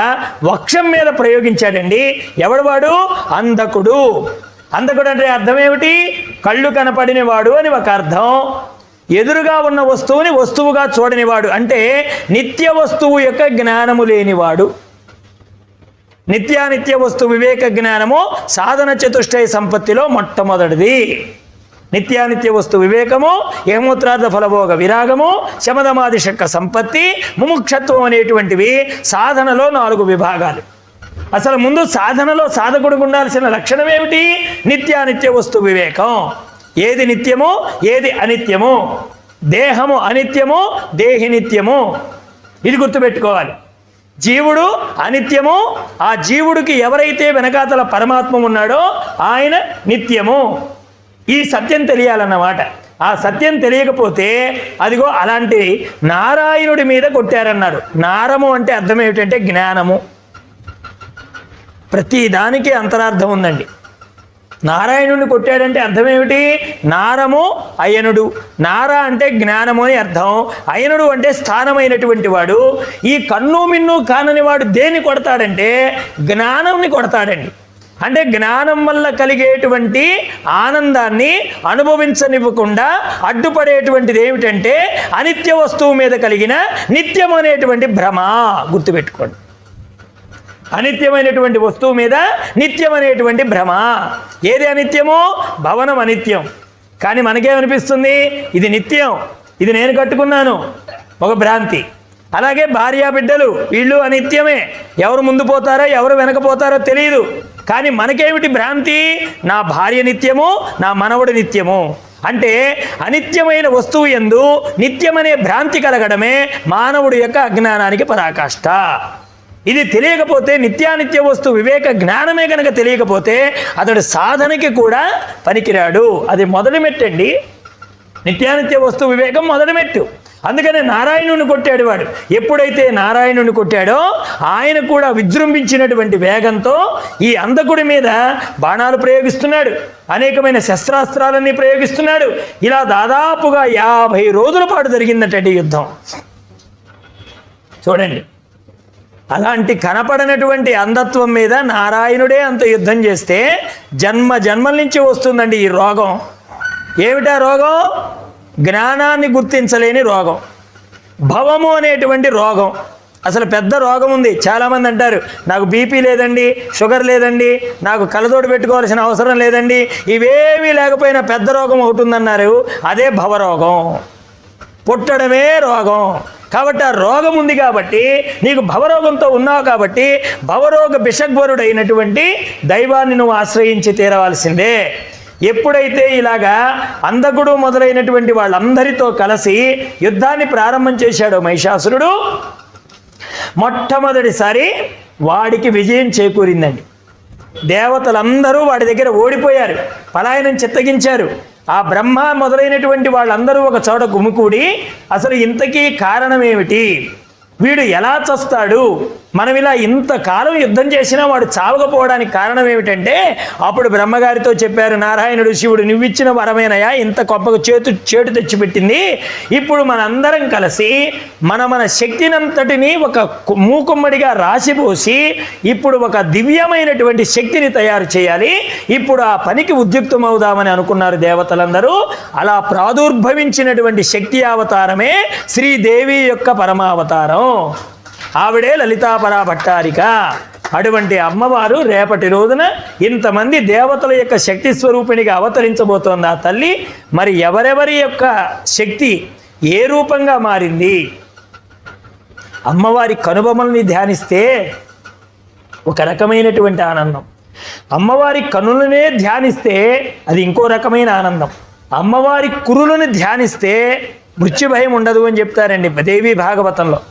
వక్షం మీద ప్రయోగించాడండి. ఎవడు వాడు? అంధకుడు. అంధకుడు అంటే అర్థం ఏమిటి? కళ్ళు కనపడినవాడు అని ఒక అర్థం. ఎదురుగా ఉన్న వస్తువుని వస్తువుగా చూడనివాడు అంటే నిత్య వస్తువు యొక్క జ్ఞానము లేనివాడు. నిత్యానిత్య వస్తు వివేక జ్ఞానము సాధన చతుష్టయ సంపత్తిలో మొట్టమొదటిది. నిత్యానిత్య వస్తు వివేకము, యమూత్రార్థ ఫలభోగ విరాగము, శమదమాది షట్క సంపత్తి, ముముక్షత్వం అనేటువంటివి సాధనలో 4 విభాగాలు. అసలు ముందు సాధనలో సాధకుడికి ఉండాల్సిన లక్షణం ఏమిటి? నిత్యానిత్య వస్తు వివేకం. ఏది నిత్యము, ఏది అనిత్యము, దేహము అనిత్యము, దేహి నిత్యము. ఇది గుర్తుపెట్టుకోవాలి. జీవుడు అనిత్యము, ఆ జీవుడికి ఎవరైతే వెనకాతల పరమాత్మ ఉన్నాడో ఆయన నిత్యము. ఈ సత్యం తెలియాలన్నమాట. ఆ సత్యం తెలియకపోతే అదిగో అలాంటి నారాయణుడి మీద కొట్టారన్నారు. నారము అంటే అర్థం ఏమిటంటే జ్ఞానము. ప్రతి దానికి అంతరార్థం ఉందండి. నారాయణుడిని కొట్టాడంటే అర్థం ఏమిటి? నారము అయనుడు. నార అంటే జ్ఞానము అని అర్థం. అయనుడు అంటే స్థానమైనటువంటి వాడు. ఈ కన్ను మిన్ను కానని వాడు దేన్ని కొడతాడంటే జ్ఞానంని కొడతాడండి. అంటే జ్ఞానం వల్ల కలిగేటువంటి ఆనందాన్ని అనుభవించనివ్వకుండా అడ్డుపడేటువంటిది ఏమిటంటే అనిత్య వస్తువు మీద కలిగిన నిత్యం అనేటువంటి భ్రమ. గుర్తుపెట్టుకోండి. అనిత్యమైనటువంటి వస్తువు మీద నిత్యం అనేటువంటి భ్రమ. ఏది అనిత్యమో? భవనం అనిత్యం. కానీ మనకేమనిపిస్తుంది? ఇది నిత్యం, ఇది నేను కట్టుకున్నాను, ఒక భ్రాంతి. అలాగే భార్యా బిడ్డలు వీళ్ళు అనిత్యమే. ఎవరు ముందు పోతారో ఎవరు వెనకపోతారో తెలియదు. కానీ మనకేమిటి భ్రాంతి? నా భార్య నిత్యము, నా మనవడు నిత్యము. అంటే అనిత్యమైన వస్తువు యందు నిత్యమనే భ్రాంతి కలగడమే మానవుడి యొక్క అజ్ఞానానికి పరాకాష్ట. ఇది తెలియకపోతే, నిత్యానిత్య వస్తు వివేక జ్ఞానమే కనుక తెలియకపోతే అతడు సాధనకి కూడా పనికిరాడు. అది మొదటి మెట్టండి. నిత్యానిత్య వస్తు వివేకం మొదటి మెట్టు. అందుకనే నారాయణుని కొట్టాడు వాడు. ఎప్పుడైతే నారాయణుని కొట్టాడో ఆయన కూడా విజృంభించినటువంటి వేగంతో ఈ అంధకుడి మీద బాణాలు ప్రయోగిస్తున్నాడు, అనేకమైన శస్త్రాస్త్రాలన్నీ ప్రయోగిస్తున్నాడు. ఇలా దాదాపుగా 50 రోజుల పాటు జరిగిందటండి యుద్ధం. చూడండి, అలాంటి కనపడనటువంటి అంధత్వం మీద నారాయణుడే అంత యుద్ధం చేస్తే జన్మ జన్మల నుంచి వస్తుందండి ఈ రోగం. ఏమిటా రోగం? జ్ఞానాన్ని గుర్తించలేని రోగం, భవము అనేటువంటి రోగం. అసలు పెద్ద రోగం ఉంది. చాలామంది అంటారు నాకు బీపీ లేదండి, షుగర్ లేదండి, నాకు కళ్ళతోడు పెట్టుకోవాల్సిన అవసరం లేదండి, ఇవేమీ లేకపోయినా పెద్ద రోగం అవుతుందన్నారు. అదే భవరోగం. పుట్టడమే రోగం. కాబట్టి ఆ రోగం ఉంది కాబట్టి, నీకు భవరోగంతో ఉన్నావు కాబట్టి భవరోగ బిషగ్వరుడైనటువంటి దైవాన్ని నువ్వు ఆశ్రయించి తీరవలసిందే. ఎప్పుడైతే ఇలాగా అంధకుడు మొదలైనటువంటి వాళ్ళందరితో కలిసి యుద్ధాన్ని ప్రారంభం చేశాడో మహిషాసురుడు, మొట్టమొదటిసారి వాడికి విజయం చేకూరిందండి. దేవతలందరూ వాడి దగ్గర ఓడిపోయారు, పలాయనం చిత్తగించారు. ఆ బ్రహ్మ మొదలైనటువంటి వాళ్ళందరూ ఒక చోట గుమికూడి అసలు ఇంతకీ కారణం ఏమిటి, వీడు ఎలా చస్తాడు, మనం ఇలా ఇంతకాలం యుద్ధం చేసినా వాడు చావకపోవడానికి కారణం ఏమిటంటే అప్పుడు బ్రహ్మగారితో చెప్పారు నారాయణుడు, శివుడు నువ్విచ్చిన వరమేనయా ఇంత గొప్పగా చేటు తెచ్చిపెట్టింది. ఇప్పుడు మనందరం కలిసి మన శక్తినంతటిని ఒక మూకుమ్మడిగా రాసిపోసి ఇప్పుడు ఒక దివ్యమైనటువంటి శక్తిని తయారు చేయాలి. ఇప్పుడు ఆ పనికి ఉద్యుక్తమవుదామని అనుకున్నారు దేవతలందరూ. అలా ప్రాదుర్భవించినటువంటి శక్తి అవతారమే శ్రీదేవి యొక్క పరమావతారం. ఆవిడే లలితాపరా భట్టారిక. అటువంటి అమ్మవారు రేపటి రోజున ఇంతమంది దేవతల యొక్క శక్తి స్వరూపిణిగా అవతరించబోతోంది ఆ తల్లి. మరి ఎవరెవరి యొక్క శక్తి ఏ రూపంగా మారింది? అమ్మవారి కనుబొమ్మల్ని ధ్యానిస్తే ఒక రకమైనటువంటి ఆనందం, అమ్మవారి కనులనే ధ్యానిస్తే అది ఇంకో రకమైన ఆనందం, అమ్మవారి కురులను ధ్యానిస్తే మృత్యుభయం ఉండదు అని చెప్తారండి దేవి భాగవతంలో.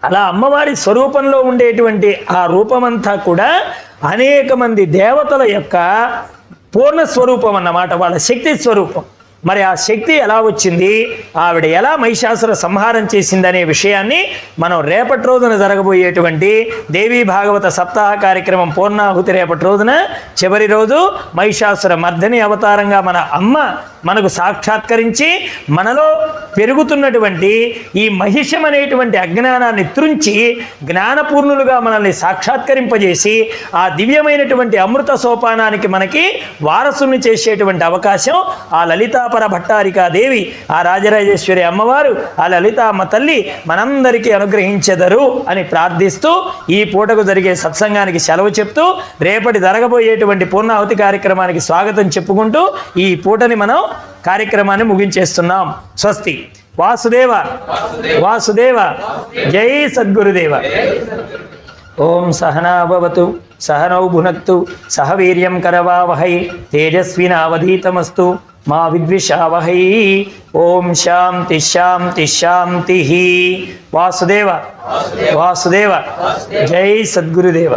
అలా అమ్మవారి స్వరూపంలో ఉండేటువంటి ఆ రూపమంతా కూడా అనేక మంది దేవతల యొక్క పూర్ణ స్వరూపం అన్నమాట, వాళ్ళ శక్తి స్వరూపం. మరి ఆ శక్తి ఎలా వచ్చింది, ఆవిడ ఎలా మహిషాసుర సంహారం చేసిందనే విషయాన్ని మనం రేపటి రోజున జరగబోయేటువంటి దేవీ భాగవత సప్తాహ కార్యక్రమం పూర్ణాహుతి రేపటి రోజున చివరి రోజు మహిషాసుర మర్దని అవతారంగా మన అమ్మ మనకు సాక్షాత్కరించి మనలో పెరుగుతున్నటువంటి ఈ మహిషం అనేటువంటి అజ్ఞానాన్ని త్రుంచి జ్ఞానపూర్ణులుగా మనల్ని సాక్షాత్కరింపజేసి ఆ దివ్యమైనటువంటి అమృత సోపానానికి మనకి వారసుని చేసేటువంటి అవకాశం ఆ లలితాపర భట్టారికాదేవి, ఆ రాజరాజేశ్వరి అమ్మవారు, ఆ లలితామ్మ తల్లి మనందరికీ అనుగ్రహించెదరు అని ప్రార్థిస్తూ ఈ పూటకు జరిగే సత్సంగానికి సెలవు చెప్తూ రేపటి జరగబోయేటువంటి పూర్ణాహుతి కార్యక్రమానికి స్వాగతం చెప్పుకుంటూ ఈ పూటని మనం కార్యక్రమాన్ని ముగించేస్తున్నాం. స్వస్తి. వాసుదేవ వాసుదేవ. జై సద్గురుదేవ. ఓం సహనాభవతు సహనౌ భునక్తు సహ వీర్యం కరవావహై తేజస్వినావధీతమస్తు మా విద్విషావహై. ఓం శాంతి శాంతి శాంతి. వాసుదేవ వాసుదేవ. జై సద్గురుదేవ.